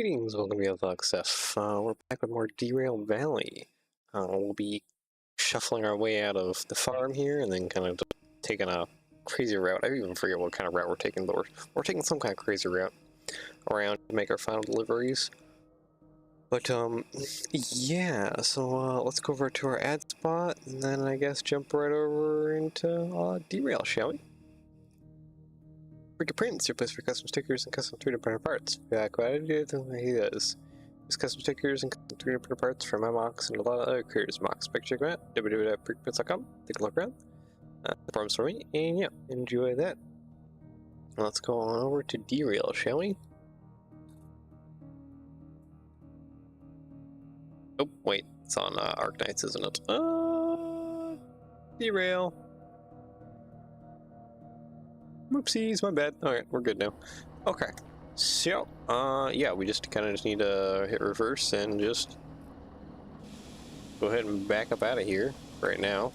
Greetings, welcome to the Stuff. We're back with more Derail Valley. We'll be shuffling our way out of the farm here and then kind of taking a crazy route. I even forget what kind of route we're taking, but we're taking some kind of crazy route around to make our final deliveries. But, yeah, so let's go over to our ad spot and then I guess jump right over into Derail, shall we? Brick Prints, your place for custom stickers and custom 3D printed parts. Yeah, quite a good thing he does. There's custom stickers and custom 3D printed parts from my Mox and a lot of other creators' Mox. Check them out, www.brickprints.com. Take a look around. The forums for me, and yeah, enjoy that. Let's go on over to Derail, shall we? Oh, wait, it's on Arknights, isn't it? Derail. Whoopsies, my bad. Alright, we're good now. Okay. So, yeah, we just kind of need to hit reverse and just go ahead and back up out of here right now.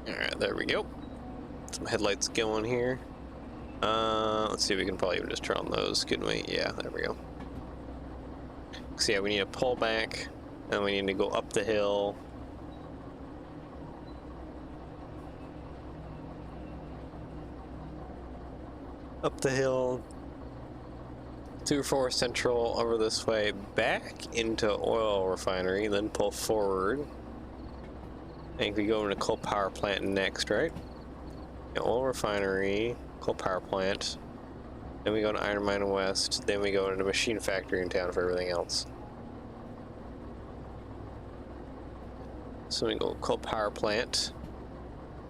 Alright, there we go. Some headlights going here. Let's see if we can probably even just turn on those, couldn't we? Yeah, there we go. So yeah, we need to pull back, and we need to go up the hill. Up the hill, through Forest Central, over this way, back into oil refinery, then pull forward. I think we go into coal power plant next, right? Yeah, oil refinery, coal power plant. Then we go to Iron Mine West. Then we go into the machine factory in town for everything else. So we go coal power plant.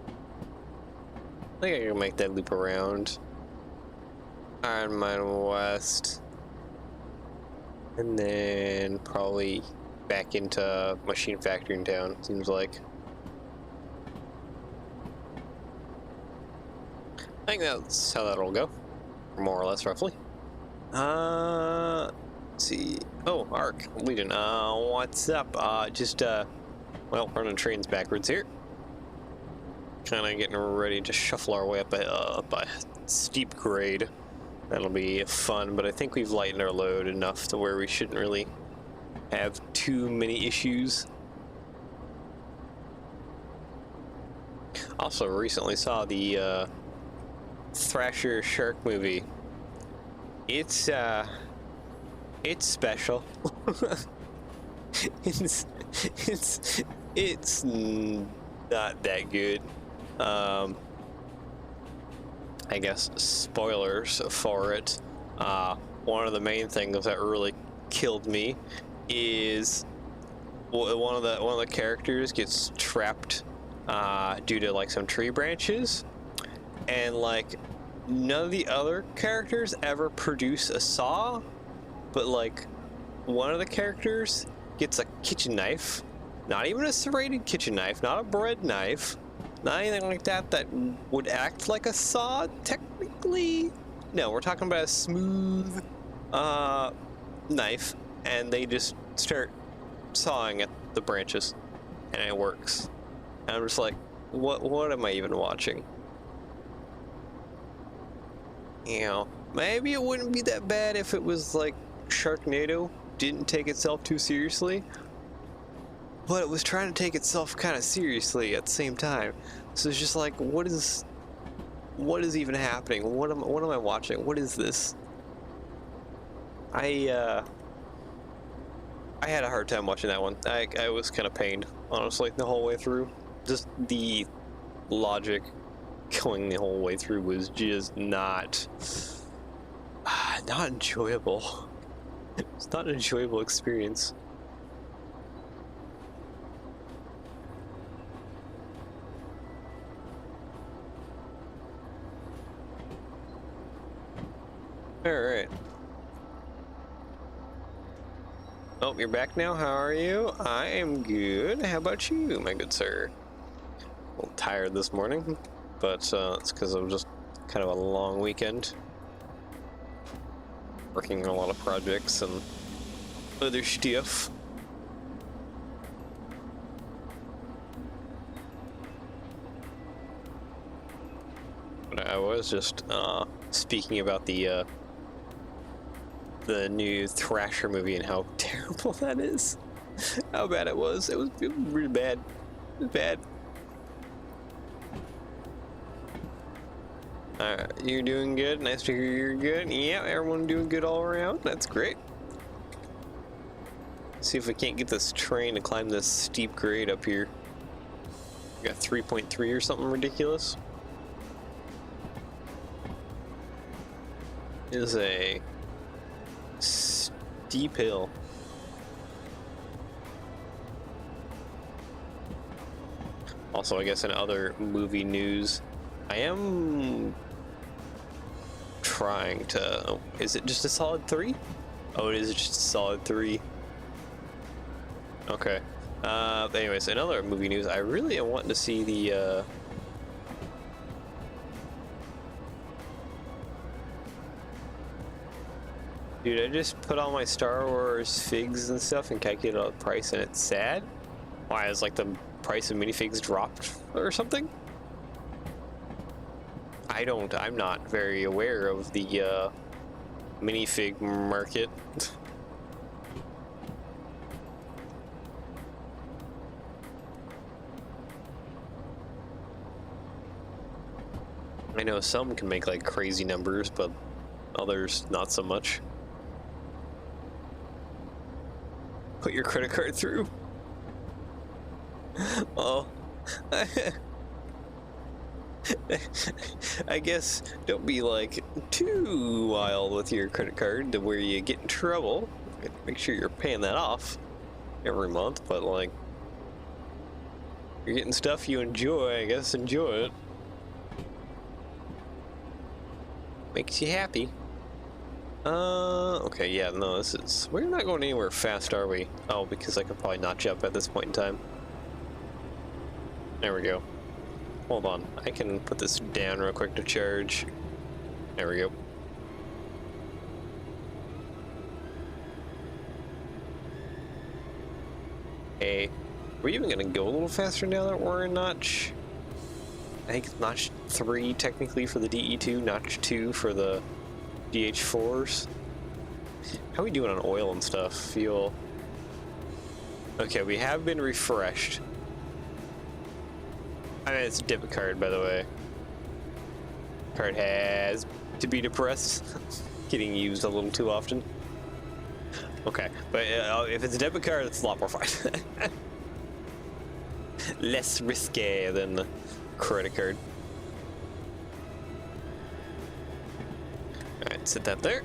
I think I can make that loop around. Iron Mine West. And then probably back into machine factory in town, seems like. I think that's how that'll go. More or less, roughly. Let's see. Oh, Arc Legion. What's up? Well, running trains backwards here. Kind of getting ready to shuffle our way up a steep grade. That'll be fun, but I think we've lightened our load enough to where we shouldn't really have too many issues. Also, recently saw the Thrasher Shark movie. It's special. it's not that good. I guess spoilers for it. One of the main things that really killed me is one of the characters gets trapped due to like some tree branches. And like none of the other characters ever produce a saw, but like one of the characters gets a kitchen knife, not even a serrated kitchen knife, not a bread knife, not anything like that that would act like a saw technically. No, we're talking about a smooth knife, and they just start sawing at the branches, and it works. And I'm just like, what am I even watching? You know, maybe it wouldn't be that bad if it was like Sharknado didn't take itself too seriously, but it was trying to take itself kind of seriously at the same time. So it's just like, what is even happening? What am I watching? What is this? I had a hard time watching that one. I was kind of pained, honestly, the whole way through. Just the logic going the whole way through was just not enjoyable. It's not an enjoyable experience. Alright. Oh, you're back now? How are you? I am good. How about you, my good sir? A little tired this morning, but it's because it was just kind of a long weekend. Working on a lot of projects and other stuff. I was just speaking about the new Thrasher movie and how terrible that is. How bad it was. It was really bad. It was bad. You're doing good. Nice to hear you're good. Yeah, everyone doing good all around. That's great. See if we can't get this train to climb this steep grade up here. We got 3.3 or something ridiculous. It is a steep hill. Also, I guess in other movie news, I am trying to... Oh, is it just a solid 3? Oh, it is just a solid 3. Okay. Anyways, in other movie news, I really am wanting to see the... Dude, I just put all my Star Wars figs and stuff and calculated out the price, and it's sad. Why, is like the price of minifigs dropped or something? I'm not very aware of the minifig market. I know some can make like crazy numbers, but others not so much. Put your credit card through. Oh. I guess don't be like too wild with your credit card to where you get in trouble. Make sure you're paying that off every month, but like you're getting stuff you enjoy, I guess enjoy it. Makes you happy. Okay, yeah, no, we're not going anywhere fast, are we? Oh, because I could probably not jump at this point in time. There we go. Hold on, I can put this down real quick to charge. There we go. Hey, we're even gonna go a little faster now that we're in notch. I think it's notch 3 technically for the DE2, notch 2 for the DH4s. How are we doing on oil and stuff? Fuel. Okay, we have been refreshed. I mean, it's a debit card, by the way. Card has to be depressed. Getting used a little too often. Okay, but if it's a debit card, it's a lot more fun. Less risque than the credit card. Alright, sit that there.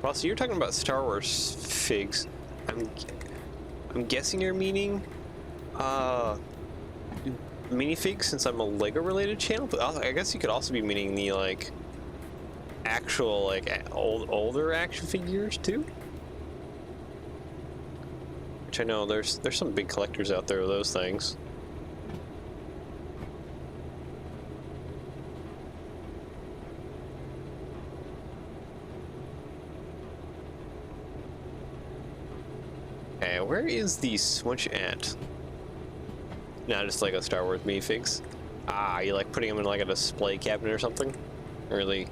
Well, so you're talking about Star Wars figs. I'm guessing you're meaning minifigs, since I'm a Lego related channel, but I guess you could also be meaning the like actual like older action figures too. Which I know there's some big collectors out there of those things. Okay, where is the Switch at? Not just like a Star Wars minifigs. Ah, you like putting them in like a display cabinet or something? Really?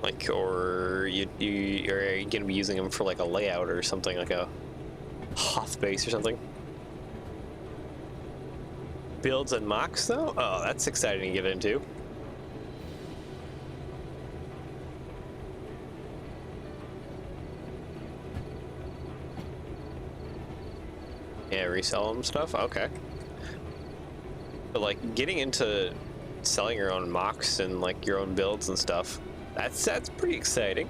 Like, or are you gonna be using them for like a layout or something, like a Hoth base or something? Builds and mocks though? Oh, that's exciting to get into. Yeah, resell them stuff? Okay. But like getting into selling your own mocks and like your own builds and stuff, that's pretty exciting.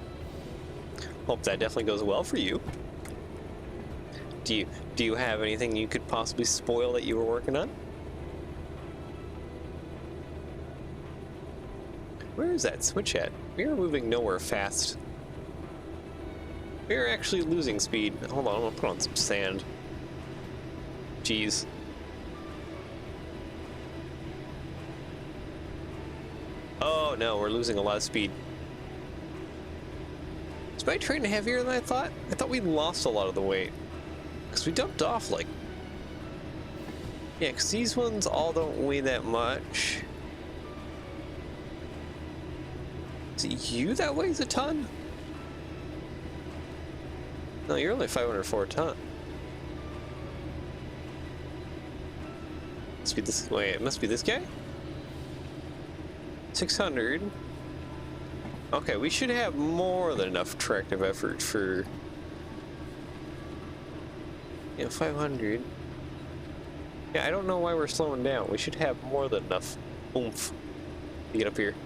Hope that definitely goes well for you. Do you have anything you could possibly spoil that you were working on? Where is that Switch at? We are moving nowhere fast. We are actually losing speed. Hold on, I'm gonna put on some sand. Jeez. Oh no, we're losing a lot of speed. Is my train heavier than I thought? I thought we lost a lot of the weight. Because we dumped off like... Yeah, because these ones all don't weigh that much. Is it you that weighs a ton? No, you're only 504 a ton. Must be this... Wait, it must be this guy? 600. Okay, we should have more than enough tractive effort for... Yeah, 500. Yeah, I don't know why we're slowing down. We should have more than enough oomph to get up here.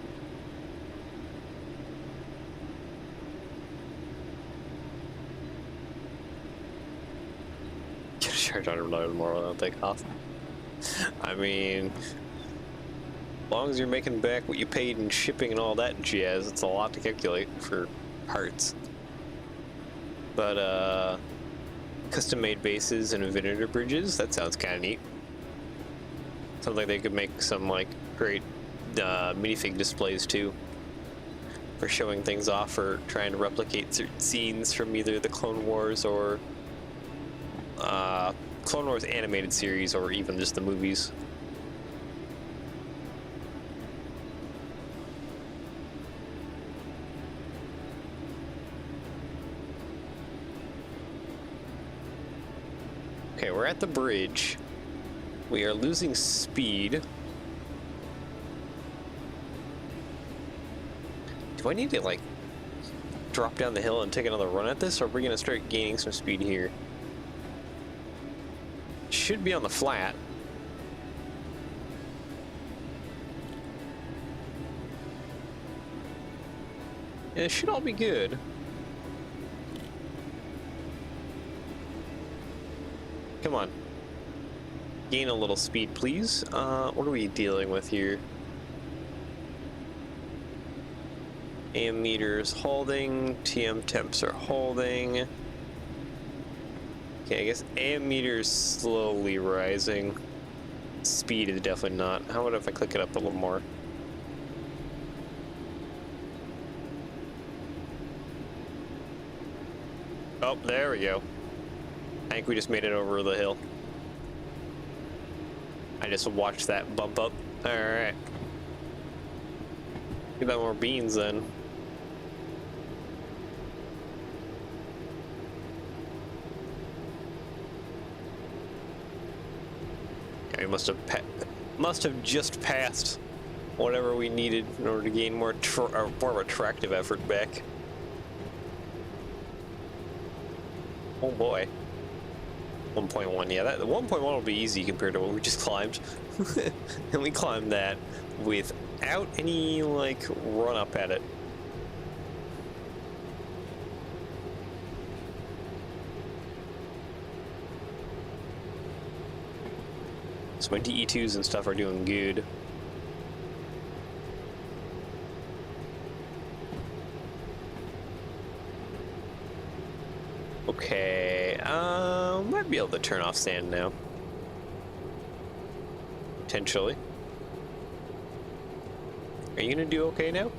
Get a charge $100 more on takeoff. I mean, as long as you're making back what you paid in shipping and all that jazz, it's a lot to calculate for parts. But, custom-made bases and inverter bridges, that sounds kind of neat. Sounds like they could make some, like, great minifig displays, too. For showing things off or trying to replicate certain scenes from either the Clone Wars or Clone Wars animated series or even just the movies. Okay, we're at the bridge. We are losing speed. Do I need to, like, drop down the hill and take another run at this, or are we gonna start gaining some speed here? Should be on the flat. And it should all be good. Come on. Gain a little speed, please. What are we dealing with here? AM meters holding, TM temps are holding. Okay, I guess AM meters slowly rising. Speed is definitely not. How about if I click it up a little more? Oh, there we go. I think we just made it over the hill. I just watched that bump up. Alright. Get that more beans then. We must have just passed whatever we needed in order to gain more of a tractive effort back. Oh boy. 1.1, yeah, that 1.1 will be easy compared to what we just climbed. And we climbed that without any, like, run up at it. So my DE2s and stuff are doing good. Okay, might be able to turn off sand now. Potentially. Are you gonna do okay now?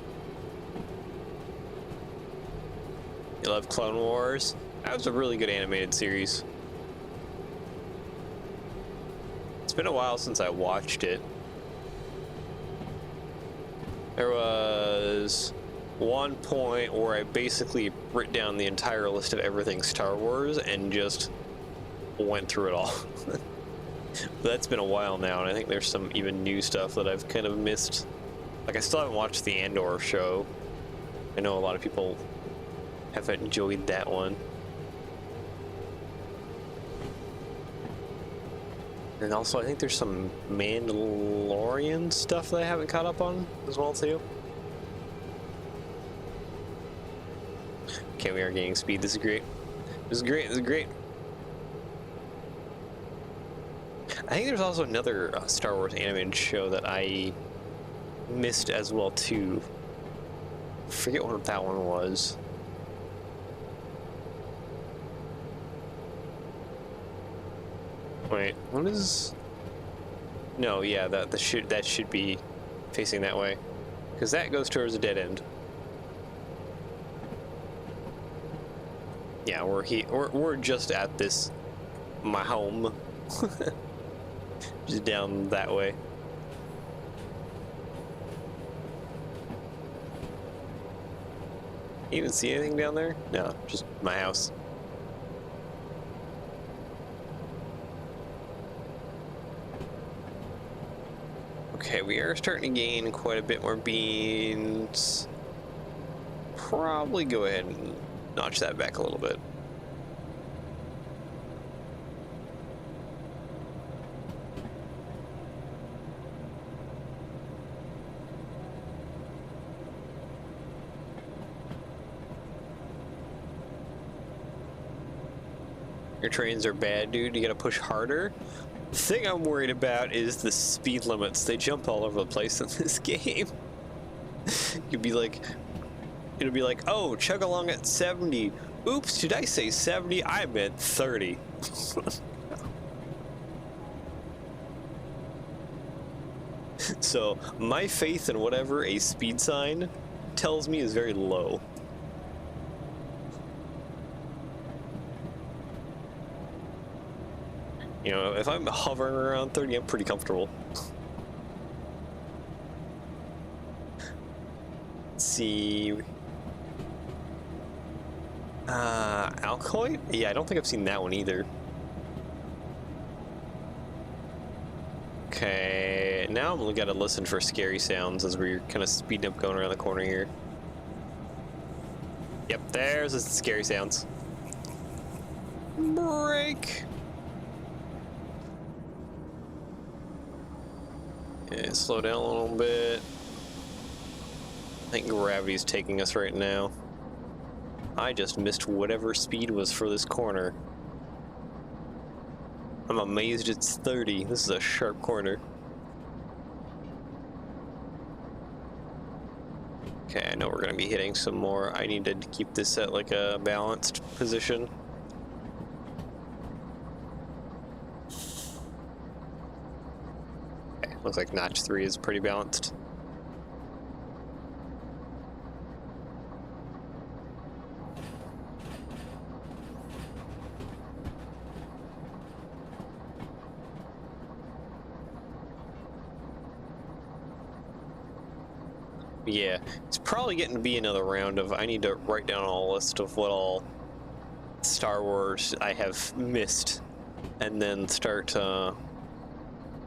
You love Clone Wars? That was a really good animated series. It's been a while since I watched it. There was one point where I basically wrote down the entire list of everything Star Wars and just went through it all. But that's been a while now, and I think there's some even new stuff that I've kind of missed. Like, I still haven't watched the Andor show. I know a lot of people have enjoyed that one. And also, I think there's some Mandalorian stuff that I haven't caught up on as well, too. Okay, we are gaining speed. This is great. This is great. This is great. I think there's also another Star Wars animated show that I missed as well, too. I forget what that one was. Wait, what is... No, yeah, that should be facing that way, because that goes towards a dead end. Yeah, we're just at this my home. Just down that way. You even see anything down there? No, just my house. Okay, we are starting to gain quite a bit more beans. Probably go ahead and notch that back a little bit. Your trains are bad, dude. You gotta push harder. The thing I'm worried about is the speed limits. They jump all over the place in this game. You'd be like, it'll be like, oh, chug along at 70. Oops, did I say 70? I meant 30. So my faith in whatever a speed sign tells me is very low. You know, if I'm hovering around 30, I'm pretty comfortable. Let's see. Alkaloid? Yeah, I don't think I've seen that one either. Okay, now I'm gotta listen for scary sounds as we're kind of speeding up going around the corner here. Yep, there's the scary sounds. Brake! Yeah, slow down a little bit. I think gravity's taking us right now. I just missed whatever speed was for this corner. I'm amazed it's 30. This is a sharp corner. Okay, I know we're gonna be hitting some more. I need to keep this at like a balanced position. Okay, looks like notch 3 is pretty balanced. Yeah, it's probably getting to be another round of I need to write down a list of what all Star Wars I have missed and then start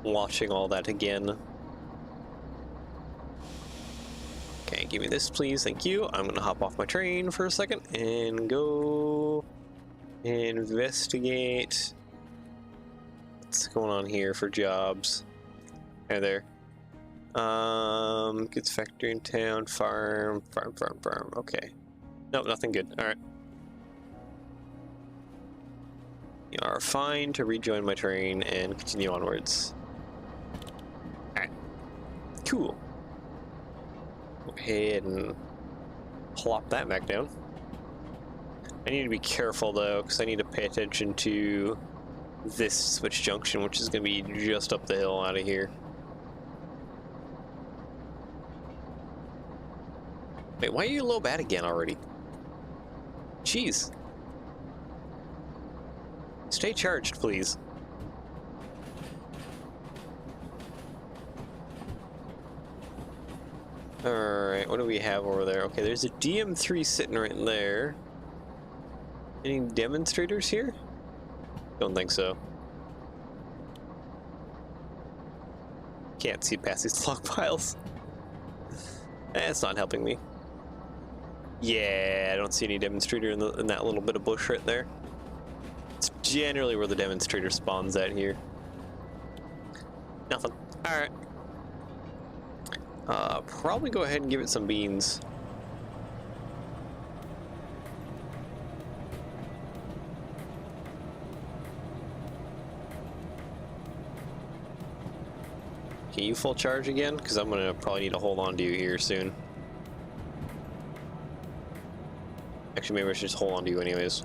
watching all that again. Okay, give me this please, thank you. I'm gonna hop off my train for a second and go investigate what's going on here for jobs. Hey there. Gets factory in town, farm. Okay. Nope, nothing good. Alright. You are fine to rejoin my train and continue onwards. Alright. Cool. Go ahead and plop that back down. I need to be careful though, because I need to pay attention to this switch junction, which is going to be just up the hill out of here. Wait, why are you low bat again already? Jeez. Stay charged, please. Alright, what do we have over there? Okay, there's a DM3 sitting right there. Any demonstrators here? Don't think so. Can't see past these log piles. It's not helping me. Yeah, I don't see any demonstrator in that little bit of bush right there. It's generally where the demonstrator spawns at here. Nothing. Alright. Probably go ahead and give it some beans. Can you full charge again? Because I'm gonna probably need to hold on to you here soon. Actually, maybe I should just hold on to you anyways.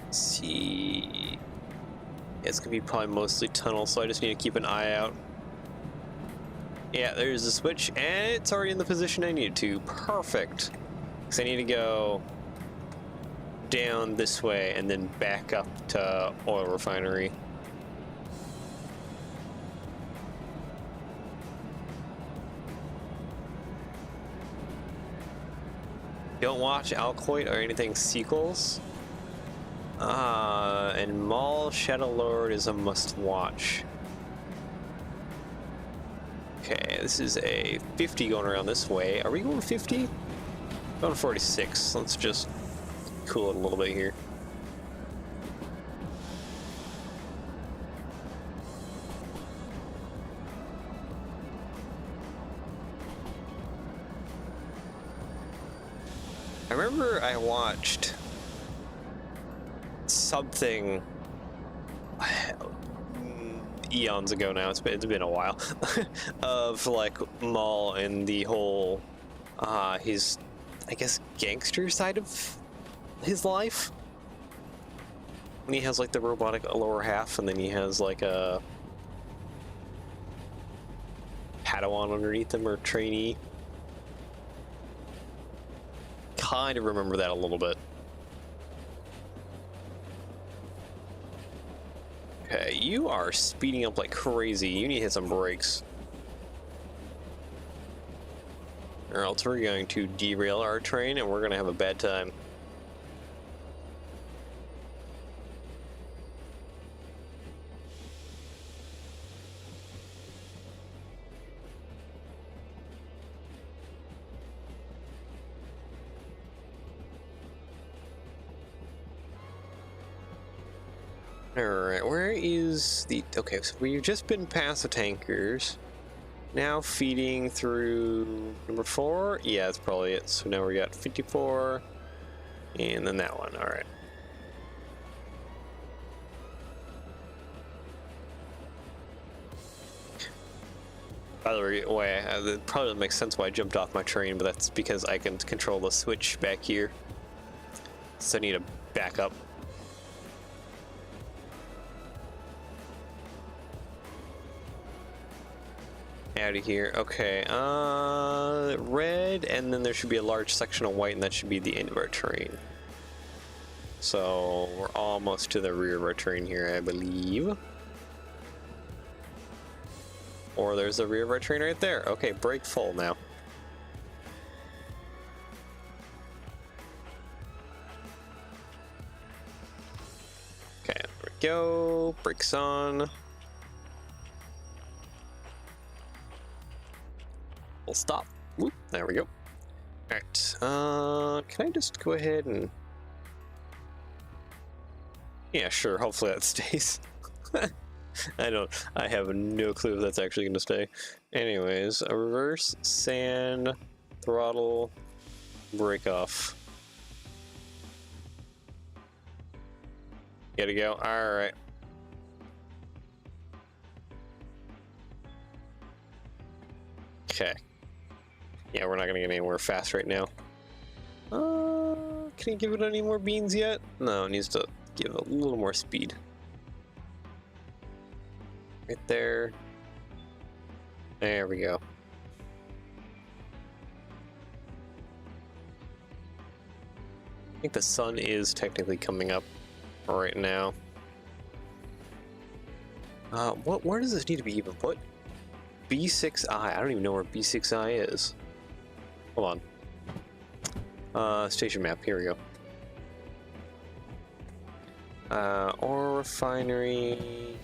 Let's see. Yeah, it's gonna be probably mostly tunnel, so I just need to keep an eye out. Yeah, there's the switch, and it's already in the position I need it to. Perfect. Because I need to go down this way and then back up to oil refinery. Don't watch Alcoit or anything sequels. And Mall Shadow Lord is a must watch. Okay, this is a 50 going around this way. Are we going 50? Going 46. Let's just cool it a little bit here. I remember I watched something eons ago now, it's been a while, of like Maul and the whole his, I guess, gangster side of his life, when he has like the robotic lower half and then he has like a Padawan underneath him, or trainee. Kind of remember that a little bit. Okay, you are speeding up like crazy. You need to hit some brakes, or else we're going to derail our train and we're going to have a bad time. Alright, where is the... Okay, so we've just been past the tankers. Now feeding through number 4? Yeah, that's probably it. So now we got 54, and then that one, alright. By the way, it probably doesn't make sense why I jumped off my train, but that's because I can control the switch back here. So I need to back up. Out of here. Okay, red, and then there should be a large section of white, and that should be the end of our train. So we're almost to the rear of our train here, I believe. Or there's the rear of our train right there. Okay, brake full now. Okay, there we go. Brakes on. We'll stop. Whoop, there we go. Alright, can I just go ahead and... Yeah, sure, hopefully that stays. I have no clue if that's actually gonna stay. Anyways, a reverse, sand, throttle, brake off. Gotta go, alright. Okay. Yeah, we're not gonna get anywhere fast right now. Can you give it any more beans yet? No, it needs to give a little more speed. Right there. There we go. I think the sun is technically coming up right now. Where does this need to be even put? B6I. I don't even know where B6I is. Hold on. Station map. Here we go. Ore refinery.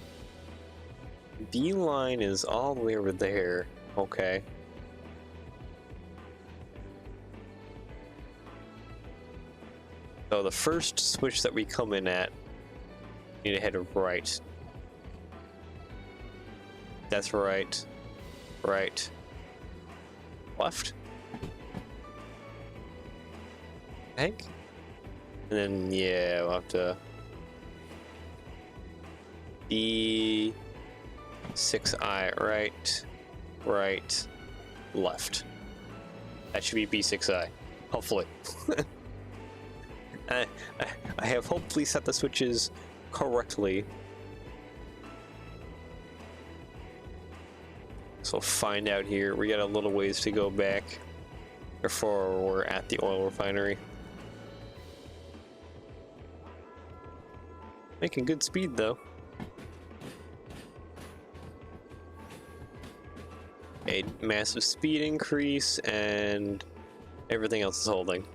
B line is all the way over there. Okay. So the first switch that we come in at, we need to head right. That's right. Right. Left. I think. And then, yeah, we'll have to... B6I, right, right, left. That should be B6I, hopefully. I have hopefully set the switches correctly. So we'll find out here. We got a little ways to go back before we're at the oil refinery. Making good speed though. A massive speed increase and everything else is holding.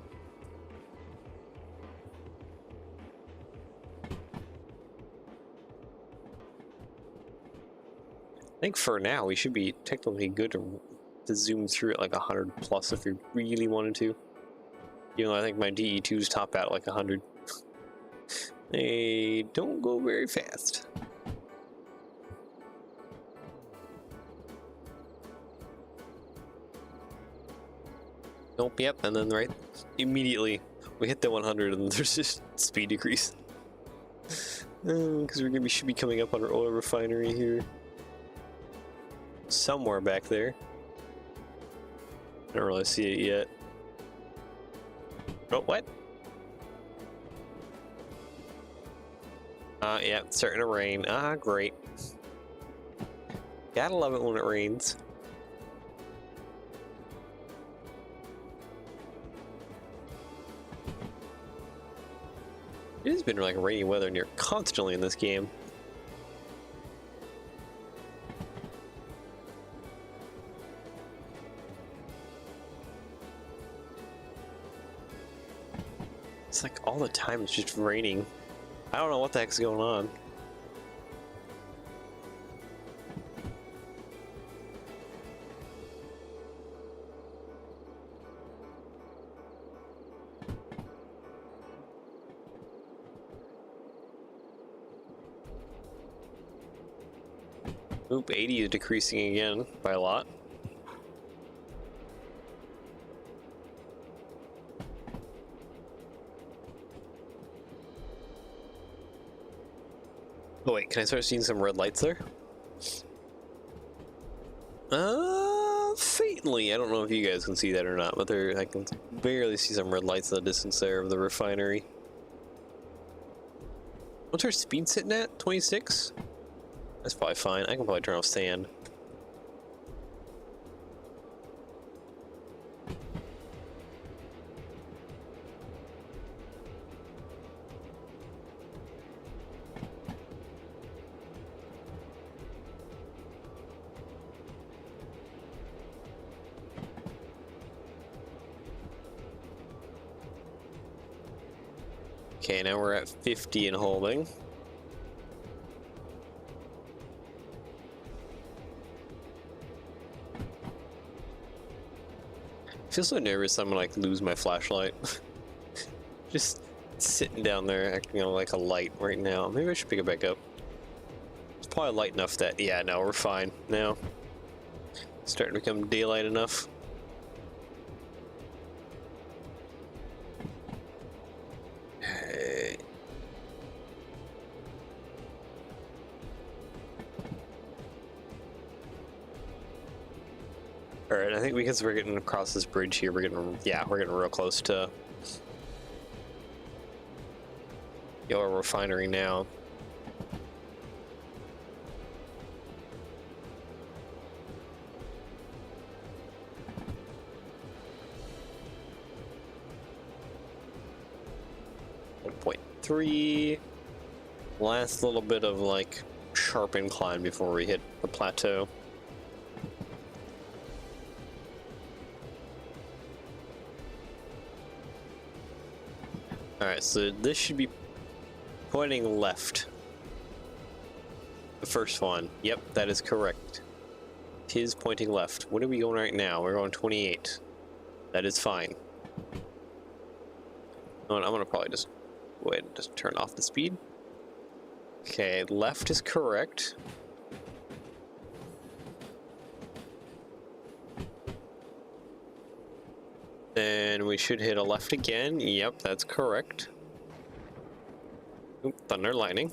I think for now we should be technically good to zoom through at like 100 plus if we really wanted to. Even though I think my DE2s top out at like 100. They don't go very fast. Nope, yep, and then right immediately we hit the 100 and there's just speed decrease. Because we should be coming up on our oil refinery here. Somewhere back there. I don't really see it yet. Oh, what? Yeah, it's starting to rain. Ah, great. Gotta love it when it rains. It has been like rainy weather near constantly in this game. It's like all the time it's just raining. I don't know what the heck's going on. Oop, 80 is decreasing again by a lot. Oh wait, can I start seeing some red lights there? Faintly. I don't know if you guys can see that or not, but I can barely see some red lights in the distance there of the refinery. What's our speed sitting at? 26? That's probably fine. I can probably turn off sand. Okay, now we're at 50 and holding. I feel so nervous I'm gonna like lose my flashlight. Just sitting down there acting like a light right now. Maybe I should pick it back up. It's probably light enough that, yeah, no, we're fine now. It's starting to become daylight enough. Hey. Alright, I think because we're getting across this bridge here, we're getting real close to your refinery now. .3. Last little bit of like sharp incline before we hit the plateau. Alright, so this should be pointing left. The first one. Yep, that is correct. Tis pointing left. What are we going right now? We're going 28. That is fine. I'm gonna probably just go ahead and just turn off the speed. Okay, left is correct. Then we should hit a left again. Yep, that's correct. Oop, thunder lightning.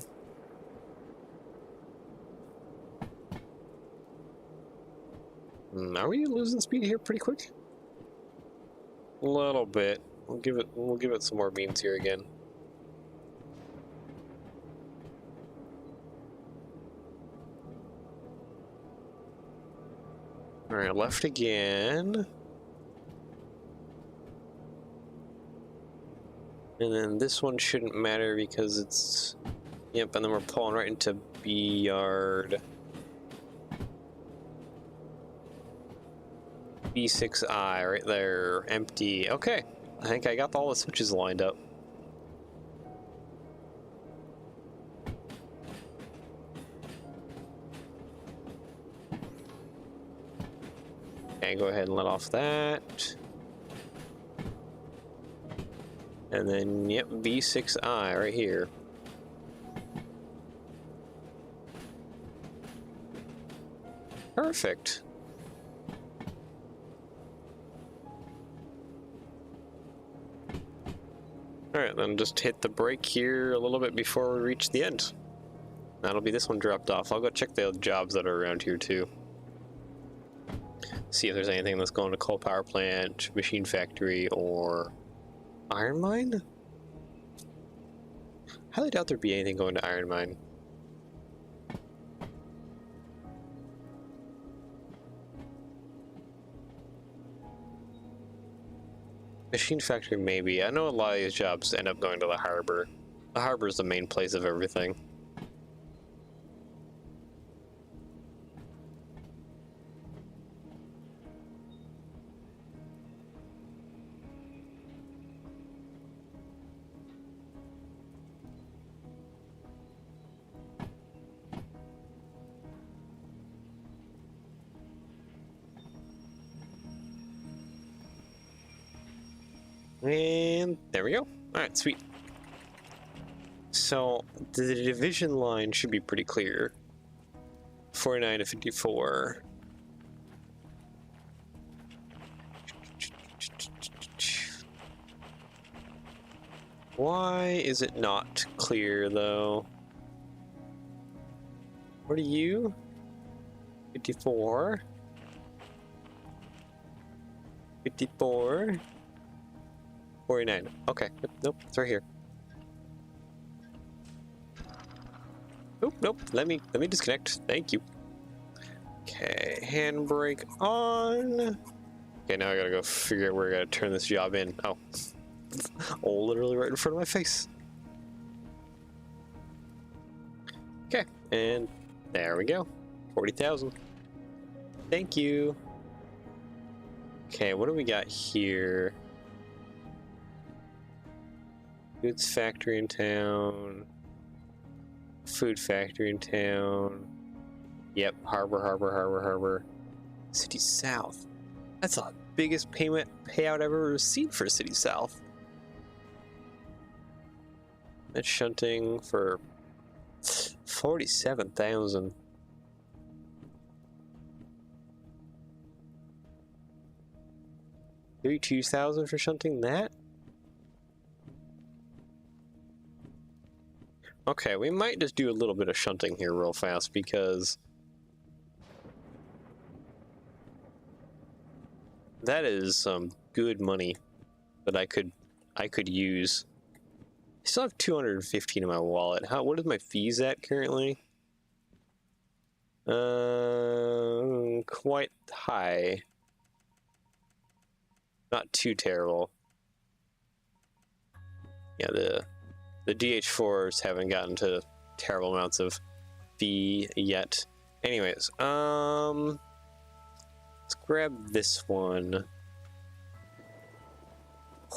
Are we losing speed here pretty quick? A little bit. We'll give it some more beans here again. All right, left again. And then this one shouldn't matter because it's Yep, and then we're pulling right into B yard. B6I right there, empty. Okay, I think I got all the switches lined up. Okay, go ahead and let off that. And then, yep, B6I right here. Perfect. Alright, then just hit the brake here a little bit before we reach the end. That'll be this one dropped off. I'll go check the jobs that are around here too. See if there's anything that's going to coal power plant, machine factory, or iron mine? Highly doubt there'd be anything going to iron mine. Machine factory, maybe. I know a lot of these jobs end up going to the harbor. The harbor is the main place of everything. And there we go. All right, sweet. So the division line should be pretty clear. 49 to 54. Why is it not clear though? What are you? 54. 54. 49. Okay. Nope. It's right here. Nope. Let me disconnect. Thank you. Okay. Handbrake on. Okay. Now I gotta go figure out where I gotta turn this job in. Oh. Oh, literally right in front of my face. Okay. And there we go. 40,000. Thank you. Okay. What do we got here? Goods factory in town. Food factory in town. Yep, harbor. City South. That's the biggest payout I've ever received for City South. That's shunting for 47,000. 32,000 for shunting that? Okay, we might just do a little bit of shunting here real fast because that is some good money that I could use. I still have 215 in my wallet. What is my fees at currently? Quite high. Not too terrible. Yeah, the DH4s haven't gotten to terrible amounts of fee yet. Anyways, let's grab this one.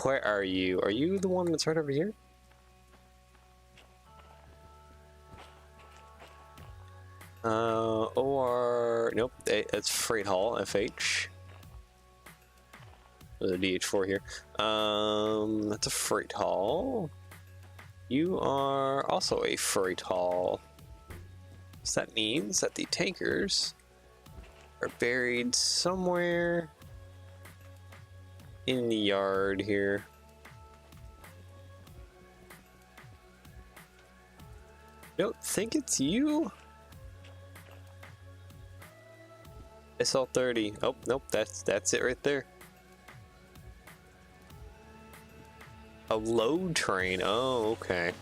Where are you? Are you the one that's right over here? OR, nope, that's freight haul, FH. There's a DH4 here. That's a freight haul. You are also a freight haul. So that means that the tankers are buried somewhere in the yard here. Don't think it's you. SL30. Oh, nope, that's it right there. A load train. Oh, okay.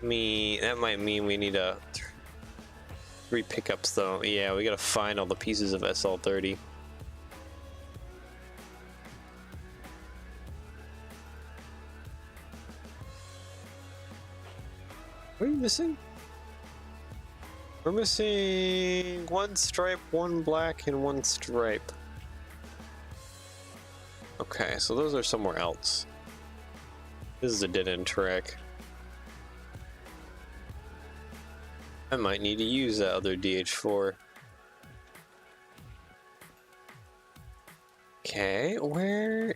That might mean we need 3 pickups though. Yeah, we gotta find all the pieces of SL30. What are you missing? We're missing one stripe, one black, and one stripe. Okay, so those are somewhere else. This is a dead-end track. I might need to use that other DH4. Okay, where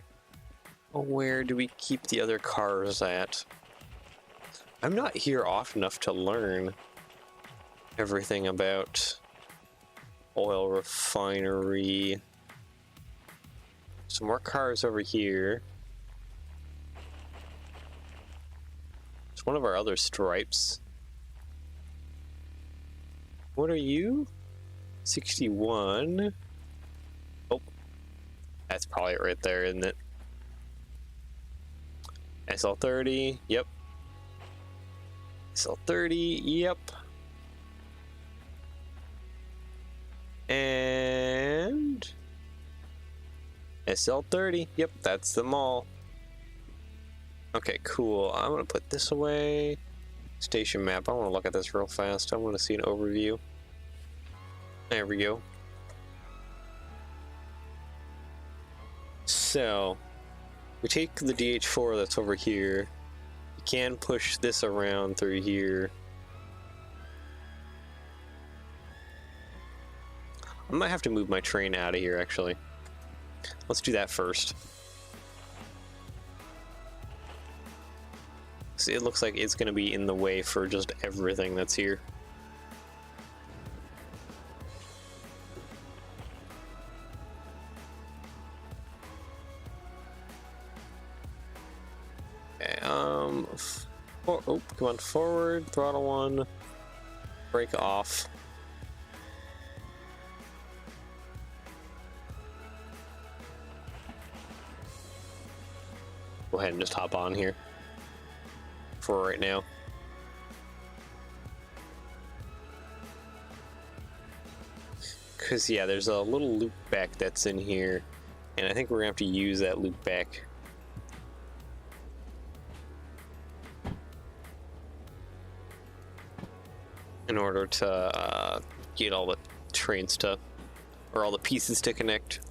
do we keep the other cars at? I'm not here often enough to learn everything about oil refinery. Some more cars over here. It's one of our other stripes. What are you? 61. Oh, that's probably it right there, isn't it? SL30, yep. SL30, yep. And SL30, yep, that's them all. Okay, cool. I'm gonna put this away. Station map, I want to look at this real fast. I want to see an overview. There we go. So, we take the DH4 that's over here. You can push this around through here. I might have to move my train out of here, actually. Let's do that first. See, it looks like it's going to be in the way for just everything that's here. Okay, oh, come on, forward, throttle 1, brake off. Go ahead and just hop on here for right now. Because, yeah, there's a little loop back that's in here, and I think we're going to have to use that loop back. In order to get all the trains to, or all the pieces to connect.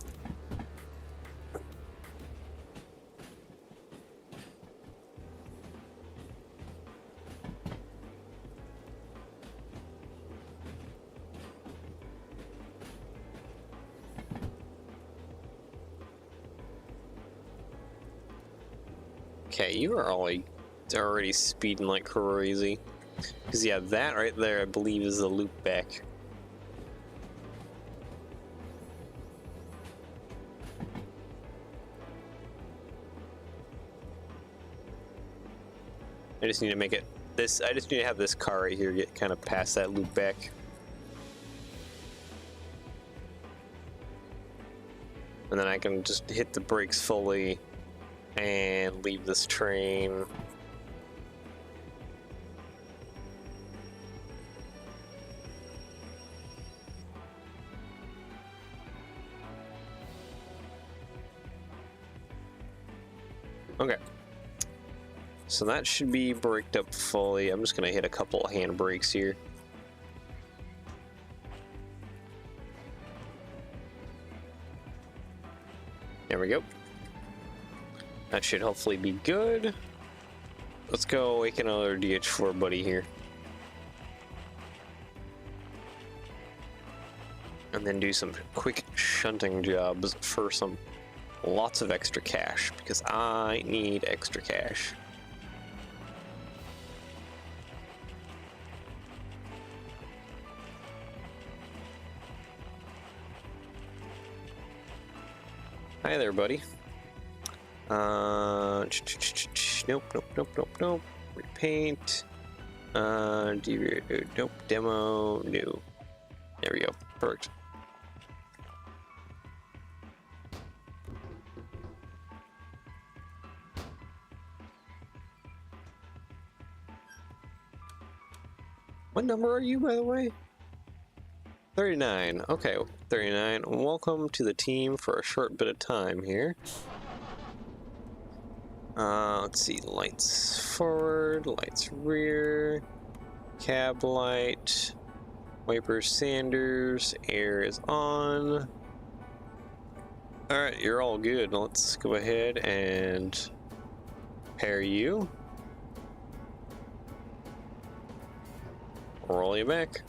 Okay, you are already speeding like crazy. Because, yeah, that right there, I believe, is the loop back. I just need to make it this. I just need to have this car right here get kind of past that loop back. And then I can just hit the brakes fully and leave this train. Okay. So that should be braked up fully. I'm just gonna hit a couple of hand brakes here. There we go. That should hopefully be good. Let's go awaken another DH4 buddy here. And then do some quick shunting jobs for some lots of extra cash, because I need extra cash. Hi there, buddy. Nope. Repaint. Nope. Demo. New. There we go. Perfect. What number are you, by the way? 39. Okay, 39. Welcome to the team for a short bit of time here. Let's see. Lights forward, lights rear. Cab light, wiper sanders, air is on. Alright, you're all good. Let's go ahead and pair you. Roll you back.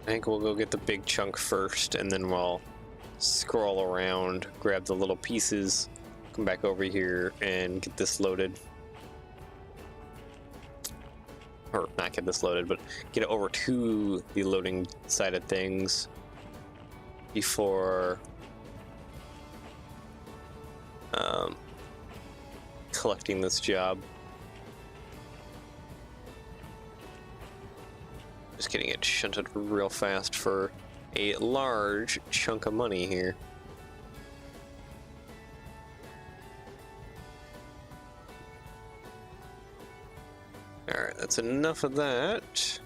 I think we'll go get the big chunk first, and then we'll scroll around, grab the little pieces, come back over here, and get this loaded. Or not get this loaded, but get it over to the loading side of things before collecting this job. Just getting it shunted real fast for a large chunk of money here. Alright, that's enough of that.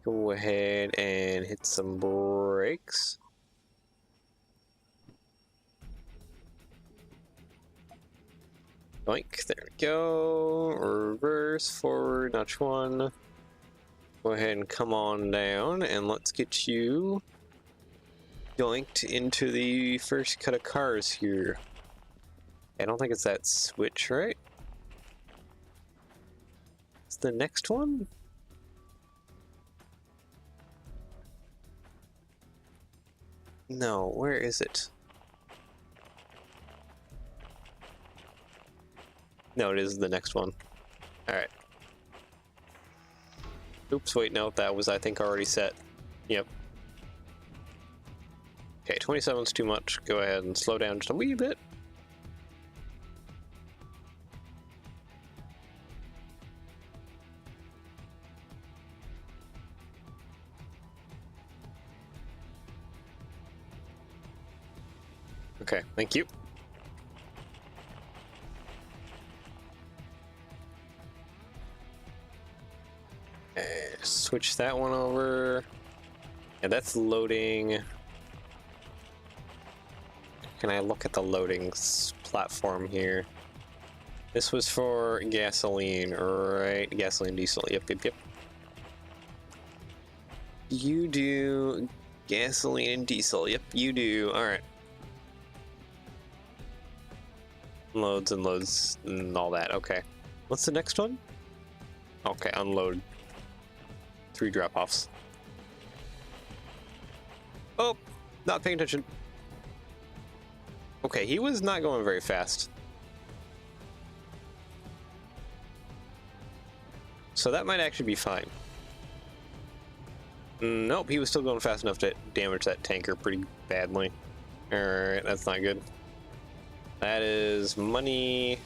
Go ahead and hit some brakes. Boink, there we go. Reverse, forward, notch one. Go ahead and come on down, and let's get you yoinked into the first cut of cars here. I don't think it's that switch, right? It's the next one? No, where is it? No, it is the next one. Alright. Oops, wait, no, that was, I think, already set. Yep. Okay, 27's too much. Go ahead and slow down just a wee bit. Okay, thank you. Switch that one over. And that's loading. Can I look at the loading platform here? This was for gasoline, right? Gasoline, diesel. Yep, yep, yep. You do gasoline and diesel. Yep, you do. All right. Loads and loads and all that. Okay. What's the next one? Okay, unload. 3 drop-offs. Oh, not paying attention. Okay, he was not going very fast. So that might actually be fine. Nope, he was still going fast enough to damage that tanker pretty badly. Alright, that's not good. That is money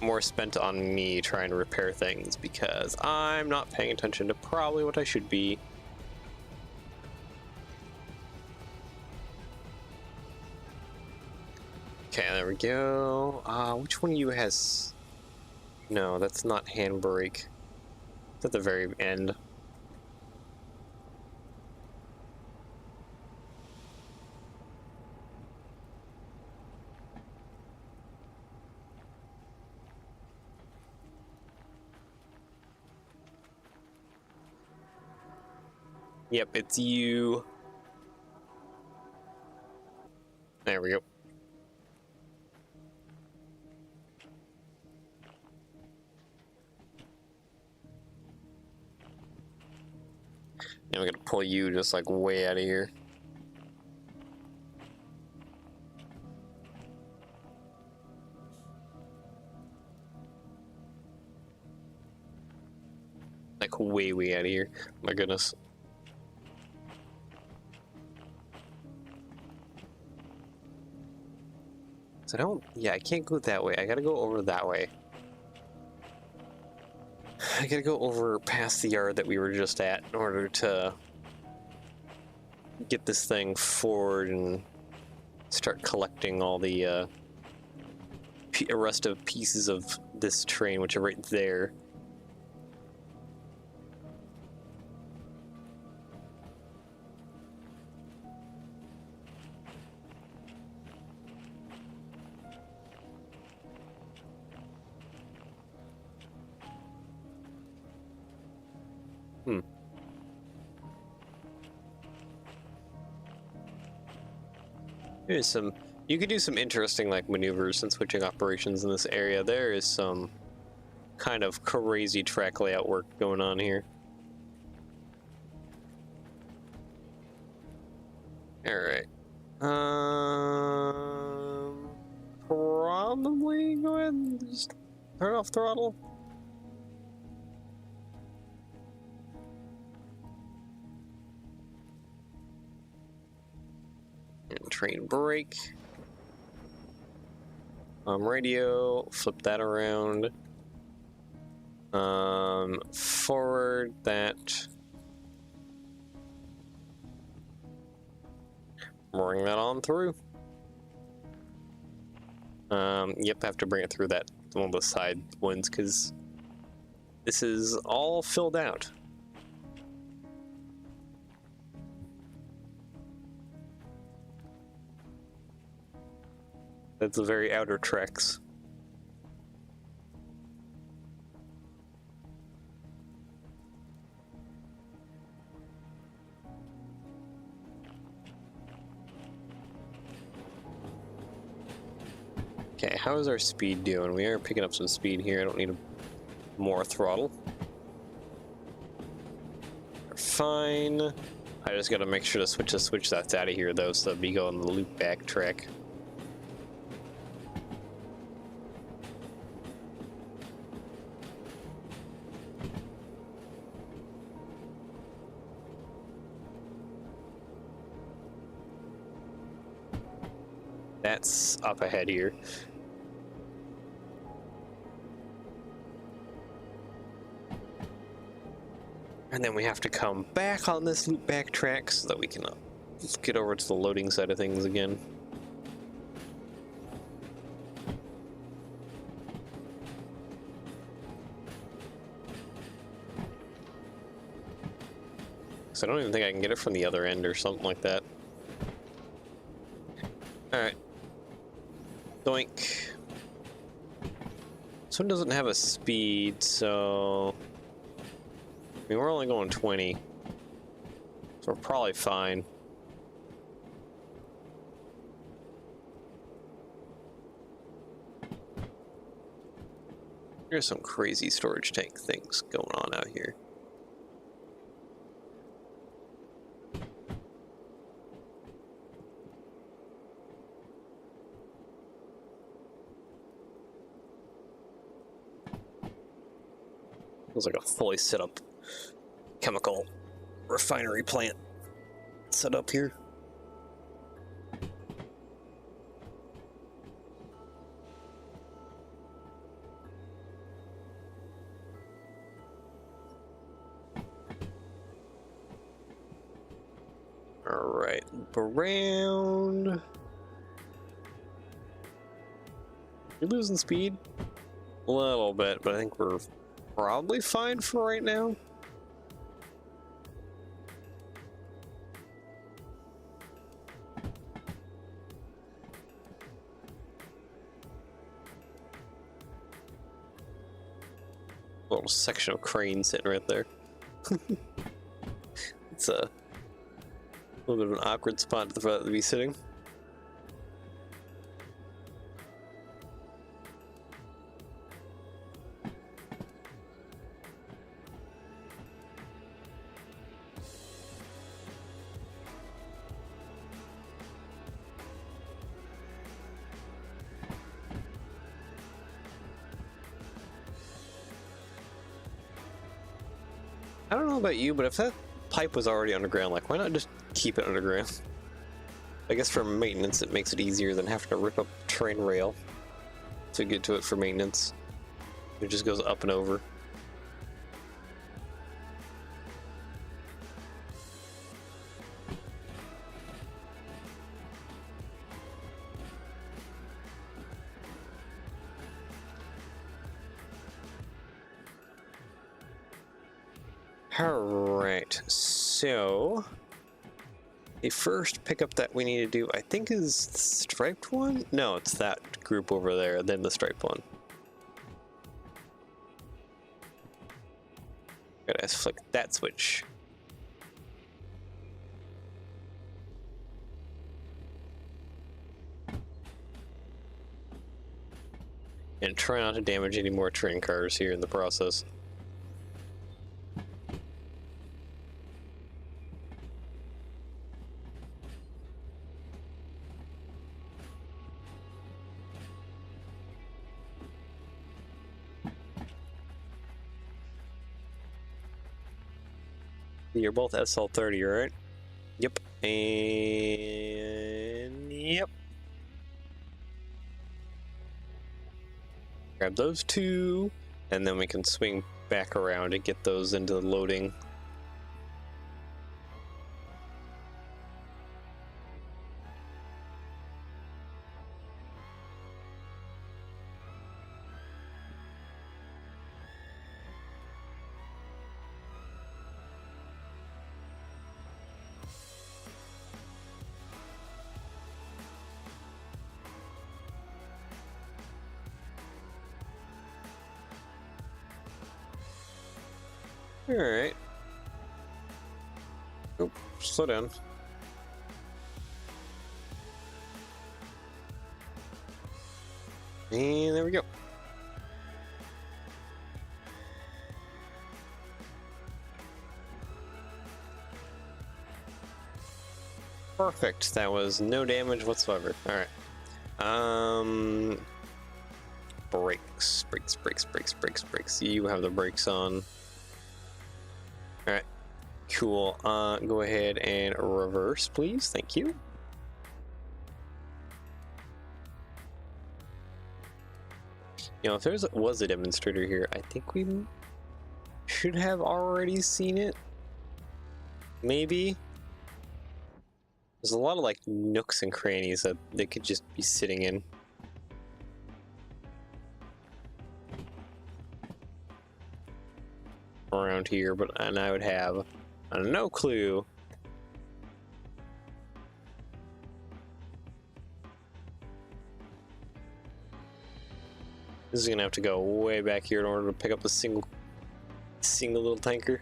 more spent on me trying to repair things because I'm not paying attention to probably what I should be. Okay, there we go. Which one of you has... No, that's not handbrake. It's at the very end. Yep, it's you. There we go. And we're gonna pull you just like way out of here. Like way out of here. My goodness. So I don't, yeah, I can't go that way. I gotta go over that way. I gotta go over past the yard that we were just at in order to get this thing forward and start collecting all the rest of pieces of this train, which are right there. There's some, you could do some interesting like maneuvers and switching operations in this area. There is some kind of crazy track layout work going on here. All right. Probably go ahead and just turn off throttle. And train brake. Radio, flip that around. Forward that. Bring that on through. Yep, have to bring it through that one of the side ones because this is all filled out. That's the very outer tracks. Okay, how is our speed doing? We are picking up some speed here. I don't need more throttle. We're fine. I just gotta make sure to switch the switch that's out of here though, so we go on the loop back track. That's up ahead here. And then we have to come back on this loop back track so that we can get over to the loading side of things again. So I don't even think I can get it from the other end or something like that. Alright. Doink. This one doesn't have a speed, so... I mean, we're only going 20. So we're probably fine. There's some crazy storage tank things going on out here. Feels like a fully set up chemical refinery plant set up here. All right, loop around. You're losing speed a little bit, but I think we're probably fine for right now. Little section of crane sitting right there. It's a little bit of an awkward spot to be sitting. I don't know about you, but if that pipe was already underground, like, why not just keep it underground? I guess for maintenance it makes it easier than having to rip up train rail to get to it for maintenance. It just goes up and over. Alright, so the first pickup that we need to do, I think, is the striped one? No, it's that group over there, then the striped one. Gotta flick that switch. And try not to damage any more train cars here in the process. You're both SL30, right? Yep. And yep. Grab those two, and then we can swing back around and get those into the loading. Alright. Oh, slow down. And there we go. Perfect. That was no damage whatsoever. Alright. Brakes. Brakes. You have the brakes on. Alright. Cool. Go ahead and reverse, please. Thank you. You know, if there was a demonstrator here, I think we should have already seen it. Maybe. There's a lot of like nooks and crannies that they could just be sitting in. Around here, and I would have no clue. This is gonna have to go way back here in order to pick up a single little tanker.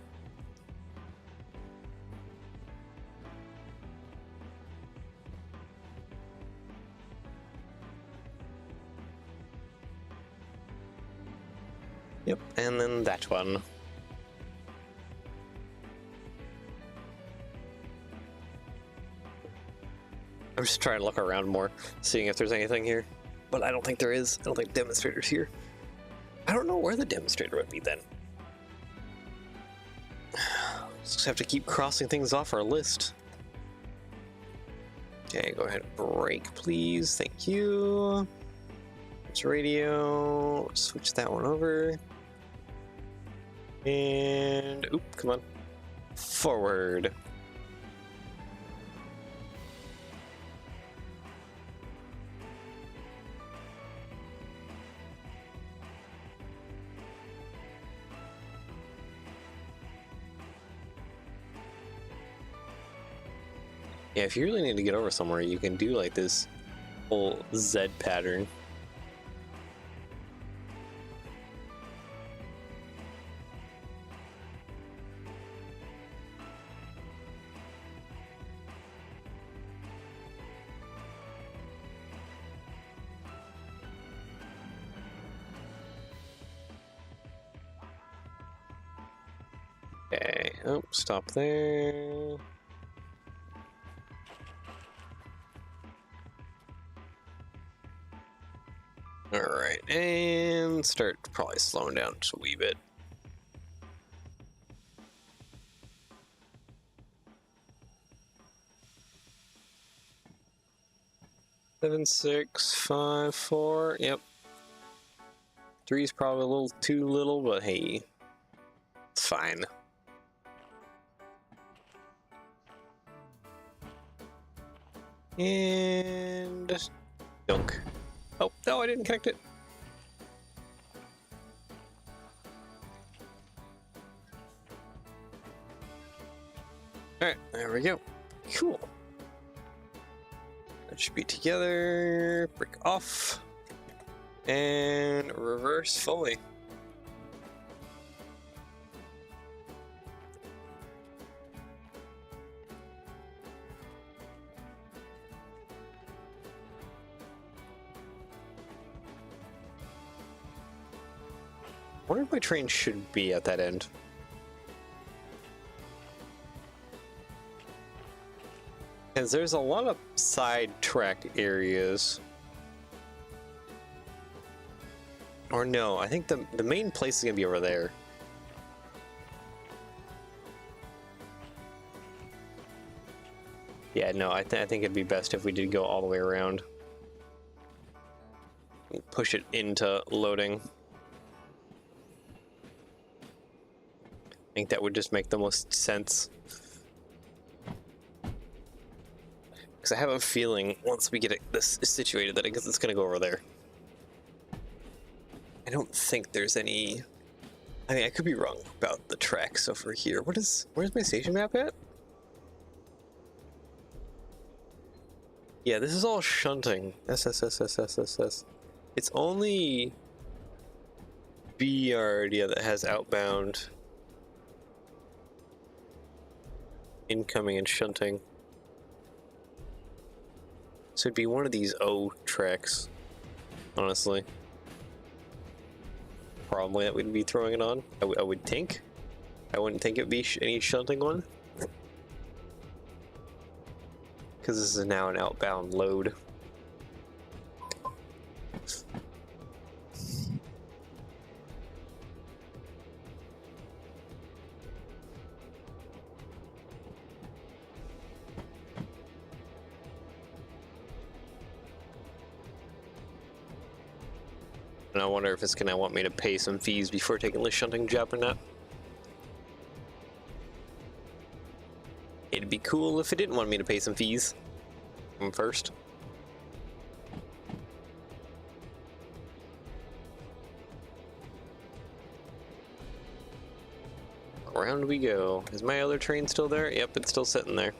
Yep, and then that one. I'm just trying to look around more, seeing if there's anything here. But I don't think there is. I don't think demonstrator's here. I don't know where the demonstrator would be then. Just have to keep crossing things off our list. Okay, go ahead and brake, please. Thank you. It's radio. Switch that one over. And, oop, come on. Forward. Yeah, if you really need to get over somewhere, you can do like this whole Z pattern. Okay, oh, stop there. Alright, and start probably slowing down just a wee bit. Seven, 6, 5, 4, yep. 3's probably a little too little, but hey, it's fine. And dunk. Oh, no, I didn't connect it. Alright, there we go. Cool. That should be together. Break off. And reverse fully. wonder if my train should be at that end. Because there's a lot of side-tracked areas. Or no, I think the main place is going to be over there. Yeah, no, I think it'd be best if we did go all the way around. Push it into loading. I think that would just make the most sense. Because I have a feeling once we get this situated that it's going to go over there. I don't think there's any... I mean, I could be wrong about the tracks over here. Where's my station map at? Yeah, this is all shunting. S. It's only Yardia that has outbound, incoming, and shunting. So it'd be one of these O tracks, honestly. Probably that we'd be throwing it on. I would think. I wouldn't think it'd be any shunting one. Because this is now an outbound load. And I wonder if it's gonna want me to pay some fees before taking the shunting job or not. It'd be cool if it didn't want me to pay some fees first. Around we go. Is my other train still there? Yep, it's still sitting there.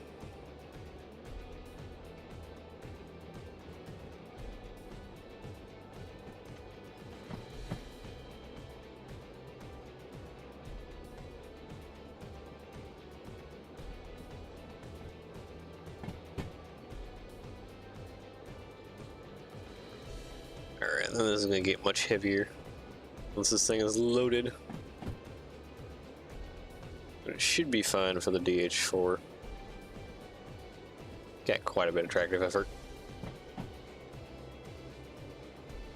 Alright, then this is gonna get much heavier once this thing is loaded. But it should be fine for the DH4. Got quite a bit of tractive effort.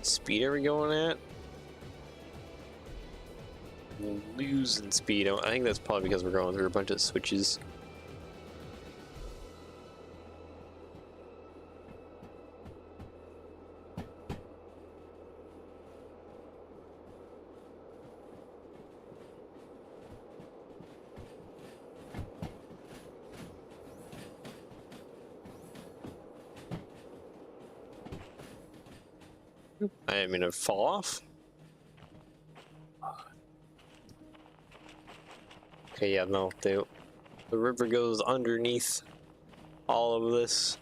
Speed are we going at? Losing speed. I think that's probably because we're going through a bunch of switches. I didn't mean to fall off. Okay, yeah, no, the river goes underneath all of this.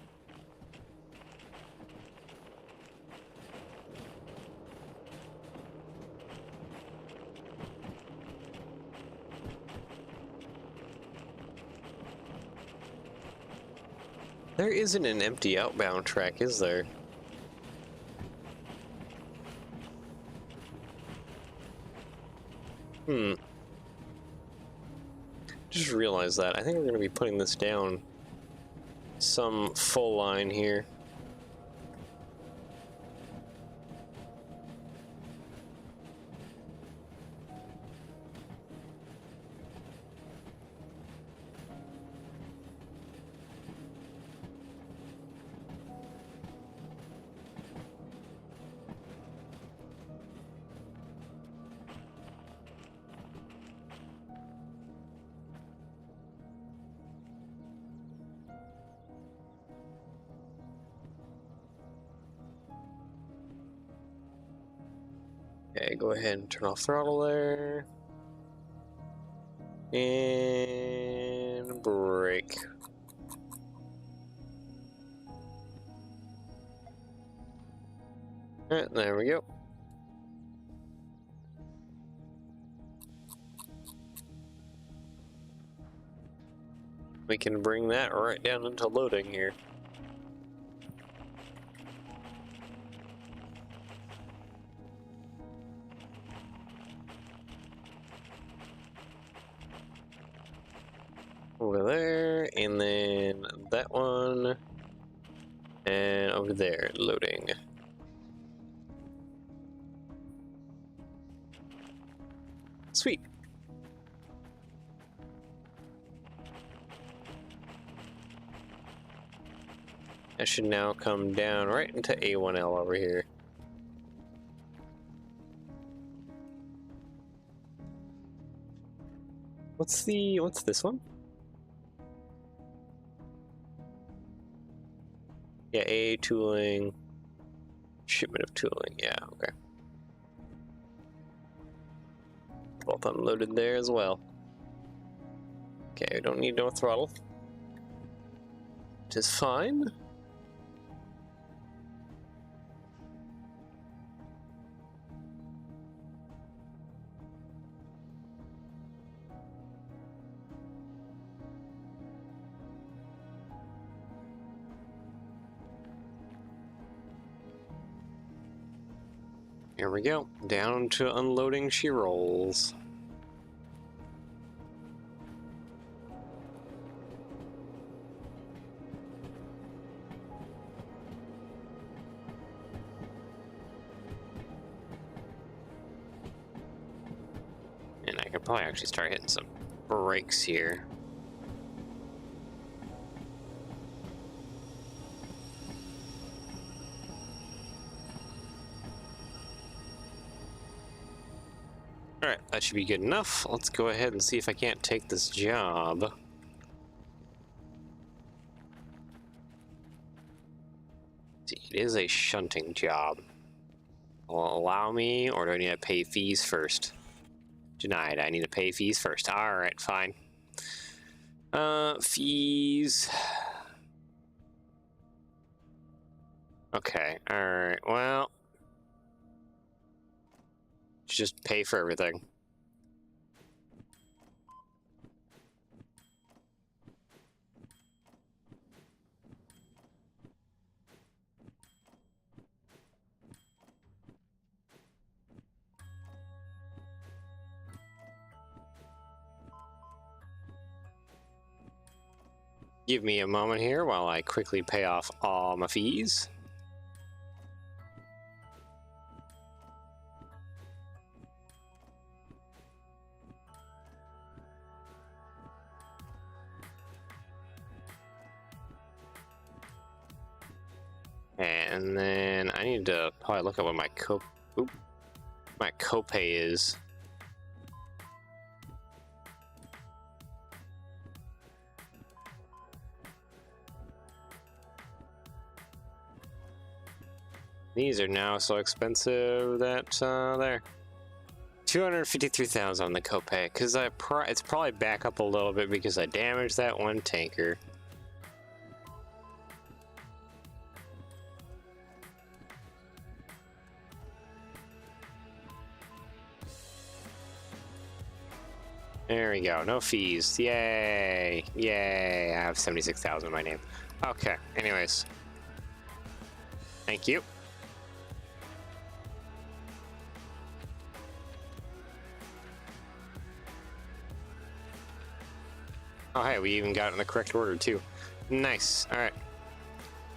There isn't an empty outbound track, is there? Just realized that. I think we're going to be putting this down some full line here. Okay, go ahead and turn off throttle there. And brake. Alright, there we go. We can bring that right down into loading here. over there, and then that one, and over there, loading. Sweet. That should now come down right into A1L over here. What's this one? Yeah, A tooling, shipment of tooling, yeah, okay. Both unloaded there as well. Okay, we don't need no throttle. Which is fine. Here we go. Down to unloading she rolls. And I could probably actually start hitting some brakes here. Alright, that should be good enough. Let's go ahead and see if I can't take this job. See, it is a shunting job. Will allow me, or do I need to pay fees first? Denied. I need to pay fees first. Alright, fine. Fees. Okay, alright, well. Just pay for everything. Give me a moment here while I quickly pay off all my fees. And then I need to probably look at what my copay is. These are now so expensive that there. 253,000 on the copay, because it's probably back up a little bit because I damaged that one tanker. There we go, no fees. Yay! Yay! I have 76,000 in my name. Okay, anyways. Thank you. Oh, hey, we even got it in the correct order, too. Nice. Alright.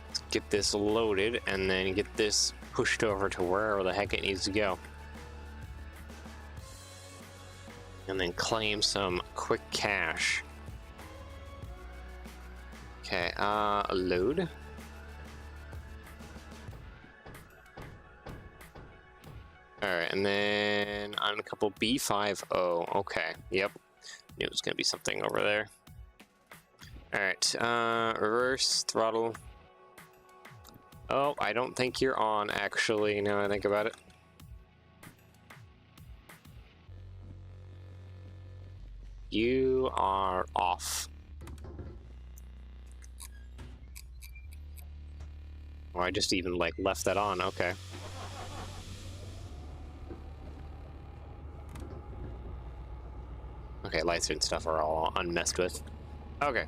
Let's get this loaded and then get this pushed over to wherever the heck it needs to go. And then claim some quick cash. Okay, load. Alright, and then on a couple B50. Okay, yep. Knew it was gonna be something over there. Alright, reverse throttle. Oh, I don't think you're on, actually, now I think about it. You are off. Oh, I just even, like, left that on, okay. Okay, lights and stuff are all unmessed with. Okay.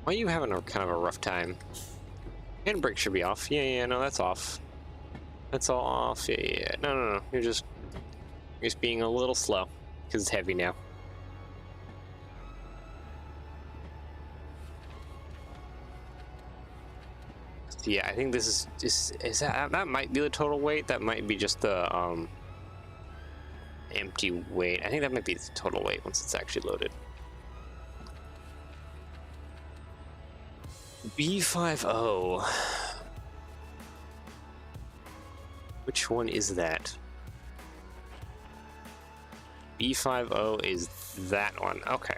Why are you having a kind of a rough time? Handbrake should be off. Yeah, no, that's off. That's all off. Yeah. No. You're just being a little slow because it's heavy now. So yeah, I think this is just that might be the total weight. That might be just the empty weight. I think that might be the total weight once it's actually loaded. B50. Which one is that? B50 is that one. Okay.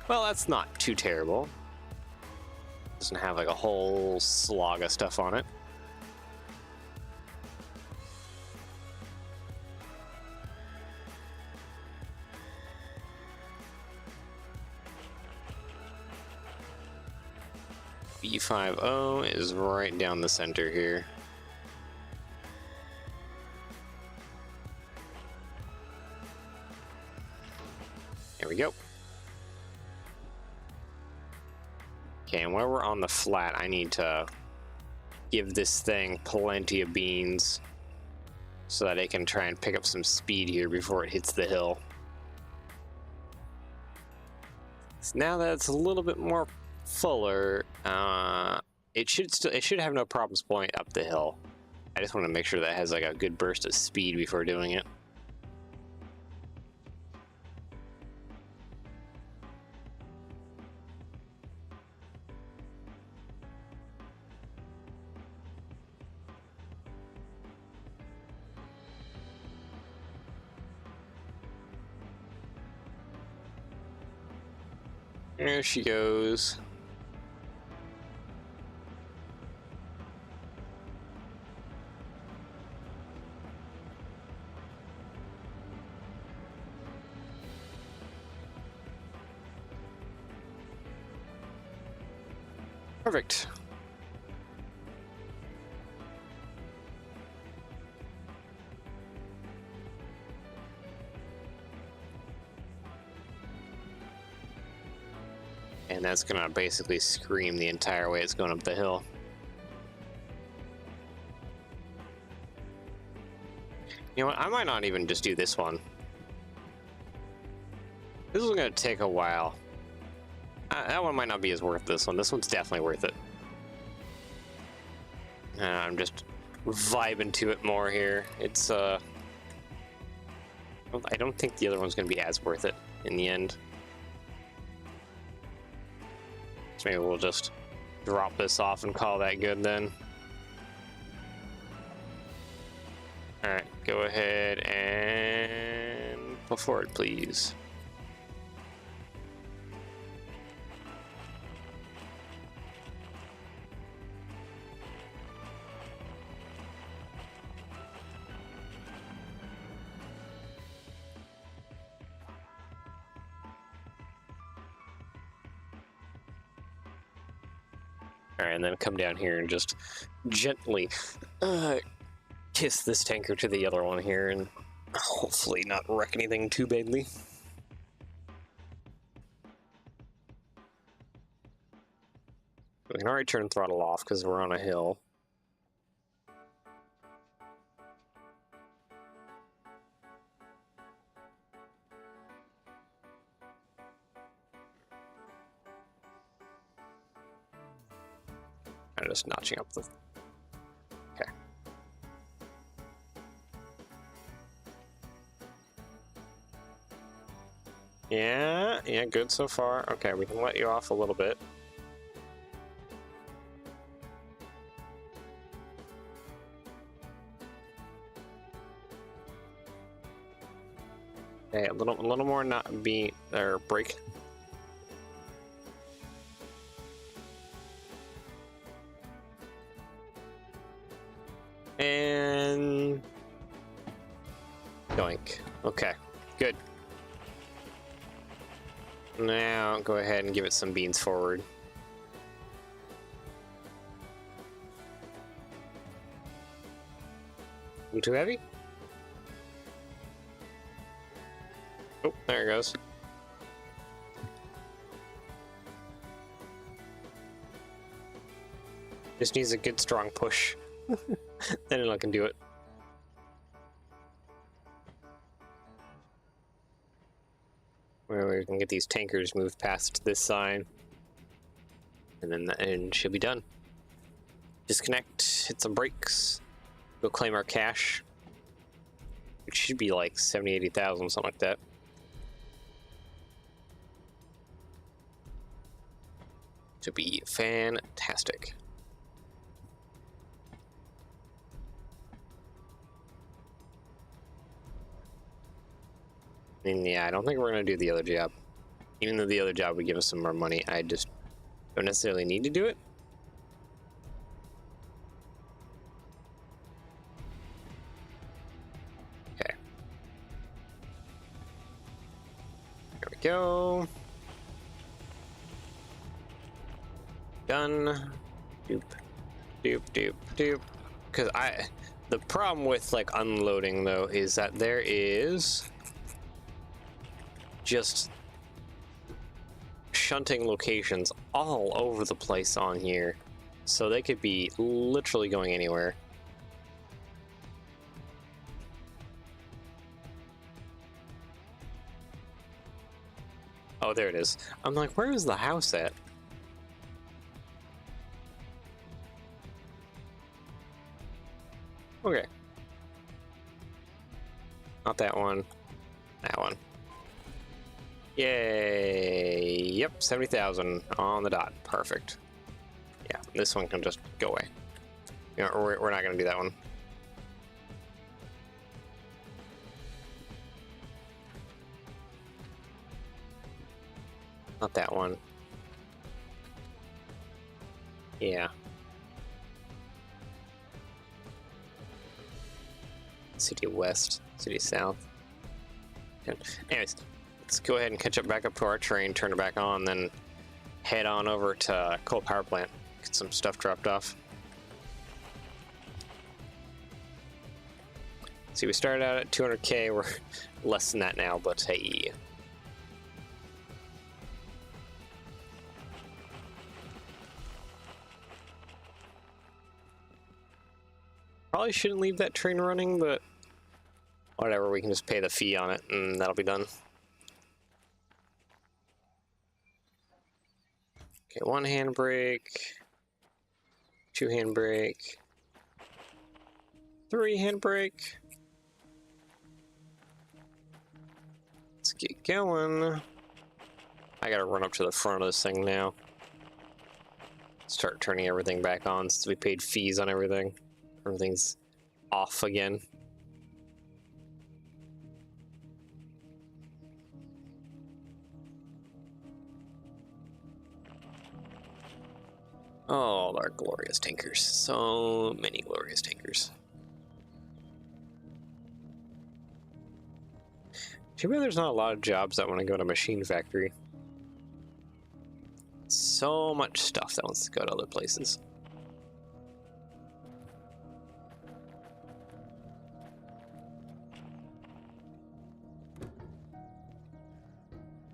Well, that's not too terrible. Doesn't have like a whole slog of stuff on it. B50 is right down the center here. There we go. Okay, and while we're on the flat, I need to give this thing plenty of beans so that it can try and pick up some speed here before it hits the hill. So now that it's a little bit more fuller, it should have no problems pulling it up the hill. I just want to make sure that it has like a good burst of speed before doing it. There she goes. Perfect. And that's gonna basically scream the entire way it's going up the hill. You know what? I might not even just do this one. This is gonna take a while. That one might not be as worth this one. This one's definitely worth it. I'm just vibing to it more here. It's I don't think the other one's gonna be as worth it in the end. So maybe we'll just drop this off and call that good then. Alright, go ahead and pull forward, please. Alright, and then come down here and just gently kiss this tanker to the other one here and hopefully not wreck anything too badly. We can already turn throttle off because we're on a hill. I'm just notching up the... Okay. Yeah, good so far. Okay, we can let you off a little bit. Okay, a little more not beat or brake. And doink. Okay, good. Now go ahead and give it some beans forward. Too heavy? Oh, there it goes. Just needs a good strong push. Then it can do it. Where we can get these tankers moved past this sign. And then the end should be done. Disconnect, hit some brakes, go claim our cash. It should be like 70, 80,000, something like that. To be fantastic. And yeah, I don't think we're gonna do the other job. Even though the other job would give us some more money, I just don't necessarily need to do it. Okay. There we go. Done. Doop. Doop, doop, doop. Because the problem with like unloading though is that there is just shunting locations all over the place on here, so they could be literally going anywhere. Oh, there it is. I'm like, where is the house at? Okay. Not that one. That one. Yay! Yep, 70,000 on the dot. Perfect. Yeah, this one can just go away. You know, we're not gonna do that one. Not that one. Yeah. City West, City South. Anyways, let's go ahead and catch up back up to our train, turn it back on, then head on over to coal power plant, get some stuff dropped off. See, we started out at 200K, we're less than that now, but hey. Probably shouldn't leave that train running, but whatever, we can just pay the fee on it and that'll be done. Okay, one handbrake, two handbrake, three handbrake. Let's get going. I gotta run up to the front of this thing now. Start turning everything back on since we paid fees on everything. Everything's off again. Oh, our glorious tankers. So many glorious tankers. Too bad there's not a lot of jobs that want to go to machine factory. So much stuff that wants to go to other places.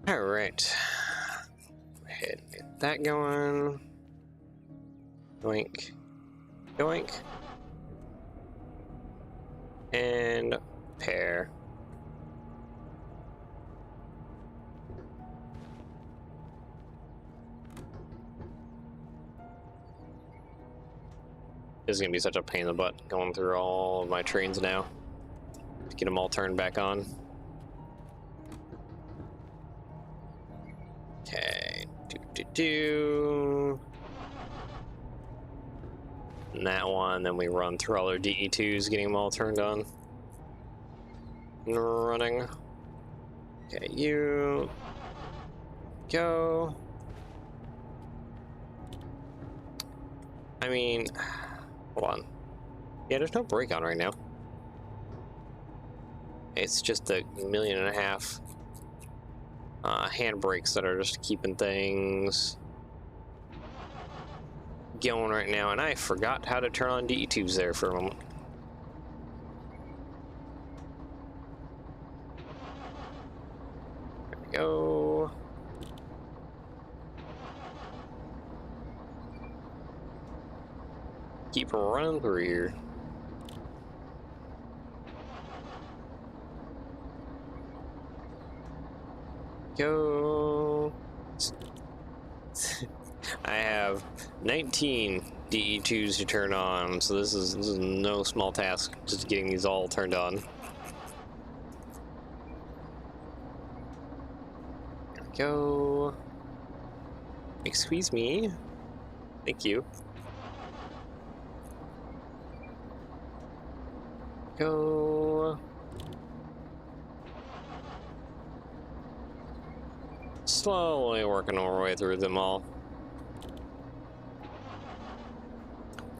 All right. Go ahead and get that going. Doink. Doink. And pair. This is gonna be such a pain in the butt going through all of my trains now to get them all turned back on. Okay, and that one, then we run through all our DE2s, getting them all turned on. And running. Okay, you go. I mean, hold on. Yeah, there's no brake on right now. It's just a 1.5 million hand brakes that are just keeping things going right now, and I forgot how to turn on DE2s there for a moment. There we go. keep running through here. Go. I have 19 DE2s to turn on, so this is no small task, just getting these all turned on. There we go. Excuse me. Thank you. Go. Slowly working our way through them all.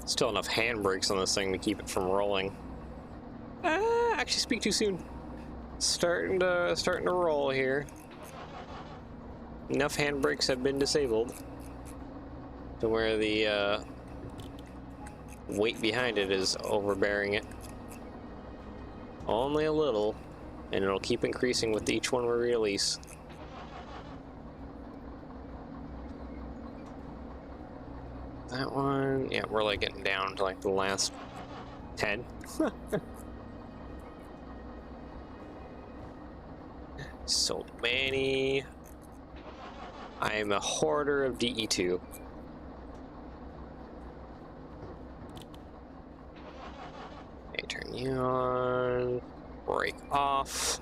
Still enough handbrakes on this thing to keep it from rolling. Actually speak too soon. Starting to roll here. Enough handbrakes have been disabled to where the weight behind it is overbearing it. Only a little, and it'll keep increasing with each one we release. That one, yeah, we're like getting down to like the last 10. So many. I am a hoarder of DE2. Okay, turn you on. Break off.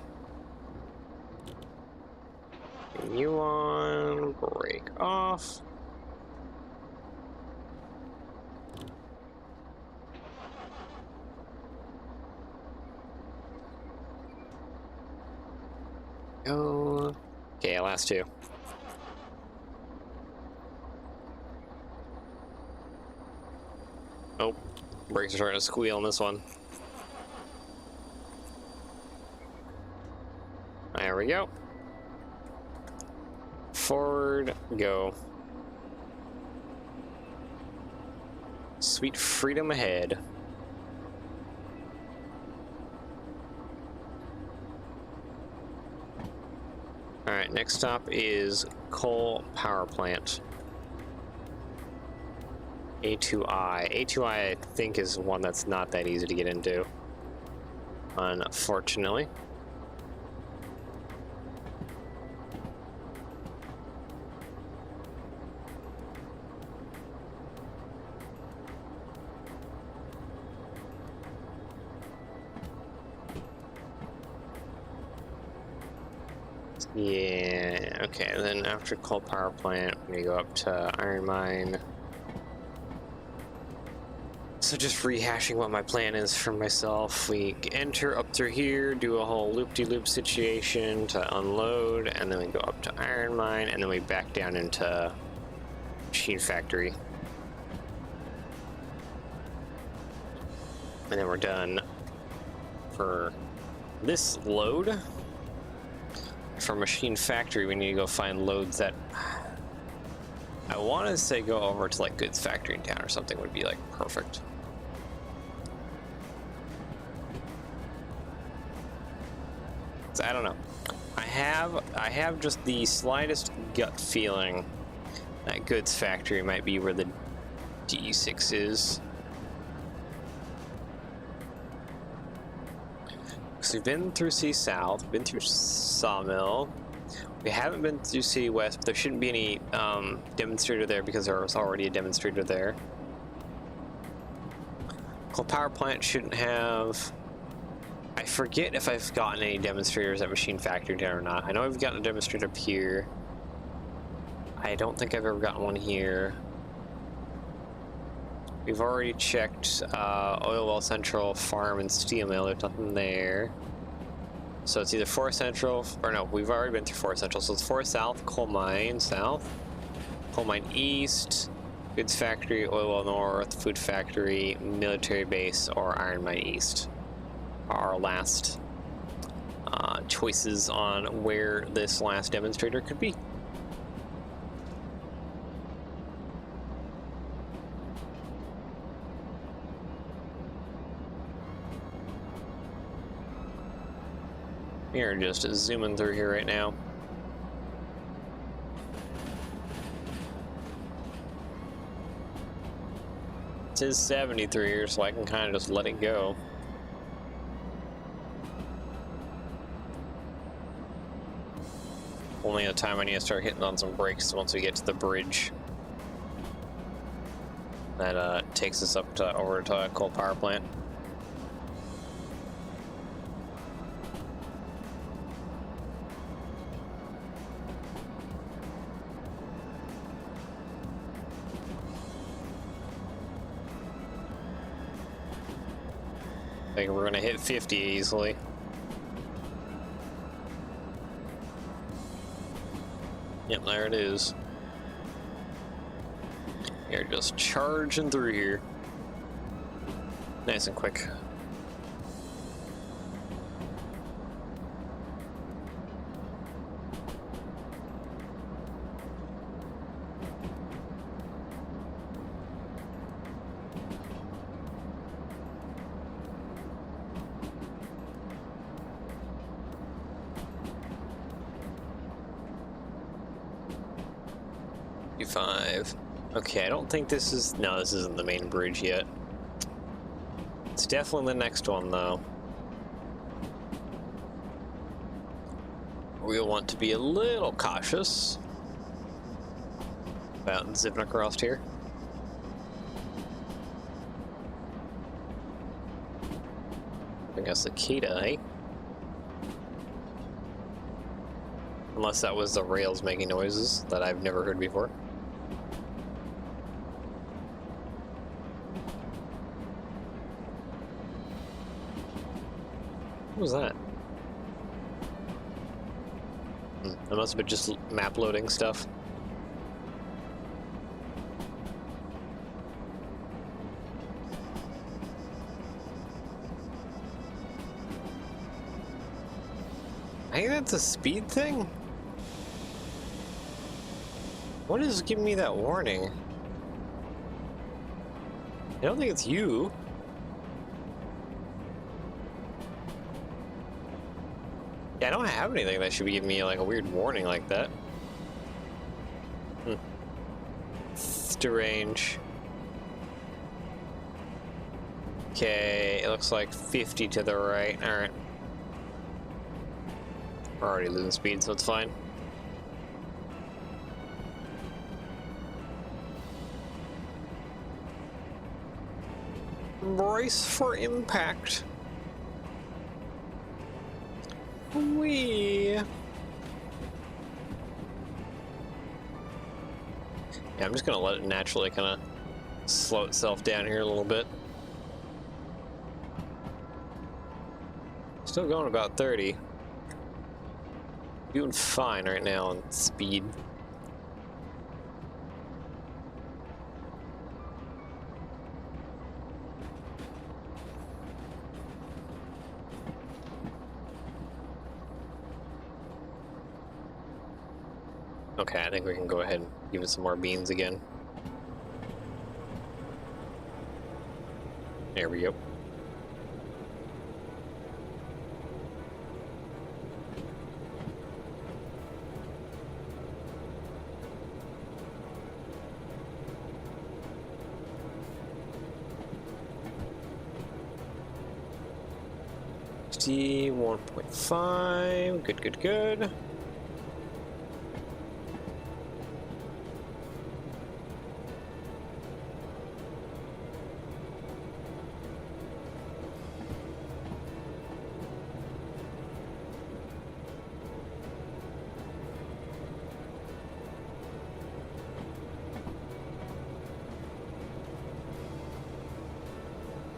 Turn you on. Break off. Go. Okay, last two. Oh, brakes are starting to squeal on this one. There we go. Forward, go. Sweet freedom ahead. Alright, next stop is coal power plant. A2I. A2I, I think, is one that's not that easy to get into, unfortunately. Yeah, okay, then after coal power plant, we're gonna go up to iron mine. So just rehashing what my plan is for myself. We enter up through here, do a whole loop-de-loop situation to unload, and then we go up to iron mine, and then we back down into machine factory. And then we're done for this load. For machine factory, we need to go find loads that I want to say go over to like goods factory in town or something would be like perfect. So I don't know. I have just the slightest gut feeling that goods factory might be where the D6 is. So we've been through C South, been through Sawmill. We haven't been through C West, but there shouldn't be any demonstrator there because there was already a demonstrator there. Coal power plant shouldn't have. I forget if I've gotten any demonstrators at Machine Factory down or not. I know I've gotten a demonstrator up here. I don't think I've ever gotten one here. We've already checked Oil Well Central, Farm, and Steel Mill. There's nothing there. So it's either Forest Central, or no, we've already been through Forest Central. So it's Forest South, Coal Mine South, Coal Mine East, Goods Factory, Oil Well North, Food Factory, Military Base, or Iron Mine East. Our last choices on where this last demonstrator could be. We are just zooming through here right now. It is 73 here, so I can kind of just let it go. Only the time I need to start hitting on some brakes once we get to the bridge. That takes us up to over to a coal power plant. I think we're gonna hit 50 easily. Yep, there it is. You're just charging through here. Nice and quick. Five. Okay, I don't think this is... No, this isn't the main bridge yet. It's definitely the next one, though. We'll want to be a little cautious about zipping across here. I think that's the cicada, eh? Unless that was the rails making noises that I've never heard before. What was that? That must have been just map loading stuff. I think that's a speed thing? What is giving me that warning? I don't think it's you. Yeah, I don't have anything that should be giving me like a weird warning like that. Strange. Okay, it looks like 50 to the right. Alright. We're already losing speed, so it's fine. Brace for impact. Wee. Yeah, I'm just gonna let it naturally kind of slow itself down here a little bit. Still going about 30. Doing fine right now on speed. Okay, I think we can go ahead and give it some more beans again. There we go. See, 1.5. Good, good, good.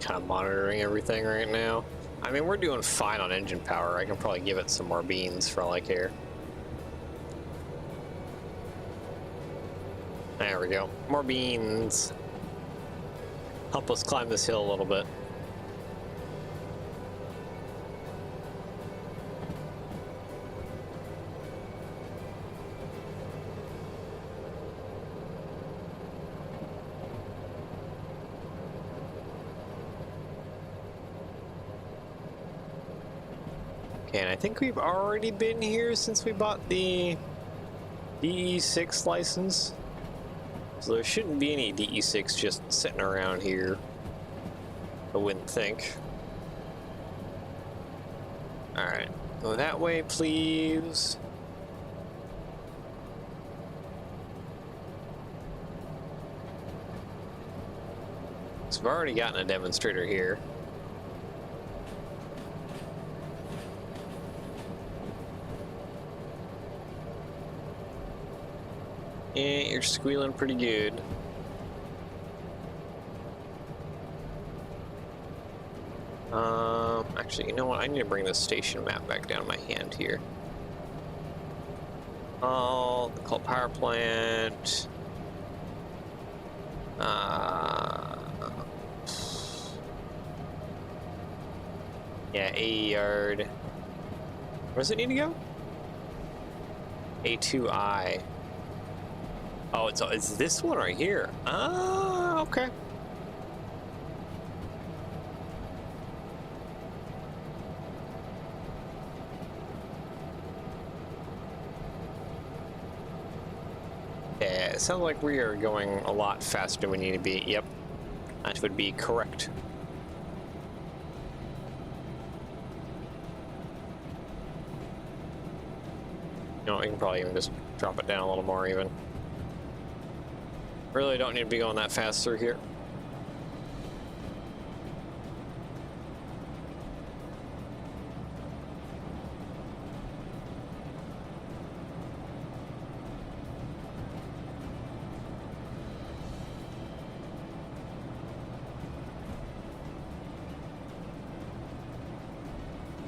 Kind of monitoring everything right now. I mean, we're doing fine on engine power. I can probably give it some more beans for all I care. There we go. More beans. Help us climb this hill a little bit. Okay, and I think we've already been here since we bought the DE6 license. So there shouldn't be any DE6 just sitting around here. I wouldn't think. Alright, go that way, please. So we've already gotten a demonstrator here. Yeah, you're squealing pretty good. Actually, you know what? I need to bring the station map back down my hand here. Oh, the coal power plant. Yeah, A yard. Where does it need to go? A2I. Oh, it's this one right here. Ah, okay. Yeah, it sounds like we are going a lot faster than we need to be. Yep, that would be correct. You know, we can probably even just drop it down a little more even. Really don't need to be going that fast through here.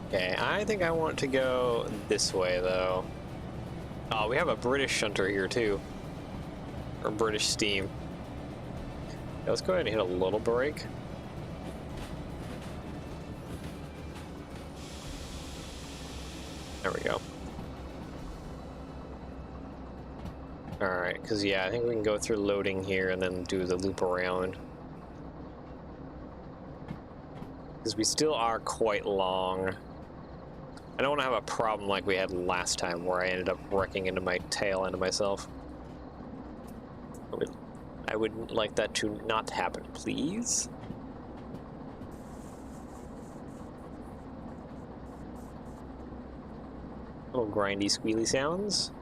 Okay, I think I want to go this way though. Oh, we have a British shunter here too. Or British steam. Yeah, let's go ahead and hit a little brake. There we go. Alright, because yeah, I think we can go through loading here and then do the loop around. Because we still are quite long. I don't want to have a problem like we had last time where I ended up wrecking into my tail end of myself. I would like that to not happen, please. Little grindy, squealy sounds.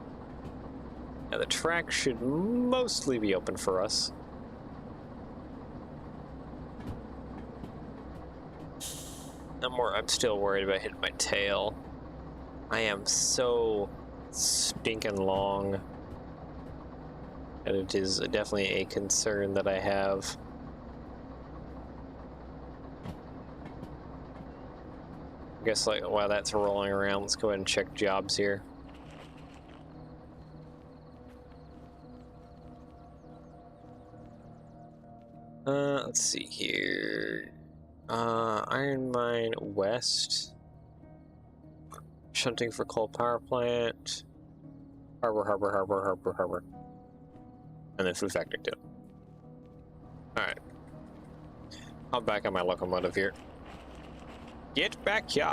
Now the track should mostly be open for us. I'm still worried about hitting my tail. I am so stinking long. And it is definitely a concern that I have. I guess like while that's rolling around, let's go ahead and check jobs here. Let's see here. Iron Mine West. Shunting for coal power plant. Harbor. And then food factory too. Alright. I'll back on my locomotive here. Get back here!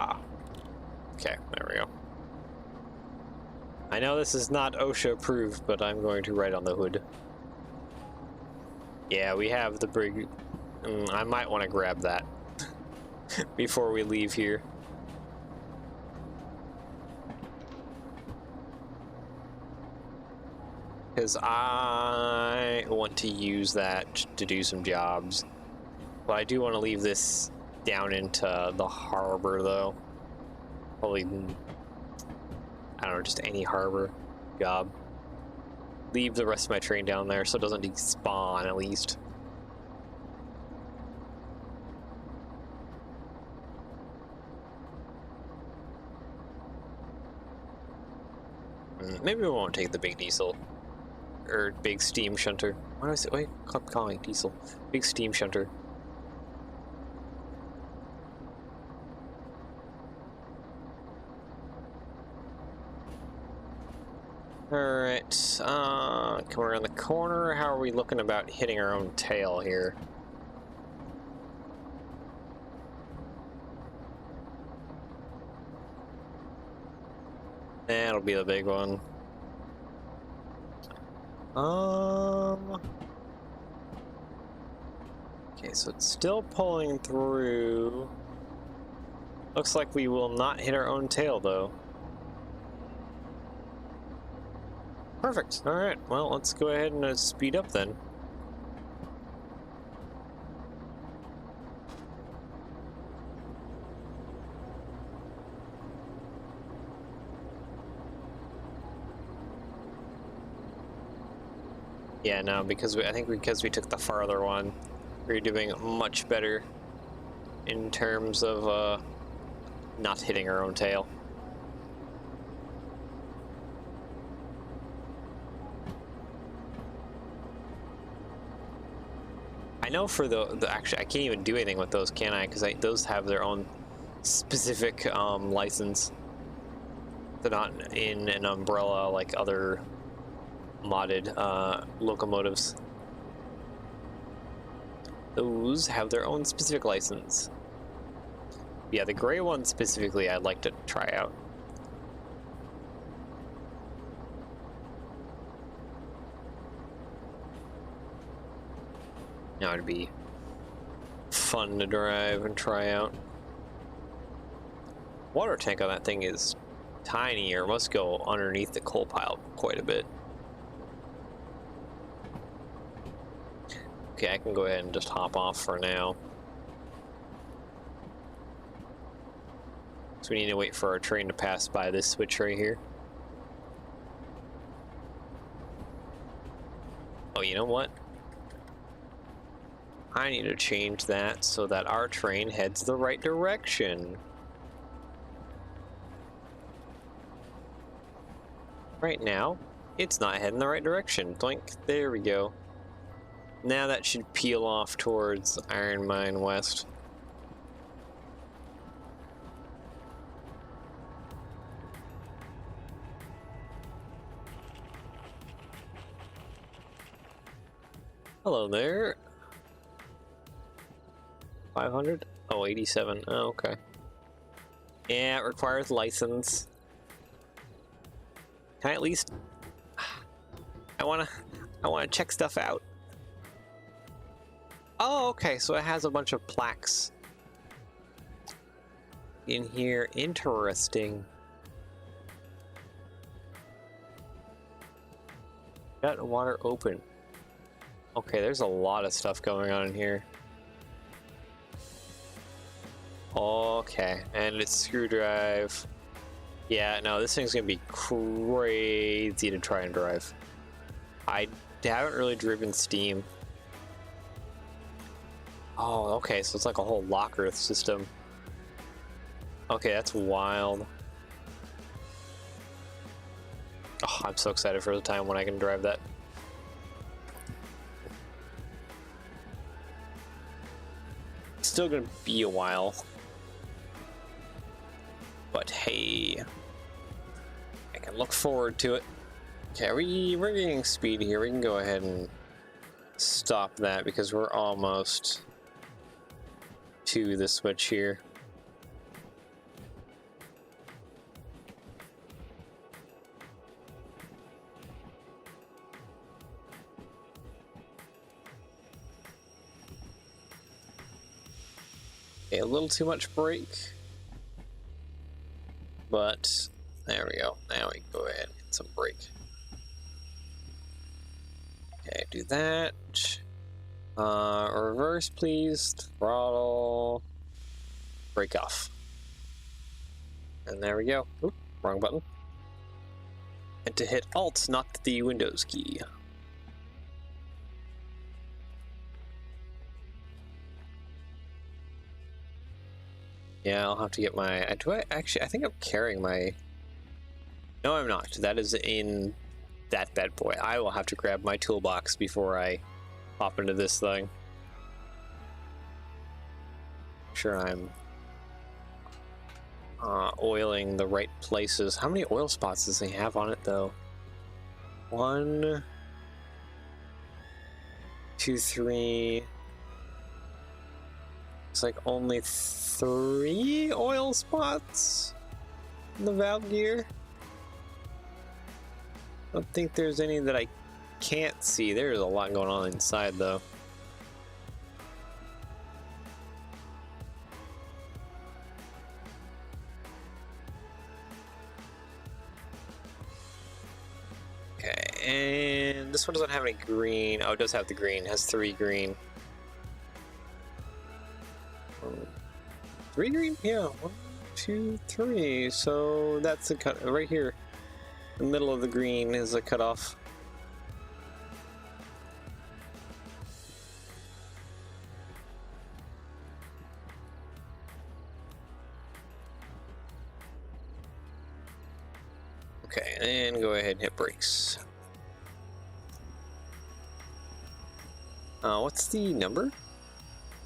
Okay, there we go. I know this is not OSHA approved, but I'm going to write on the hood. Yeah, we have the brig. I might want to grab that before we leave here. Because I want to use that to do some jobs. But I do want to leave this down into the harbor, though. Probably, I don't know, just any harbor job. Leave the rest of my train down there so it doesn't despawn, at least. Maybe we won't take the big diesel. Or big steam shunter. What do I say? Wait, stop calling diesel. Big steam shunter. Alright, come around the corner. How are we looking about hitting our own tail here? That'll be the big one. Okay, so it's still pulling through. Looks like we will not hit our own tail, though. Perfect. All right. Well, let's go ahead and speed up then. Yeah, no, I think because we took the farther one, we're doing much better in terms of not hitting our own tail. I know for the actually, I can't even do anything with those, can I? Because those have their own specific license. They're not in an umbrella like other modded locomotives. Those have their own specific license. Yeah, the gray one specifically I'd like to try out. Now it'd be fun to drive and try out. Water tank on that thing is tiny, or must go underneath the coal pile quite a bit. Okay, I can go ahead and just hop off for now. So we need to wait for our train to pass by this switch right here. Oh, you know what? I need to change that so that our train heads the right direction. Right now, it's not heading the right direction. Doink, there we go. Now that should peel off towards Iron Mine West. Hello there. 500? Oh, 87. Oh, okay. Yeah, it requires license. Can I at least... I wanna check stuff out. Oh, okay, so it has a bunch of plaques in here. Interesting. Got water open. Okay, there's a lot of stuff going on in here. Okay, and it's screw drive. Yeah, no, this thing's gonna be crazy to try and drive. I haven't really driven Steam. Oh, okay, so it's like a whole locker system. Okay, that's wild. Oh, I'm so excited for the time when I can drive that. It's still gonna be a while. But hey, I can look forward to it. Okay, we're getting speed here. We can go ahead and stop that because we're almost to the switch here. Okay, a little too much brake. But there we go. Now we can go ahead and hit some brake. Okay, do that. Reverse, please. Throttle. Brake off. And there we go. Oop, wrong button. And to hit Alt, not the Windows key. Yeah, I'll have to get my... I think I'm carrying my... No, I'm not. That is in that bad boy. I will have to grab my toolbox before I hop into this thing. Sure, I'm oiling the right places. How many oil spots does he have on it, though? 1, 2, 3... It's like only 3 oil spots in the valve gear. I don't think there's any that I can't see. There's a lot going on inside, though. and this one doesn't have any green. Oh, it does have the green. It has 3 green. 3 green? Yeah, 1, 2, 3. So that's the cut right here. The middle of the green is a cutoff. Okay, and go ahead and hit brakes. What's the number?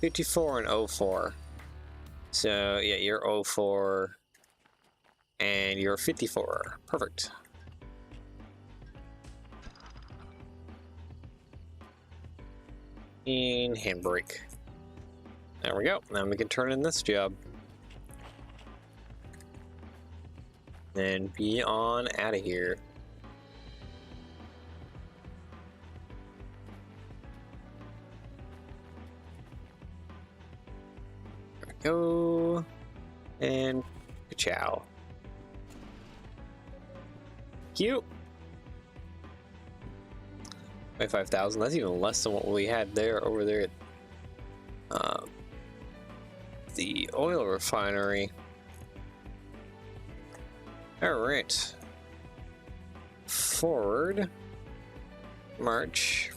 54 and 04. So yeah, you're 04 and you're 54. Perfect. And handbrake. There we go. Now we can turn in this job. And be on out of here. There we go. And ciao. Cute. 25,000. That's even less than what we had there over there at the oil refinery. All right. Forward. March.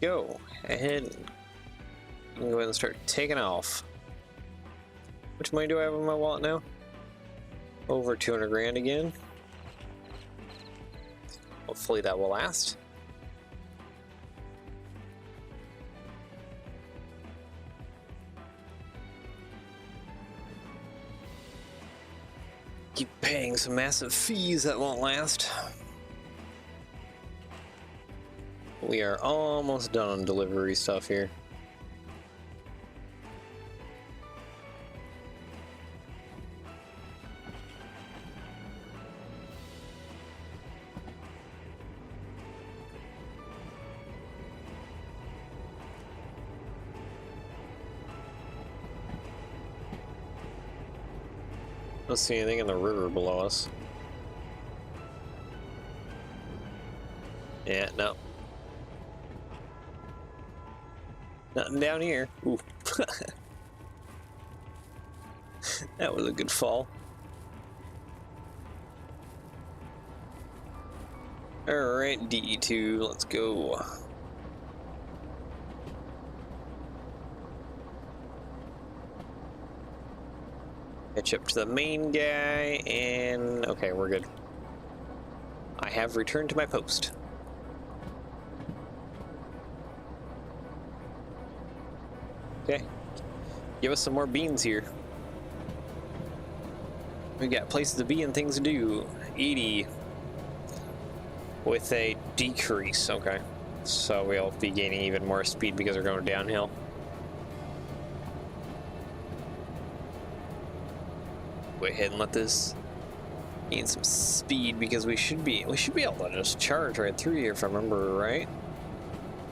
Go ahead. You can go ahead and start taking off. Which money do I have in my wallet now? Over 200 grand again. Hopefully that will last. Keep paying some massive fees that won't last. We are almost done on delivery stuff here. Don't see anything in the river below us. Yeah, no. Nothing down here. Ooh. That was a good fall. Alright, DE2, let's go. Catch up to the main guy, and okay, we're good. I have returned to my post. Okay, give us some more beans here. We got places to be and things to do. 80 with a decrease, okay. So we'll be gaining even more speed because we're going downhill. Go ahead and let this gain some speed because we should be able to just charge right through here if I remember right.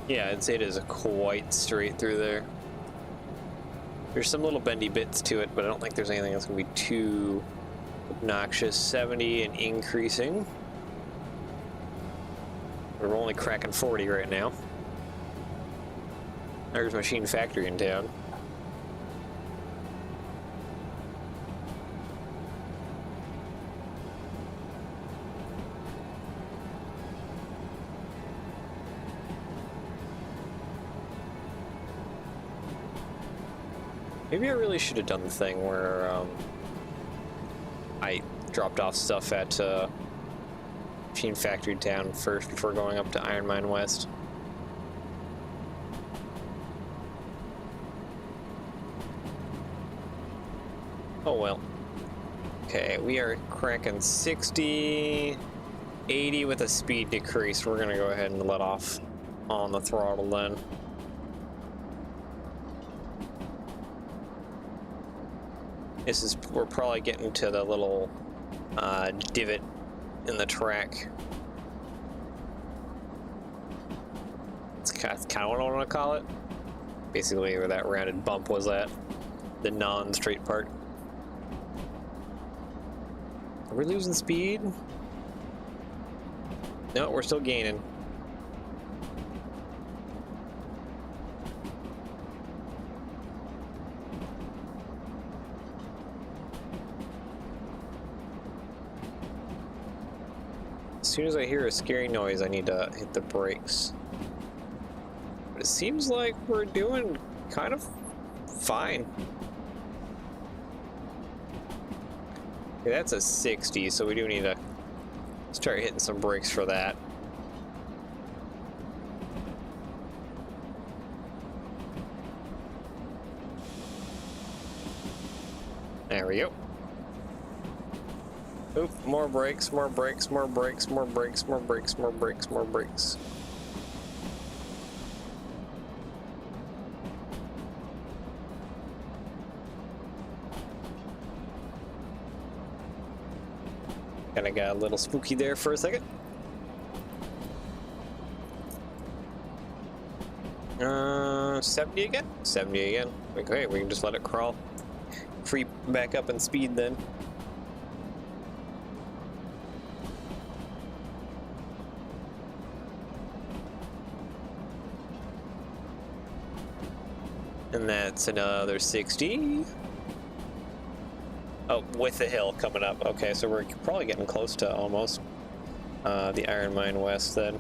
Yeah, I'd say it is a quite straight through there. There's some little bendy bits to it, but I don't think there's anything that's gonna be too obnoxious. 70 and increasing. We're only cracking 40 right now. There's Machine Factory in town. Maybe I really should have done the thing where I dropped off stuff at Machine Factory Town first before going up to Iron Mine West. Oh well. Okay, we are cranking 60, 80 with a speed decrease. We're gonna go ahead and let off on the throttle then. We're probably getting to the little divot in the track. It's kind of what I want to call it. Basically where that rounded bump was at. The non-straight part. Are we losing speed? No, we're still gaining. As soon as I hear a scary noise, I need to hit the brakes. But it seems like we're doing kind of fine. Okay, that's a 60, so we do need to start hitting some brakes for that. There we go. Oop, more brakes, more brakes, more brakes, more brakes, more brakes, more brakes, more brakes. Kinda got a little spooky there for a second. 70 again? 70 again. Okay, we can just let it crawl. Creep back up in speed then. And that's another 60. Oh, with the hill coming up. Okay, so we're probably getting close to almost the Iron Mine West then.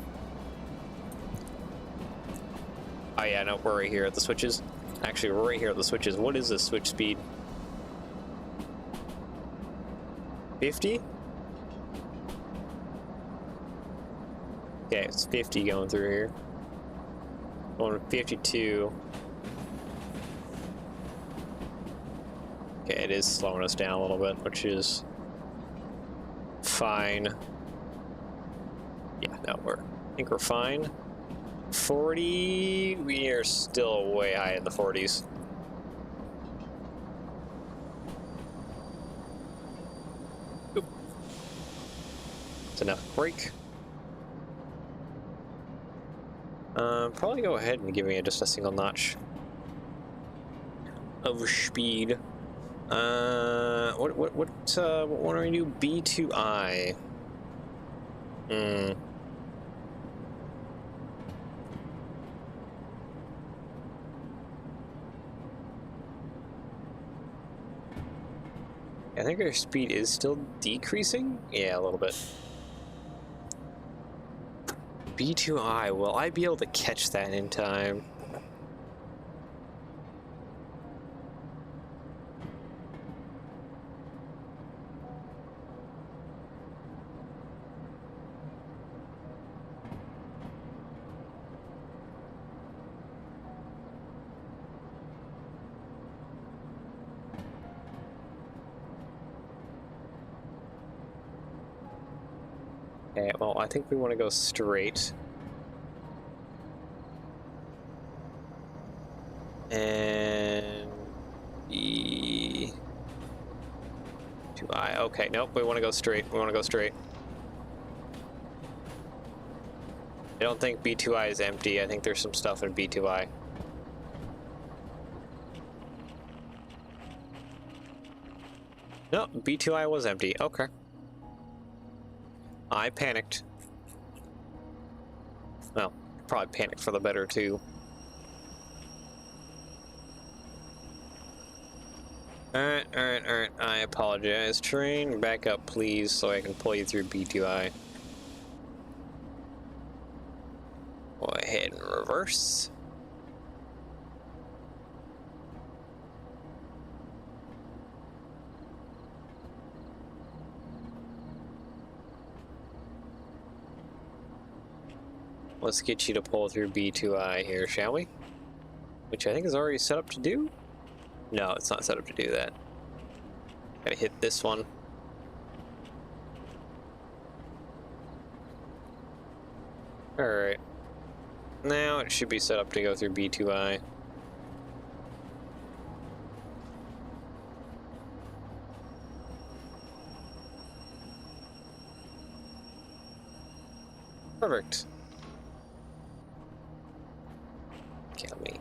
Oh yeah, no, we're right here at the switches. Actually, we're right here at the switches. What is this switch speed? 50? Okay, it's 50 going through here. Going 52. Okay, it is slowing us down a little bit, which is fine. Yeah, no, I think we're fine. 40, we are still way high in the 40s. Oop. That's enough brake. Probably go ahead and give me just a single notch of speed. What want to do? B2I. I think our speed is still decreasing. Yeah, a little bit. B2I, will I be able to catch that in time? Okay, well, I think we want to go straight. And B2I. Okay, nope, we want to go straight. We want to go straight. I don't think B2I is empty. I think there's some stuff in B2I. No, B2I was empty. Okay. I panicked. Well, probably panicked for the better, too. Alright. I apologize. Train, back up, please, so I can pull you through B2I. Go ahead and reverse. Let's get you to pull through B2I here, shall we? Which I think is already set up to do? No, it's not set up to do that. Gotta hit this one. Alright. Now it should be set up to go through B2I. Perfect. Okay, let me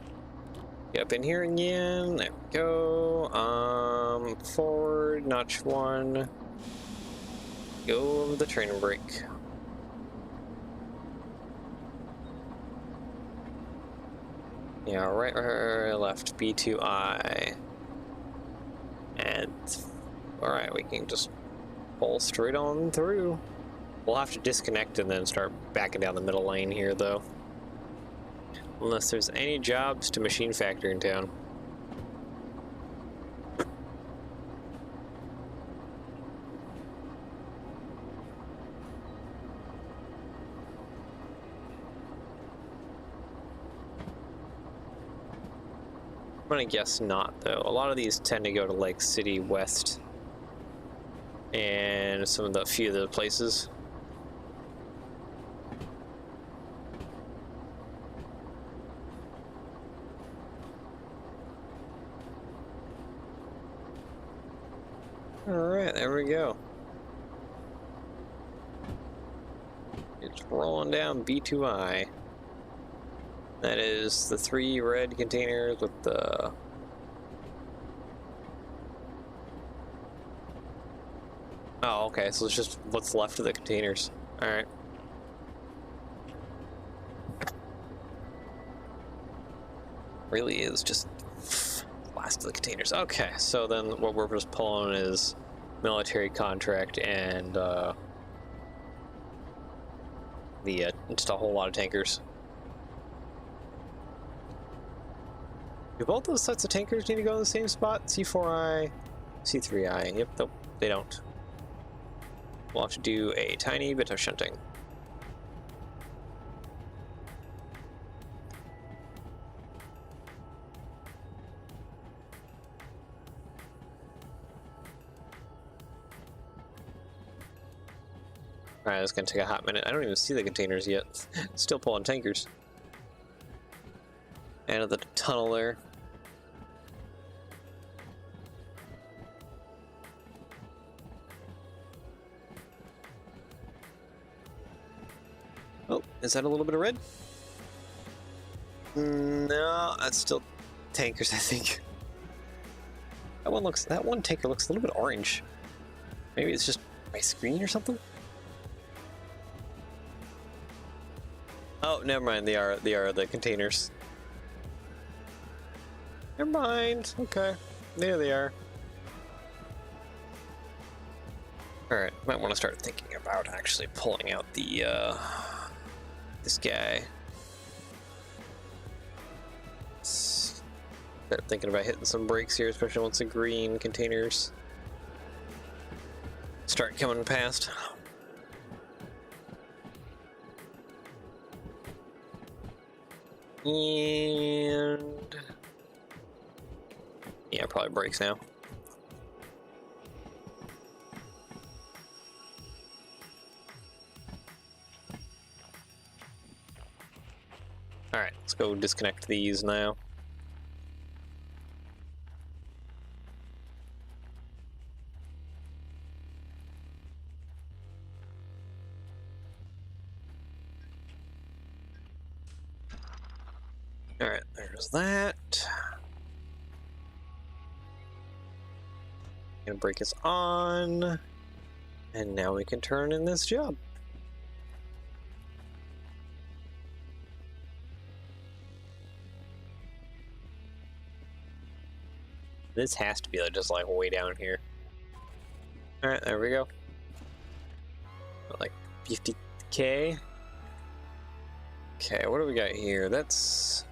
get up in here again. There we go. Forward, notch 1. Go over the training brake. Yeah, right, left, B2I. And, alright, we can just pull straight on through. We'll have to disconnect and then start backing down the middle lane here, though. Unless there's any jobs to Machine Factory in town. I'm gonna guess not, though. A lot of these tend to go to Lake City West and some of the few of the places. Alright, there we go. It's rolling down B2I. That is the 3 red containers with the... Oh, okay, so it's just what's left of the containers. Alright. Really is just last of the containers. Okay, so then what we're just pulling is military contract and just a whole lot of tankers. Do both those sets of tankers need to go in the same spot? C4I, C3I. Yep, nope, they don't. We'll have to do a tiny bit of shunting. Alright, it's gonna take a hot minute. I don't even see the containers yet. Still pulling tankers. Out of the tunnel there. Oh, is that a little bit of red? No, that's still tankers, I think. That one tanker looks a little bit orange. Maybe it's just my screen or something? Oh, never mind. They are the containers. Never mind. Okay, there they are. All right, might want to start thinking about actually pulling out the this guy. Start thinking about hitting some brakes here, especially once the green containers start coming past. And yeah, probably brakes now. All right, let's go disconnect these now. All right, there's that. Gonna brake is on, and now we can turn in this job. This has to be just like way down here. All right, there we go. Like 50K. Okay, what do we got here? That's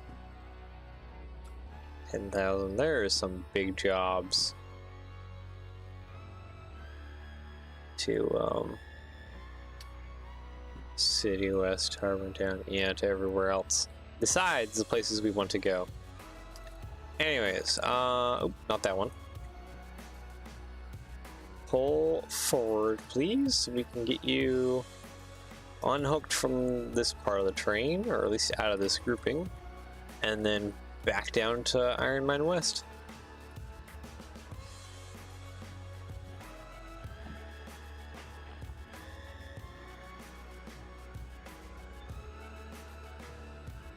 10,000. There's some big jobs to City West, Harbortown, yeah, to everywhere else. Besides the places we want to go. Anyways, oh, not that one. Pull forward, please, so we can get you unhooked from this part of the train, or at least out of this grouping, and then back down to Iron Mine West.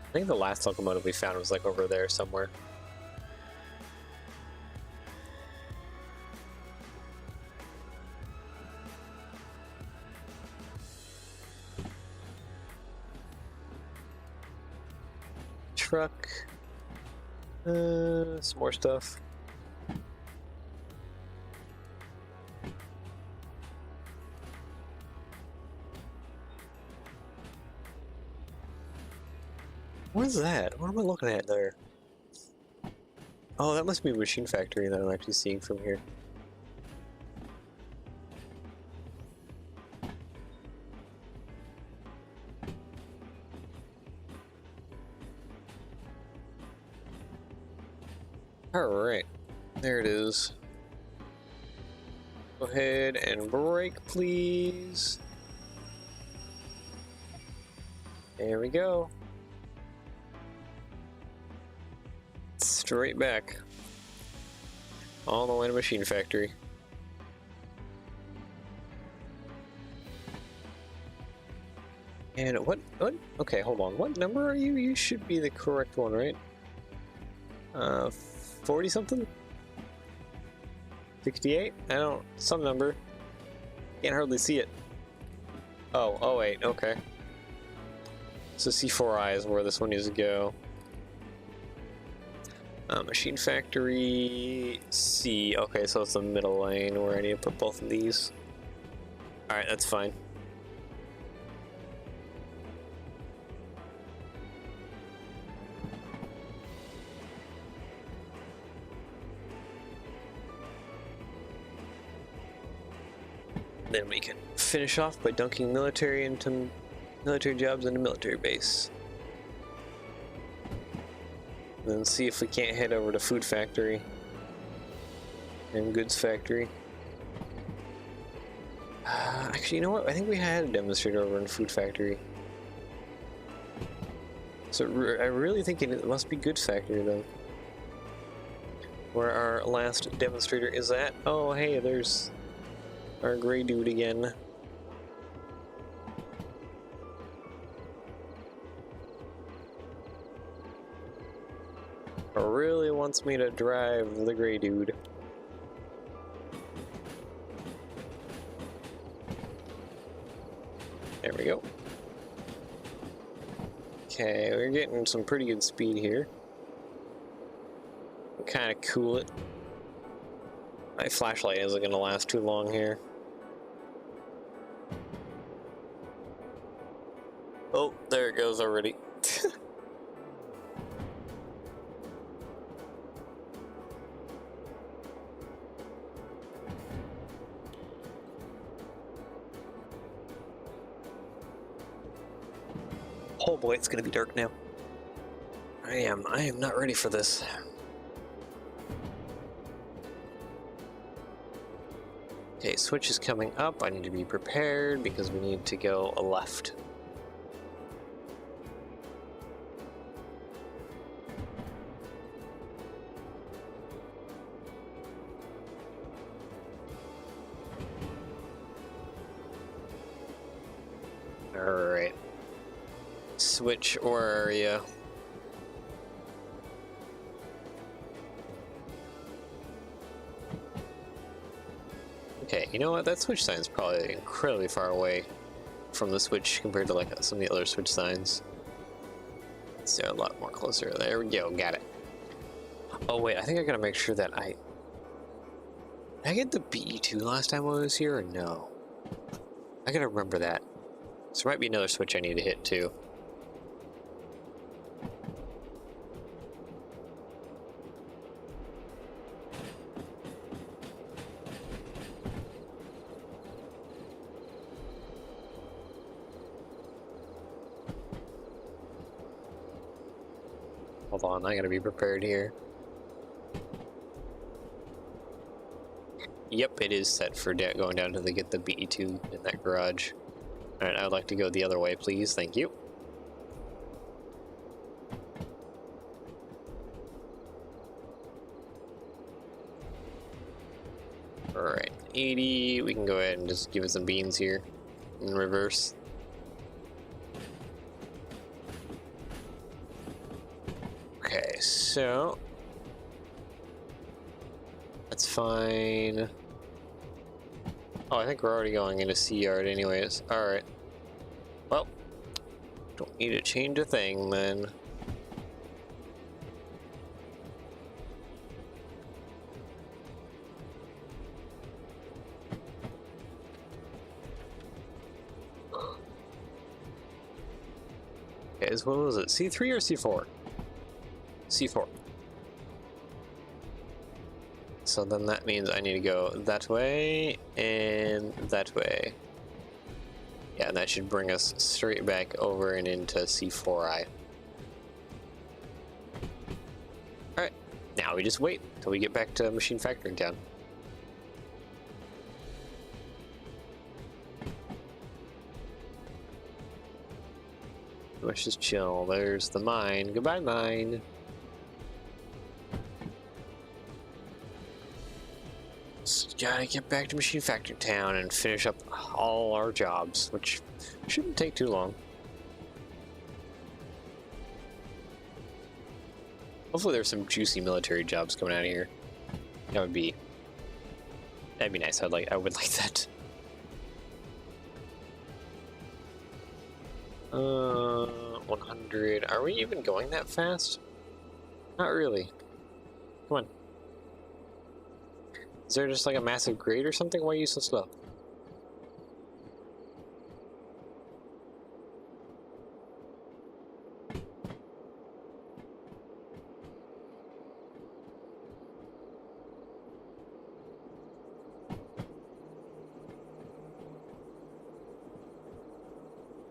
I think the last locomotive we found was like over there somewhere. Truck. Some more stuff. What is that? What am I looking at there? Oh, that must be a machine factory that I'm actually seeing from here. Alright, there it is. Go ahead and brake, please. There we go. Straight back. All the way to machine factory. And what? Okay, hold on. What number are you? You should be the correct one, right? 40 something? 68? I don't, some number. Can't hardly see it. Oh wait, okay. So C4I is where this one needs to go. Machine factory C. Okay, so it's the middle lane where I need to put both of these. Alright, that's fine. Then we can finish off by dunking military jobs into military base. Then see if we can't head over to food factory and goods factory. Actually, you know what? I think we had a demonstrator over in food factory. So I really think it must be goods factory though. Where our last demonstrator is at. Oh, hey, there's our gray dude again. Really wants me to drive the gray dude. There we go. Okay, we're getting some pretty good speed here. Kind of cool it. My flashlight isn't going to last too long here. Oh, there it goes already. Oh boy, it's gonna be dark now. I am not ready for this. Okay, switch is coming up. I need to be prepared because we need to go left. Alright. Switch, where are you? Okay, you know what? That switch sign is probably incredibly far away from the switch compared to like some of the other switch signs. It's a lot more closer. There we go, got it. Oh wait, I think I gotta make sure that Did I get the BE2 last time I was here or no? I gotta remember that. So there might be another switch I need to hit too. Hold on, I gotta be prepared here. Yep, it is set for going down to get the BE2 in that garage. Alright, I would like to go the other way, please. Thank you. Alright, 80. We can go ahead and just give it some beans here in reverse. Okay, so that's fine. Oh, I think we're already going into C yard anyways. Alright. Well, don't need to change a thing then. Okay, what was it? C3 or C4? C4. So then that means I need to go that way and that way. Yeah, and that should bring us straight back over and into C4I. Alright, now we just wait till we get back to Machine Factory Town. Let's just chill. There's the mine. Goodbye, mine. Just gotta get back to Machine Factory Town and finish up all our jobs, which shouldn't take too long. Hopefully there's some juicy military jobs coming out of here. That'd be nice. I would like that. 100. Are we even going that fast? Not really. Come on. Is there just like a massive grade or something? Why are you so slow?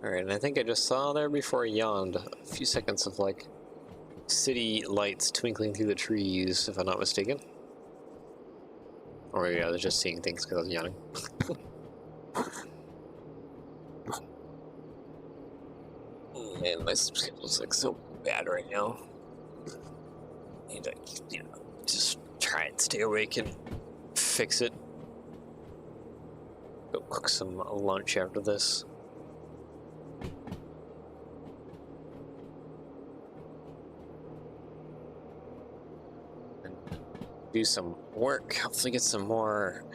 Alright, and I think I just saw there before I yawned a few seconds of like city lights twinkling through the trees, if I'm not mistaken. Or maybe I was just seeing things because I was yawning. Man, my schedule's like so bad right now. I need to, just try and stay awake and fix it. Go cook some lunch after this. Do some work, hopefully get some more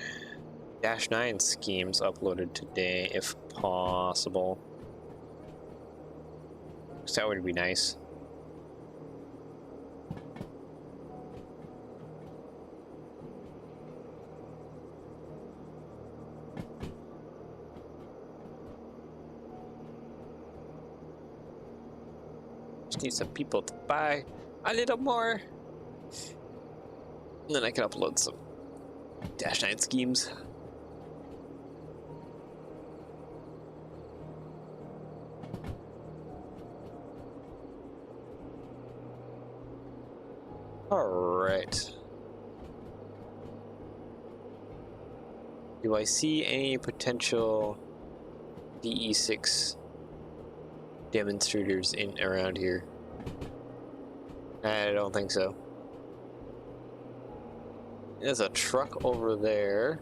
-9 schemes uploaded today if possible. So that would be nice. Just need some people to buy a little more. And then I can upload some -9 schemes. Alright. Do I see any potential DE6 demonstrators in around here? I don't think so. There's a truck over there.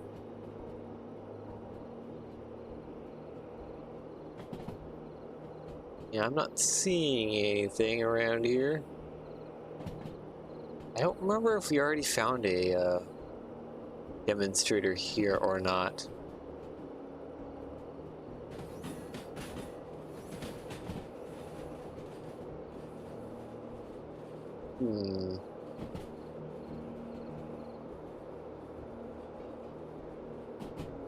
Yeah, I'm not seeing anything around here. I don't remember if we already found a demonstrator here or not.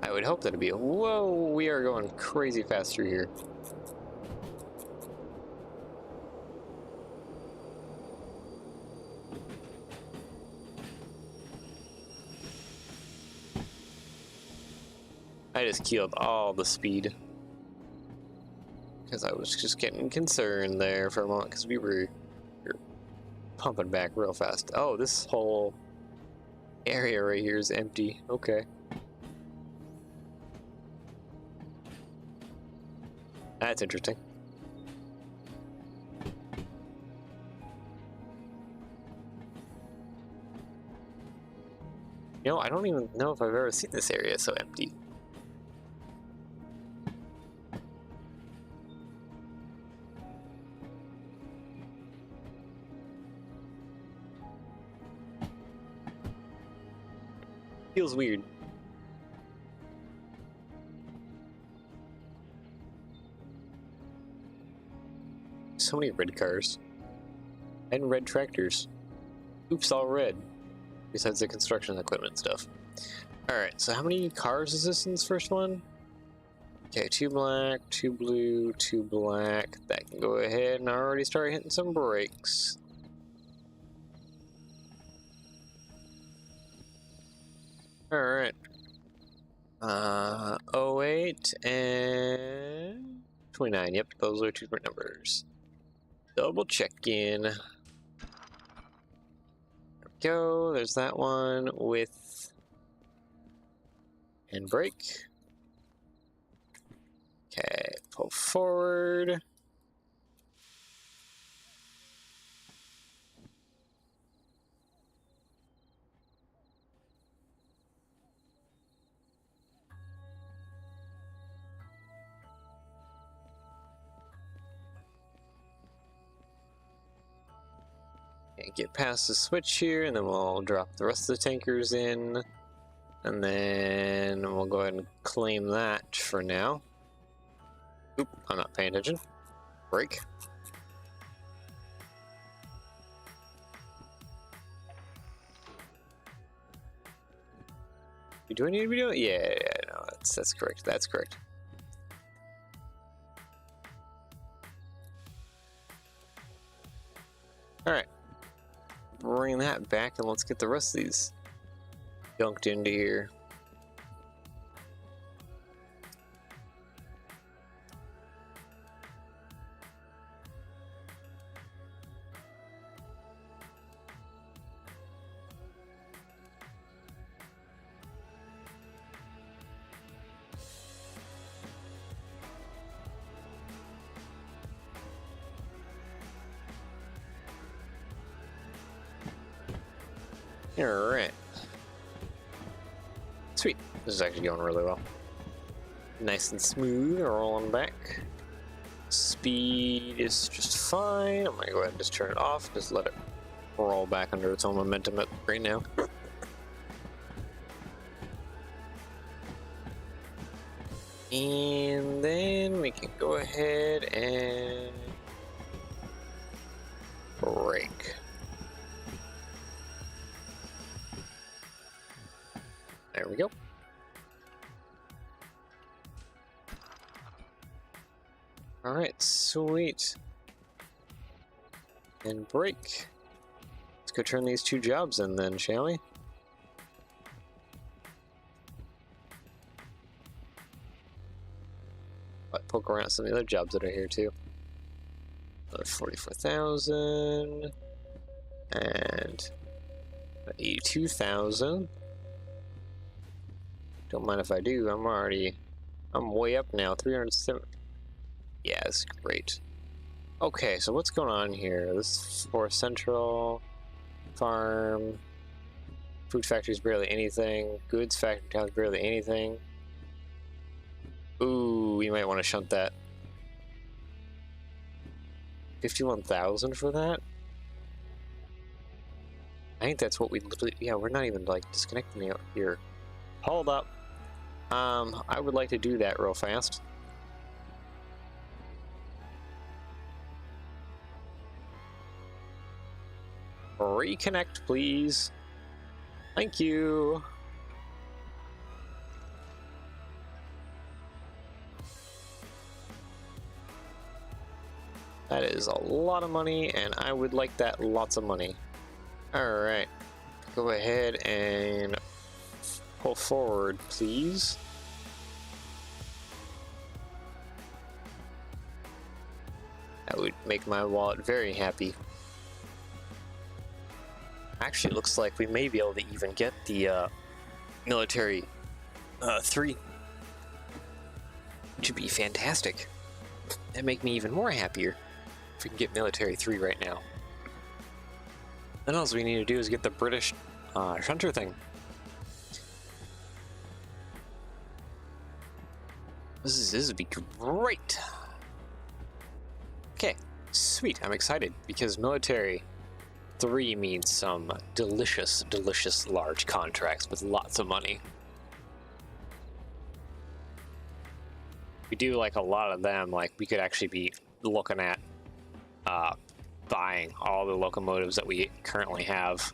I would hope that'd be a... Whoa, we are going crazy fast through here. I just killed all the speed. Because I was just getting concerned there for a moment, because we were pumping back real fast. Oh, this whole area right here is empty. Okay. That's interesting. You know, I don't even know if I've ever seen this area so empty. Feels weird. So many red cars. And red tractors. Oops, all red. Besides the construction equipment stuff. Alright, so how many cars is this in this first one? Okay, 2 black, 2 blue, 2 black. That can go ahead and already start hitting some brakes. Alright. 08 and 29. Yep, those are 2 different numbers. Double check in. There we go. There's that one with and brake. Okay, pull forward. Okay, get past the switch here, and then we'll drop the rest of the tankers in. And then we'll go ahead and claim that for now. Oop, I'm not paying attention. Brake. Do I need to be doing it? Yeah, no, that's correct. That's correct. Alright. Bring that back and let's get the rest of these dunked into here. Alright. Sweet. This is actually going really well. Nice and smooth, rolling back. Speed is just fine. I'm gonna go ahead and just turn it off. Just let it roll back under its own momentum right now. And then we can go ahead and brake. There we go. Alright, sweet. And brake. Let's go turn these 2 jobs in then, shall we? But poke around at some of the other jobs that are here too. Another 44,000. And 82,000. Don't mind if I do, I'm way up now, 307. Yeah, that's great. Okay, so what's going on here? This is for Central, Farm, Food Factory's barely anything, Goods Factory Town's barely anything. Ooh, you might want to shunt that. 51,000 for that? I think that's what we literally, yeah, we're not even like disconnecting it here. Hold up. I would like to do that real fast. Reconnect, please. Thank you. That is a lot of money, and I would like that lots of money. Alright. Go ahead and pull forward, please. That would make my wallet very happy. Actually, it looks like we may be able to even get the military 3, which would be fantastic. That'd make me even more happier if we can get military 3 right now. Then all we need to do is get the British shunter thing. This would be great. Okay, sweet. I'm excited because military 3 means some delicious, delicious large contracts with lots of money. We do like a lot of them, like we could actually be looking at buying all the locomotives that we currently have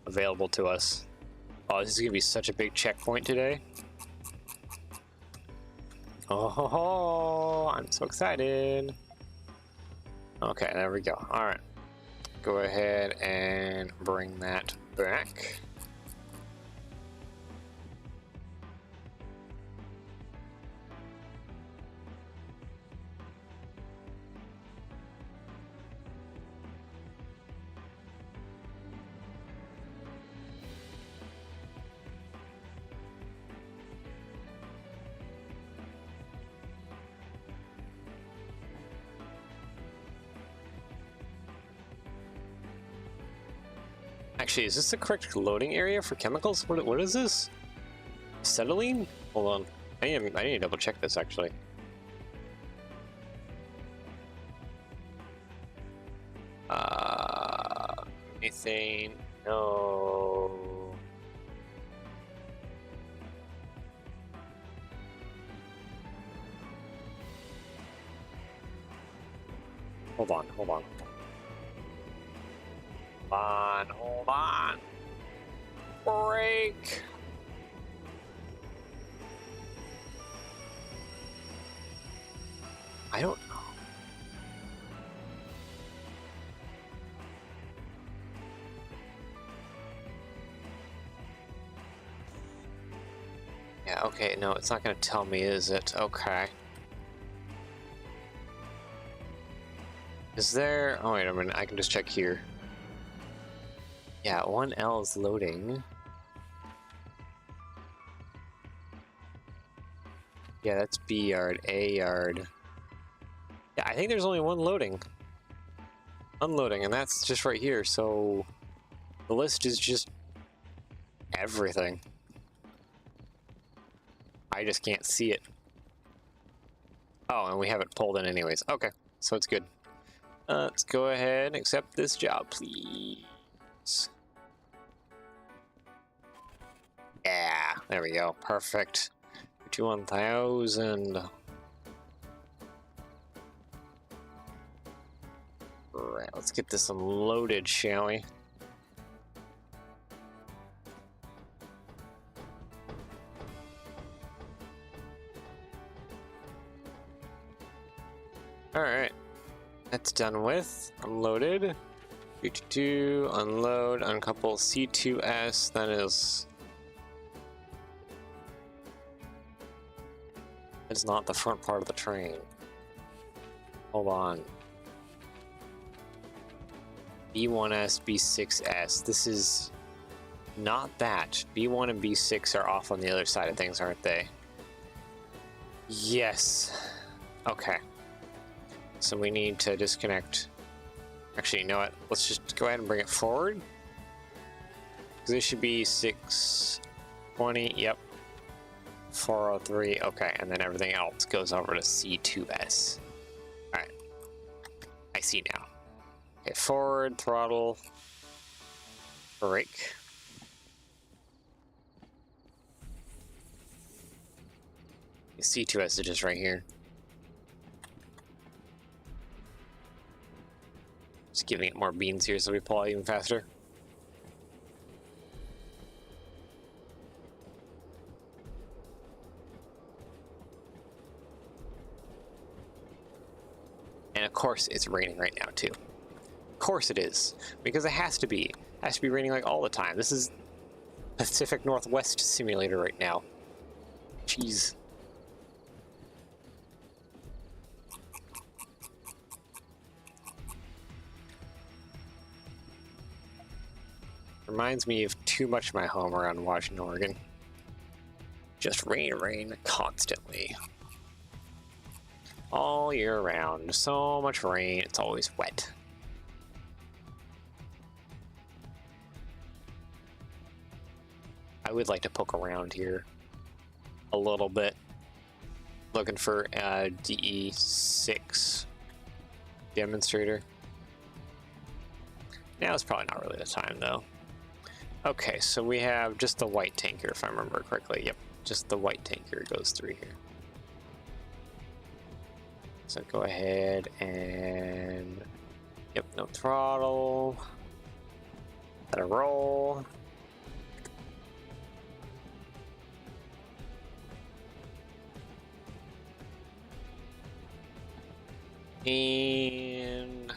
available to us. Oh, this is gonna be such a big checkpoint today. Oh, I'm so excited. Okay, there we go. All right. Go ahead and bring that back. Actually, is this the correct loading area for chemicals? What is this? Acetylene? Hold on. I need to double check this actually. Methane? No. Hold on. Hold on. Break. I don't know. Yeah, okay, no, it's not gonna tell me, is it? Okay. Is there... Oh, wait a minute, I can just check here. Yeah, 1L is loading. Yeah, that's B yard, A yard. Yeah, I think there's only one loading. Unloading, and that's just right here, so... The list is just... everything. I just can't see it. Oh, and we have it pulled in anyways. Okay, so it's good. Let's go ahead and accept this job, please. Yeah, there we go. Perfect. 21,000. Right, let's get this unloaded, shall we? Alright. That's done with. Unloaded. 222, unload, uncouple C2S. That is... It's not the front part of the train. Hold on. B1S, B6S. This is not that. B1 and B6 are off on the other side of things, aren't they? Yes. Okay. So we need to disconnect. Actually, you know what? Let's just go ahead and bring it forward. Because this should be 620. Yep. 403. Okay, and then everything else goes over to C2S. Alright. I see now. Okay, forward, throttle, brake. C2S is just right here. Just giving it more beans here so we pull out even faster. And of course it's raining right now too. Of course it is, because it has to be. It has to be raining like all the time. This is Pacific Northwest Simulator right now. Jeez. Reminds me of too much of my home around Washington, Oregon. Just rain, rain, constantly. All year round. So much rain, it's always wet. I would like to poke around here a little bit. Looking for a DE6 demonstrator. Now it's probably not really the time though. Okay, so we have just the white tanker, if I remember correctly. Yep, just the white tanker goes through here. So go ahead and... Yep, no throttle. Let it roll. And go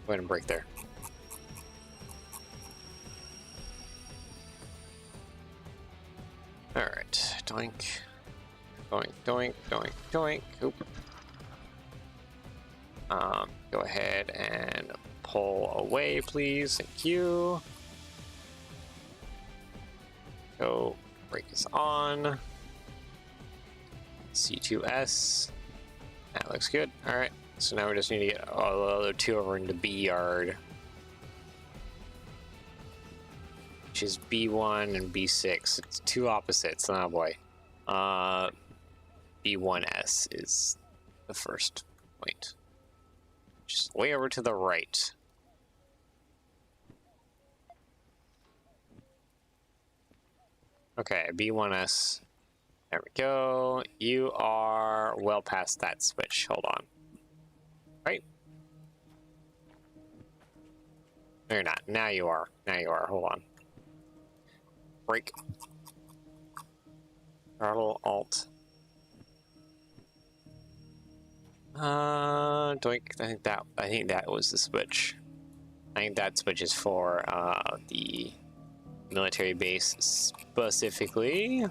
ahead and break there. All right, doink, doink, doink, doink, doink. Oop. Go ahead and pull away, please. Thank you. Go break this on. C2S. That looks good. All right. So now we just need to get all the other two over into B yard, which is B1 and B6. It's two opposites. Oh boy. B1S is the first point. Just way over to the right. Okay, B1S. There we go. You are well past that switch. Hold on. Right? No, you're not. Now you are. Now you are. Hold on. Break. Throttle, Alt. Doink. I think that was the switch. I think that switch is for the military base specifically.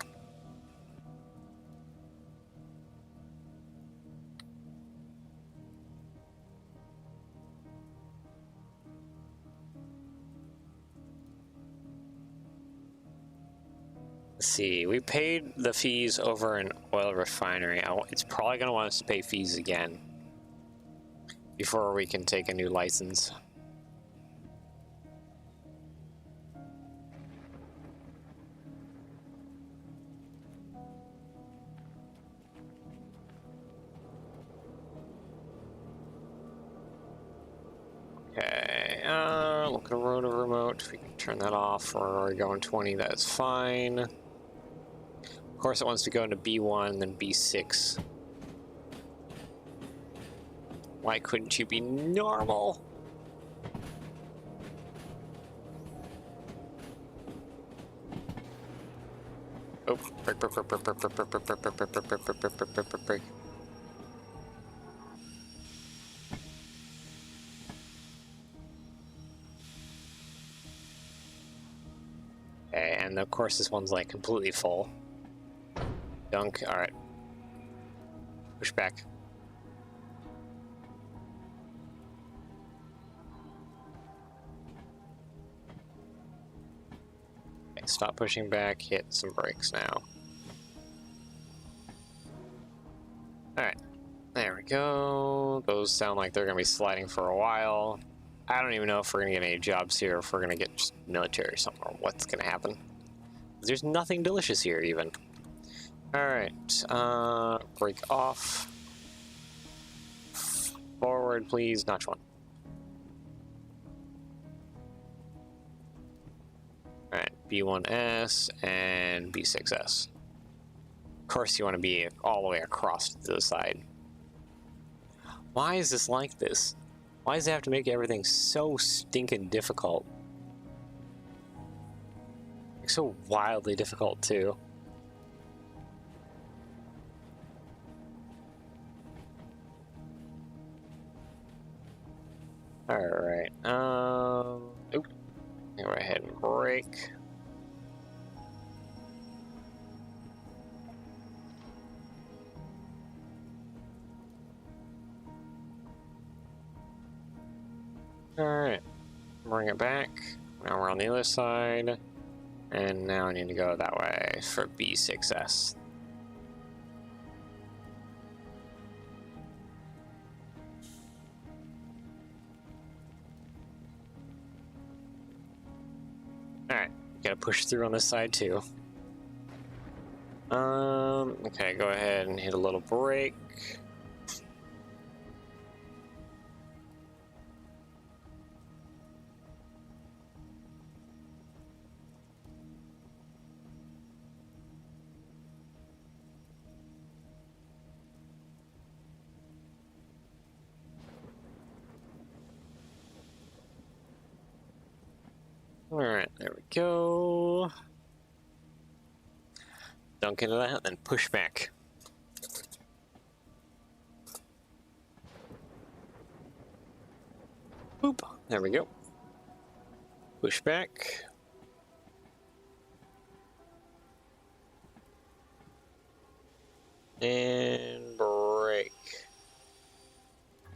Let's see, we paid the fees over an oil refinery. It's probably going to want us to pay fees again before we can take a new license. Okay, look at rotor remote. We can turn that off, or are we going 20? That's fine. Of course, it wants to go into B1, then B6. Why couldn't you be normal? Oh, break, break, break, break, break, break, break, break, break, break, break, break, break, break, break, break, break. Okay, and of course this one's like completely full. Dunk, alright. Push back. Okay, stop pushing back, hit some brakes now. Alright, there we go. Those sound like they're gonna be sliding for a while. I don't even know if we're gonna get any jobs here, or if we're gonna get just military or something, or what's gonna happen. There's nothing delicious here, even. Alright, break off. Forward, please, notch one. Alright, B1S and B6S. Of course you want to be all the way across to the side. Why is this like this? Why does it have to make everything so stinking difficult? Like, so wildly difficult, too. Alright, oop. Go ahead and brake. Alright, bring it back. Now we're on the other side. And now I need to go that way for B6S. Alright, gotta push through on this side too. Okay, go ahead and hit a little brake. Alright, there we go. dunk into that, then push back. Boop. There we go. Push back. And break.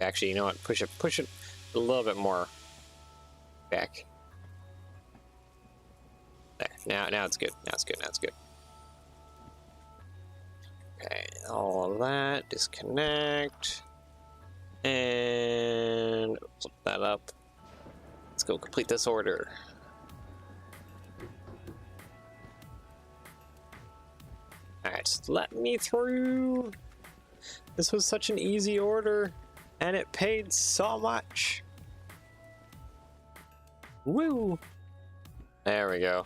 Actually, you know what? Push it a little bit more back. There. Now it's good. Now it's good. Now it's good. Okay, all of that. Disconnect. And flip that up. Let's go complete this order. Alright, let me through. This was such an easy order, and it paid so much. Woo! There we go.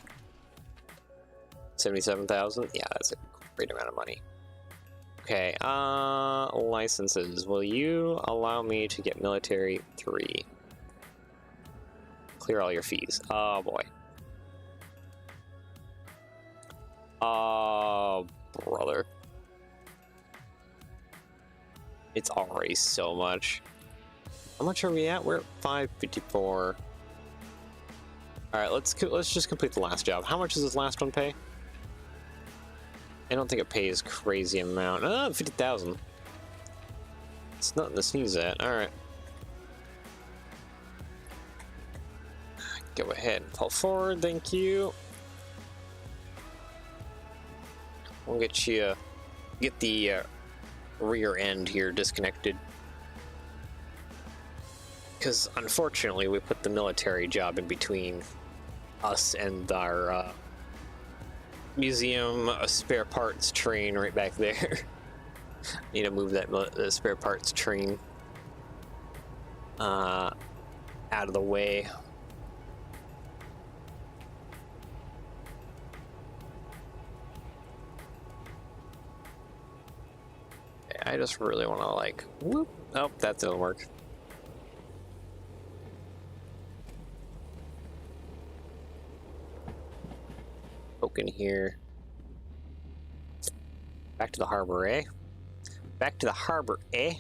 77,000? Yeah, that's a great amount of money. Okay, licenses. Will you allow me to get military 3? Clear all your fees. Oh boy. Oh, brother. It's already so much. How much are we at? We're at 554. Alright, let's just complete the last job. How much does this last one pay? I don't think it pays crazy amount. 50,000. It's nothing to sneeze at. Alright. Go ahead and pull forward, thank you. We'll get you, get the rear end here disconnected. Because unfortunately we put the military job in between us and our museum spare parts train right back there. Need to move that spare parts train out of the way. I just really want to like whoop. Oh, that didn't work. Poke in here. Back to the harbor, eh? Back to the harbor, eh?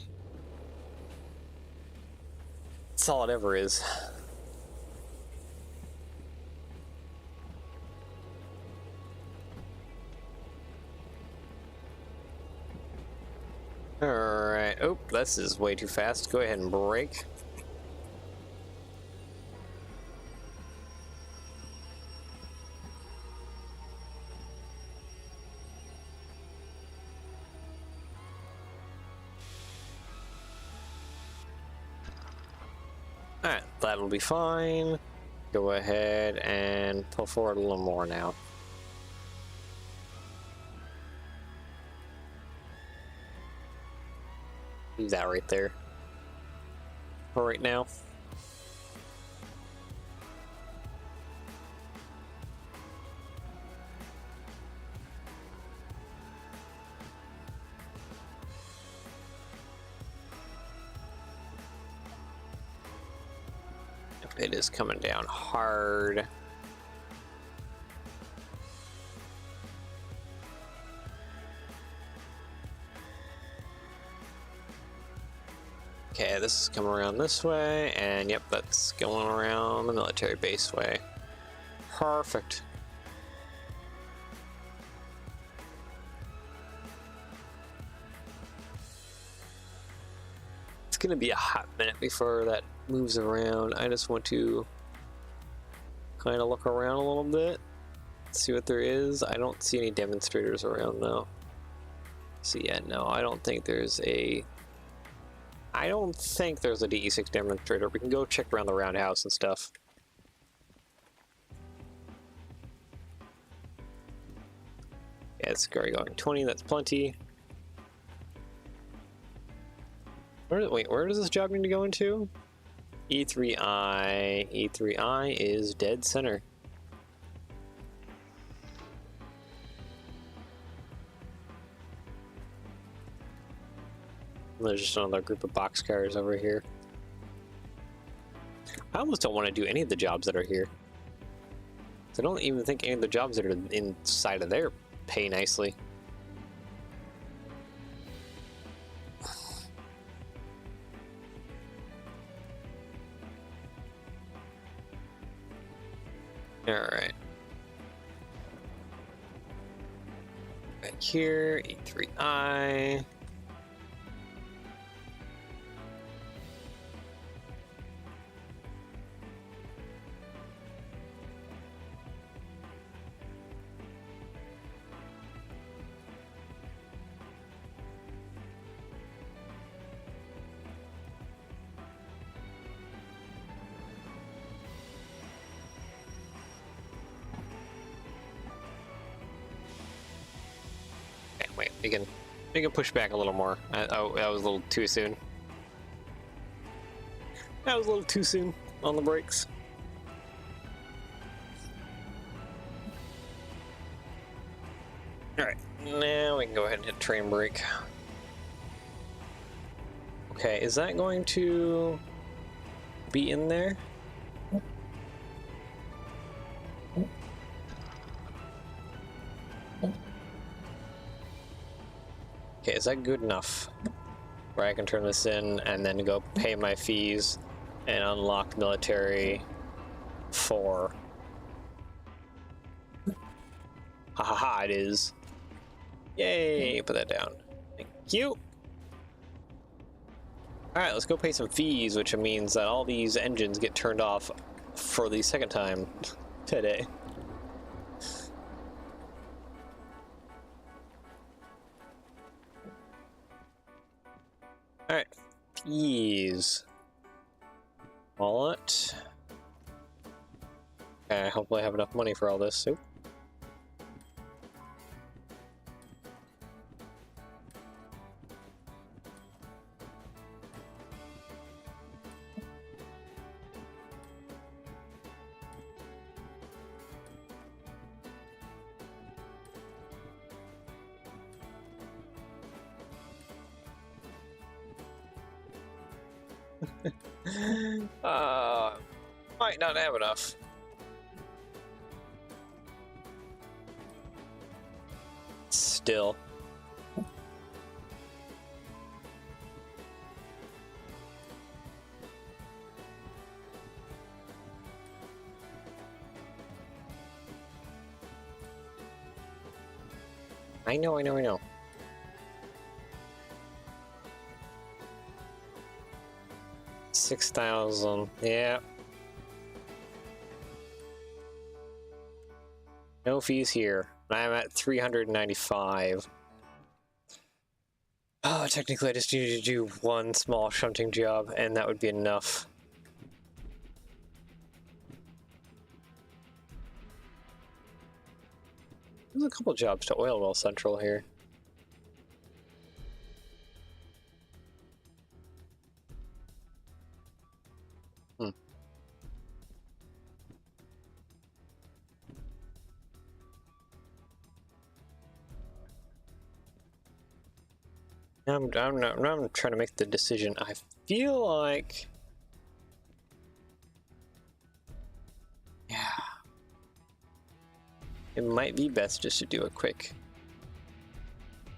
That's all it ever is. Alright. Oh, this is way too fast. Go ahead and brake. Alright, that'll be fine. Go ahead and pull forward a little more now. Leave that right there for right now. It is coming down hard. Okay, this is coming around this way, and yep, that's going around the military base way. Perfect. It's gonna be a hot minute before that moves around. I just want to kind of look around a little bit, see what there is. I don't see any demonstrators around though. So yeah, no, I don't think there's a DE6 demonstrator. We can go check around the roundhouse and stuff. Yeah, it's already going 20, that's plenty. Where does this job need to go into? E3I. E3I is dead center. There's just another group of boxcars over here. I almost don't want to do any of the jobs that are here. I don't even think any of the jobs that are inside of there pay nicely. here. E3I. Wait, we can push back a little more. Oh, that was a little too soon. That was a little too soon on the brakes. All right, now we can go ahead and hit train brake. Okay, is that going to be in there? Okay, is that good enough where I can turn this in and then go pay my fees and unlock military 4? Ha ha ha, it is. Yay, put that down. Thank you. Alright, let's go pay some fees, which means that all these engines get turned off for the second time today. Alright, fees. Wallet. Okay, hopefully I have enough money for all this. Oop. Might not have enough. Still. I know. 6,000, yeah. No fees here. I'm at 395. Oh, technically I just need to do one small shunting job, and that would be enough. There's a couple jobs to Oil Well Central here. I'm trying to make the decision. I feel like... yeah. It might be best just to do a quick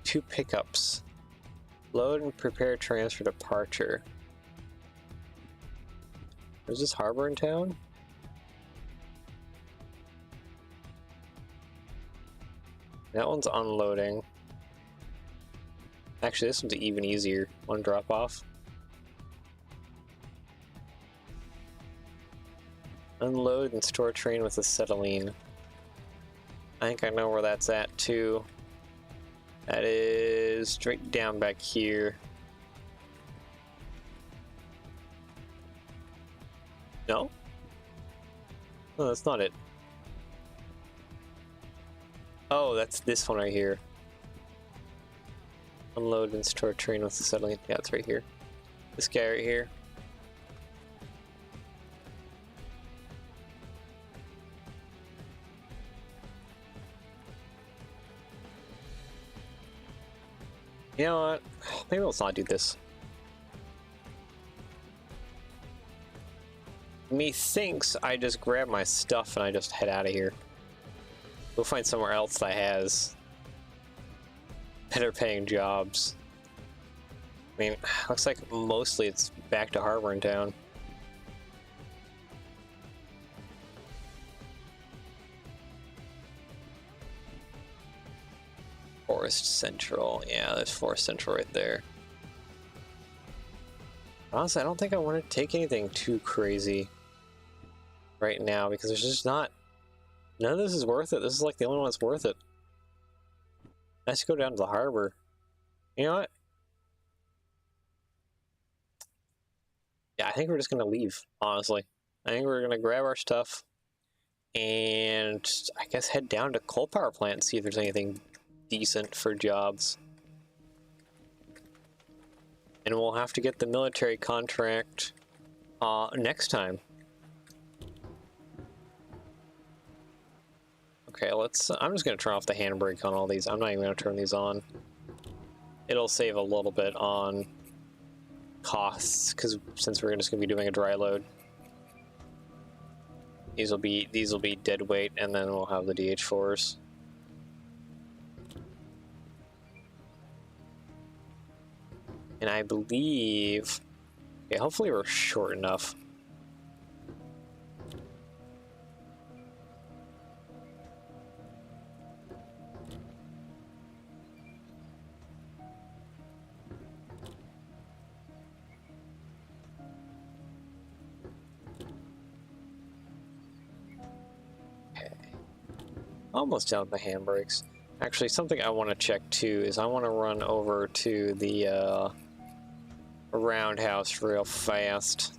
2 pickups. Load and prepare transfer departure. Is this harbor in town? That one's unloading. Actually, this one's even easier. One drop off. Unload and store train with acetylene. I think I know where that's at too. That is straight down back here. No? No, that's not it. Oh, that's this one right here. Unload and store train with acetylene. Yeah, it's right here. This guy right here. You know what? Maybe let's not do this. Methinks I just grab my stuff and I just head out of here. We'll find somewhere else that has better paying jobs. I mean, looks like mostly it's back to harbor in town. Forest Central. Yeah, there's Forest Central right there. Honestly, I don't think I want to take anything too crazy right now because there's just not... None of this is worth it. This is like the only one that's worth it. Let's go down to the harbor. You know what? Yeah, I think we're just going to leave, honestly. I think we're going to grab our stuff and I guess head down to coal power plant and see if there's anything decent for jobs. And we'll have to get the military contract next time. Okay, I'm just going to turn off the handbrake on all these. I'm not even going to turn these on. It'll save a little bit on costs, because since we're just going to be doing a dry load. These will be dead weight, and then we'll have the DH4s. And I believe... Okay, hopefully we're short enough. Almost down with the handbrakes. Actually, something I want to check too is I want to run over to the roundhouse real fast.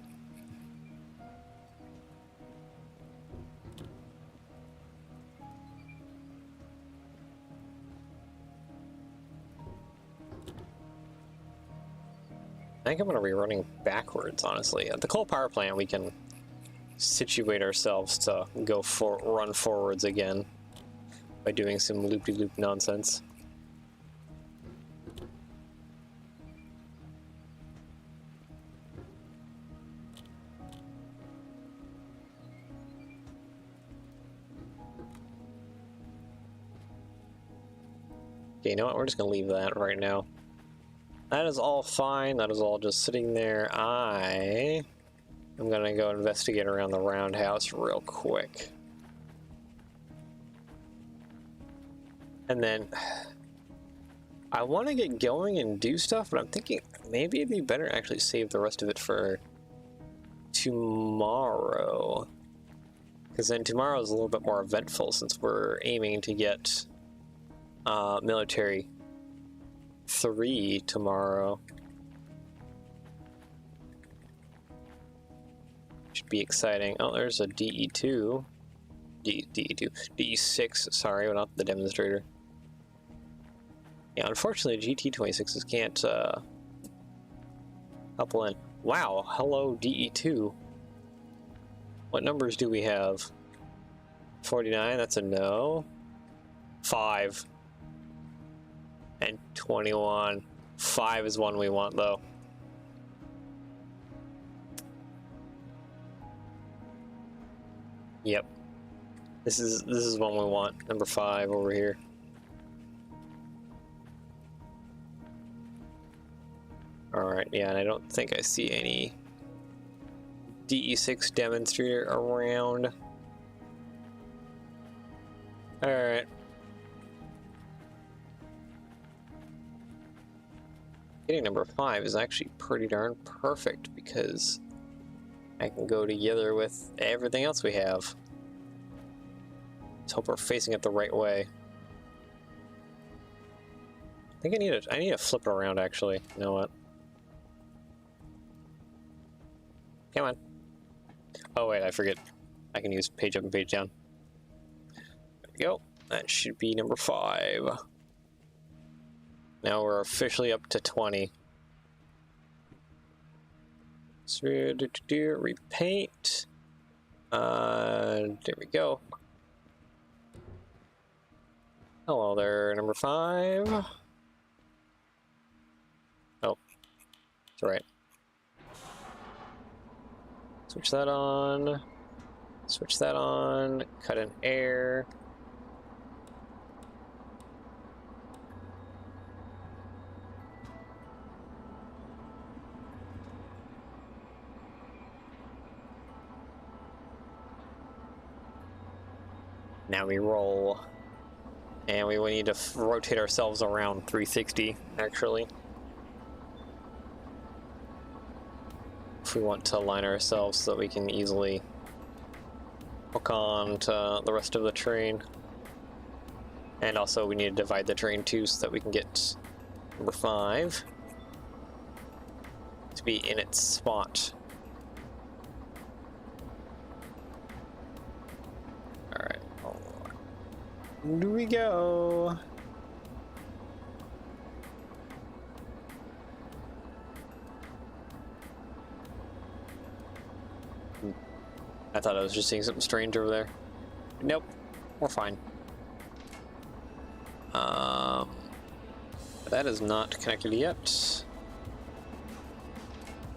I think I'm going to be running backwards, honestly. At the coal power plant, we can situate ourselves to run forwards again by doing some loop-de-loop nonsense. Okay, you know what? We're just going to leave that right now. That is all fine. That is all just sitting there. I'm going to go investigate around the roundhouse real quick. And then I want to get going and do stuff, but I'm thinking maybe it'd be better to actually save the rest of it for tomorrow. Because then tomorrow is a little bit more eventful since we're aiming to get military 3 tomorrow. Should be exciting. Oh, there's a DE2. DE6, sorry, but not the demonstrator. Yeah, unfortunately, GT26s can't couple in. Wow, hello DE2. What numbers do we have? 49, that's a no. 5. And 21. 5 is one we want, though. Yep. This is one we want. Number 5 over here. Alright, yeah, and I don't think I see any DE6 demonstrator around. Alright. Getting number 5 is actually pretty darn perfect because I can go together with everything else we have. Let's hope we're facing it the right way. I think I need to flip it around actually. You know what? Come on. Oh wait, I forget. I can use page up and page down. There we go. That should be number 5. Now we're officially up to 20. So repaint. There we go. Hello there, number 5. Oh, that's right. Switch that on. Switch that on. Cut in air. Now we roll. And we will need to rotate ourselves around 360, actually. If we want to align ourselves so that we can easily hook on to the rest of the train. And also we need to divide the train too so that we can get number 5 to be in its spot. Alright, here we go. I thought I was just seeing something strange over there. Nope, we're fine. That is not connected yet.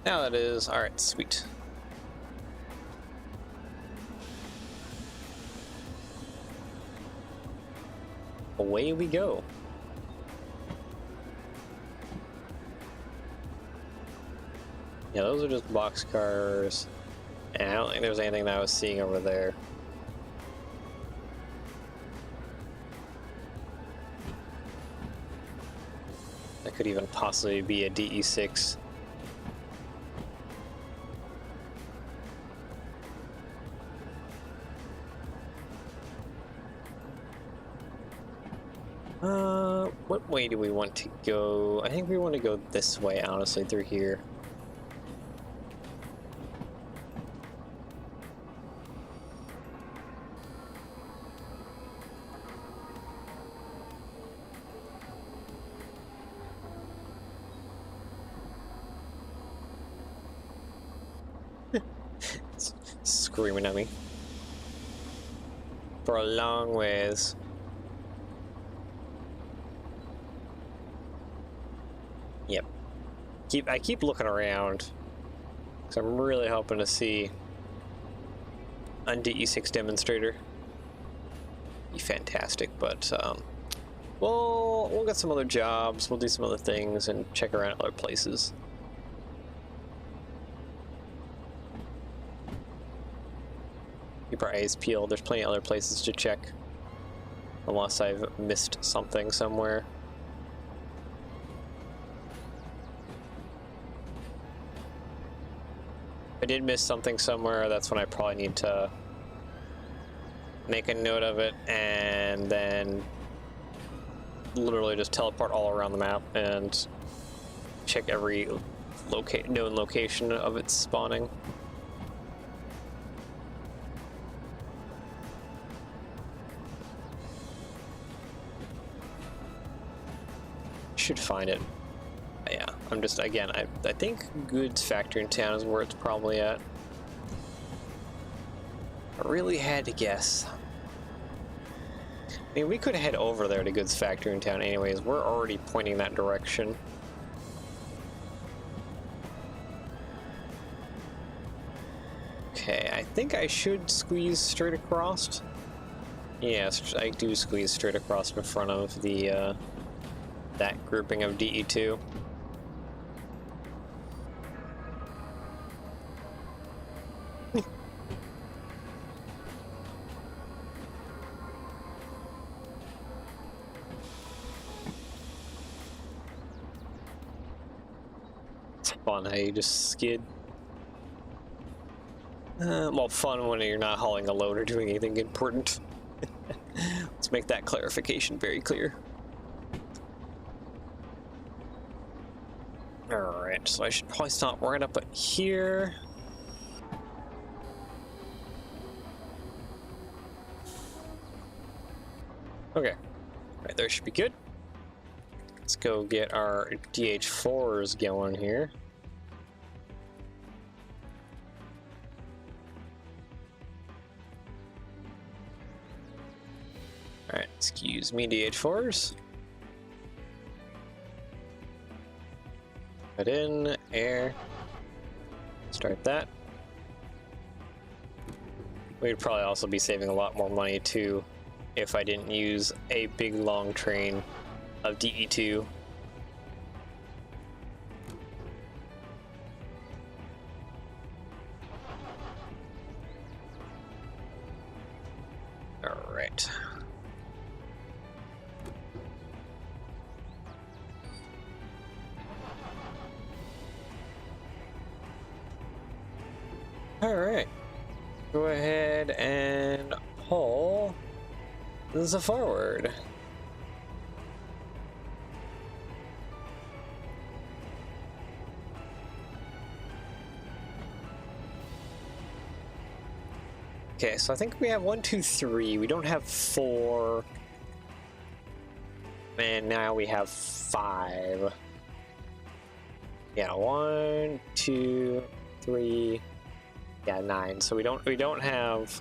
Now that is. Alright, sweet. Away we go. Yeah, those are just boxcars. And I don't think there's anything that I was seeing over there. That could even possibly be a DE6. What way do we want to go? I think we want to go this way, honestly, through here. Screaming at me for a long ways. Yep. I keep looking around because I'm really hoping to see a DE6 demonstrator. Be fantastic, but we'll get some other jobs. We'll do some other things and check around other places. Keep our eyes peeled. There's plenty of other places to check, unless I've missed something somewhere. If I did miss something somewhere, that's when I probably need to make a note of it and then literally just teleport all around the map and check every known location of its spawning. Should find it. Yeah, I'm just, again, I think goods factory in town is where it's probably at. I really had to guess. I mean, we could head over there to goods factory in town anyways. We're already pointing that direction. Okay, I think I should squeeze straight across. Yes, I do squeeze straight across in front of the that grouping of DE2. It's fun how you just skid. Well, fun when you're not hauling a load or doing anything important. Let's make that clarification very clear. Alright, so I should probably stop right up here. Okay, right there should be good. Let's go get our DH4s going here. Alright, excuse me, DH4s. Put in, air, start that. We'd probably also be saving a lot more money too if I didn't use a big long train of DE2. Alright. Alright. Go ahead and pull the forward. Okay, so I think we have 1, 2, 3. We don't have 4. And now we have 5. Yeah, 1, 2, 3. Yeah, 9. So we don't have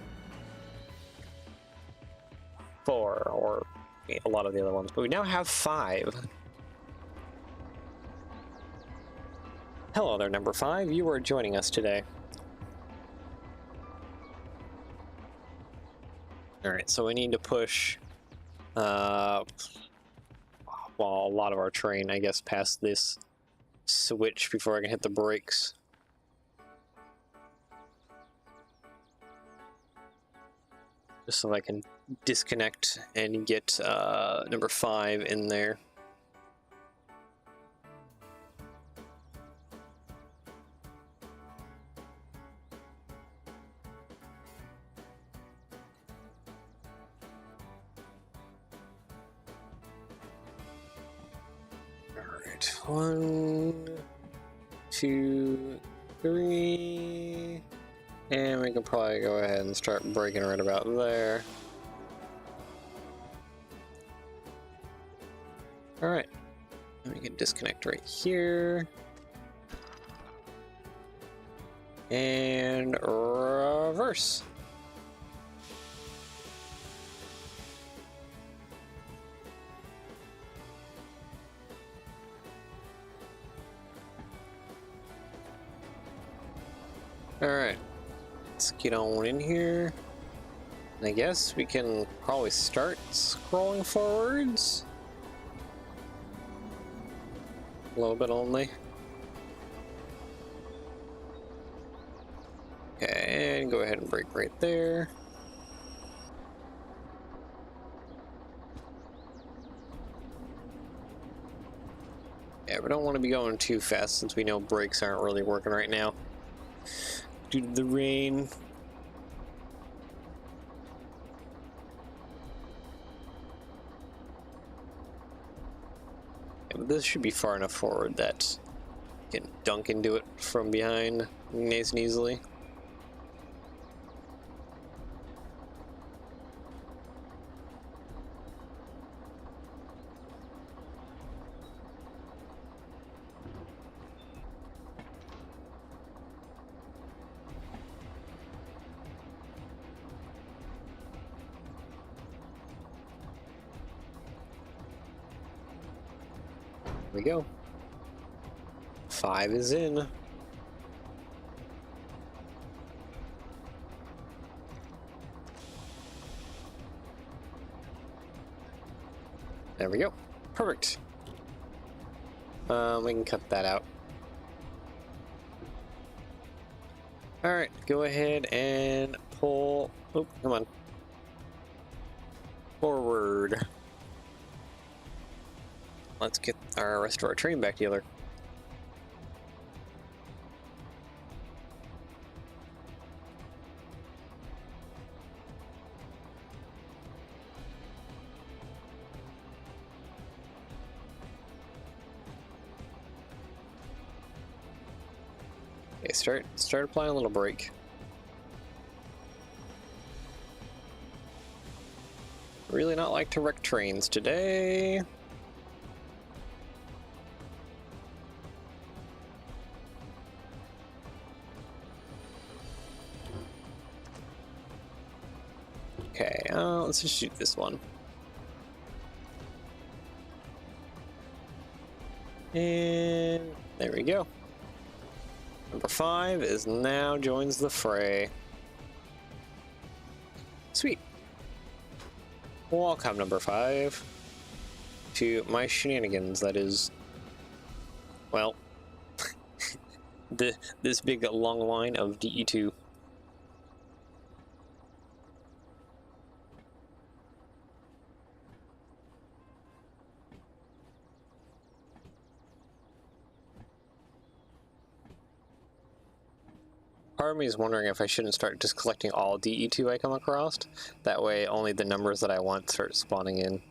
4 or a lot of the other ones, but we now have 5. Hello there, number 5. You are joining us today. Alright, so we need to push, well, a lot of our train, I guess, past this switch before I can hit the brakes. Just so I can disconnect and get number 5 in there. Alright, 1, 2, 3. And we can probably go ahead and start braking right about there. Alright. We can disconnect right here. And reverse. Alright. Let's get on in here. And I guess we can probably start scrolling forwards. A little bit only. Okay, and go ahead and brake right there. Yeah, we don't want to be going too fast since we know brakes aren't really working right now due to the rain. Yeah, but this should be far enough forward that you can dunk into it from behind nice and easily. There we go. 5 is in. There we go. Perfect. We can cut that out. Alright, go ahead and pull. Oh, come on. Forward. Let's get our rest of our train back together. Okay, start applying a little brake. Really not like to wreck trains today. Okay, let's just shoot this one. And there we go. Number 5 is now joins the fray. Sweet. Welcome, number 5, to my shenanigans. That is, well, this big long line of DE2. part of me is wondering if I shouldn't start just collecting all DE2 I come across. That way, only the numbers that I want start spawning in.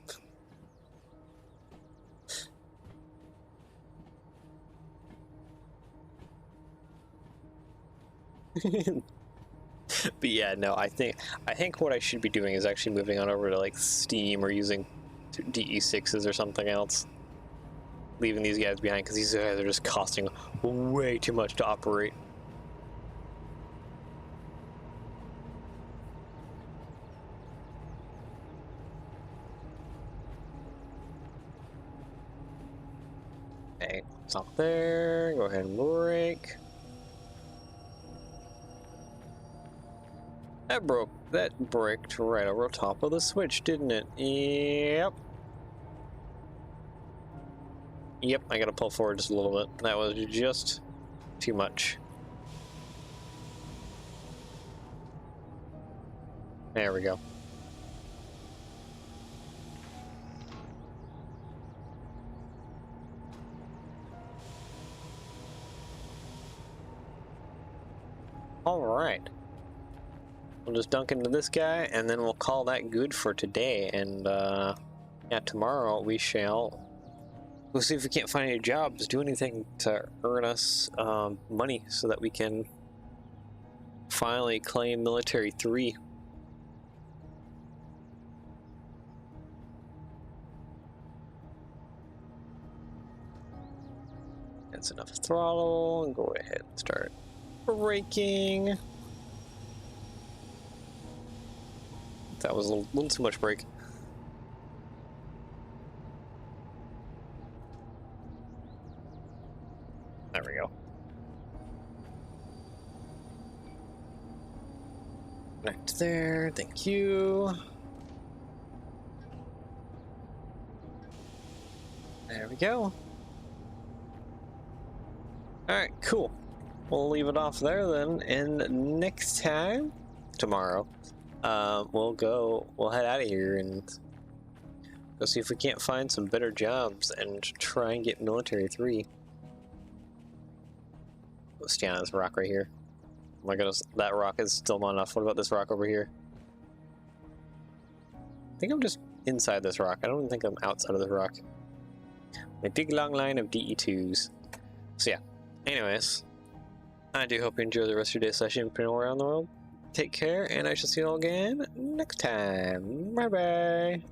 But yeah, no, I think what I should be doing is actually moving on over to like Steam or using DE6s or something else. Leaving these guys behind because these guys are just costing way too much to operate. Okay, stop there. Go ahead and break. That bricked right over top of the switch, didn't it? Yep. Yep, I gotta pull forward just a little bit. That was just too much. There we go. Alright. We'll just dunk into this guy, and then we'll call that good for today. And, yeah, tomorrow we'll see if we can't find any jobs, do anything to earn us money so that we can finally claim Military 3. That's enough throttle, and go ahead and start braking. That was a little too much brake. There we go. Connect there, thank you. There we go. Alright, cool. We'll leave it off there then, and next time, tomorrow, we'll head out of here and go see if we can't find some better jobs and try and get Military 3. Let's stand on this rock right here. Oh my goodness, that rock is still not enough. What about this rock over here? I think I'm just inside this rock. I don't even think I'm outside of this rock. My big long line of DE2s. So yeah, anyways, I do hope you enjoy the rest of your day session around the world. Take care, and I shall see you all again next time. Bye bye.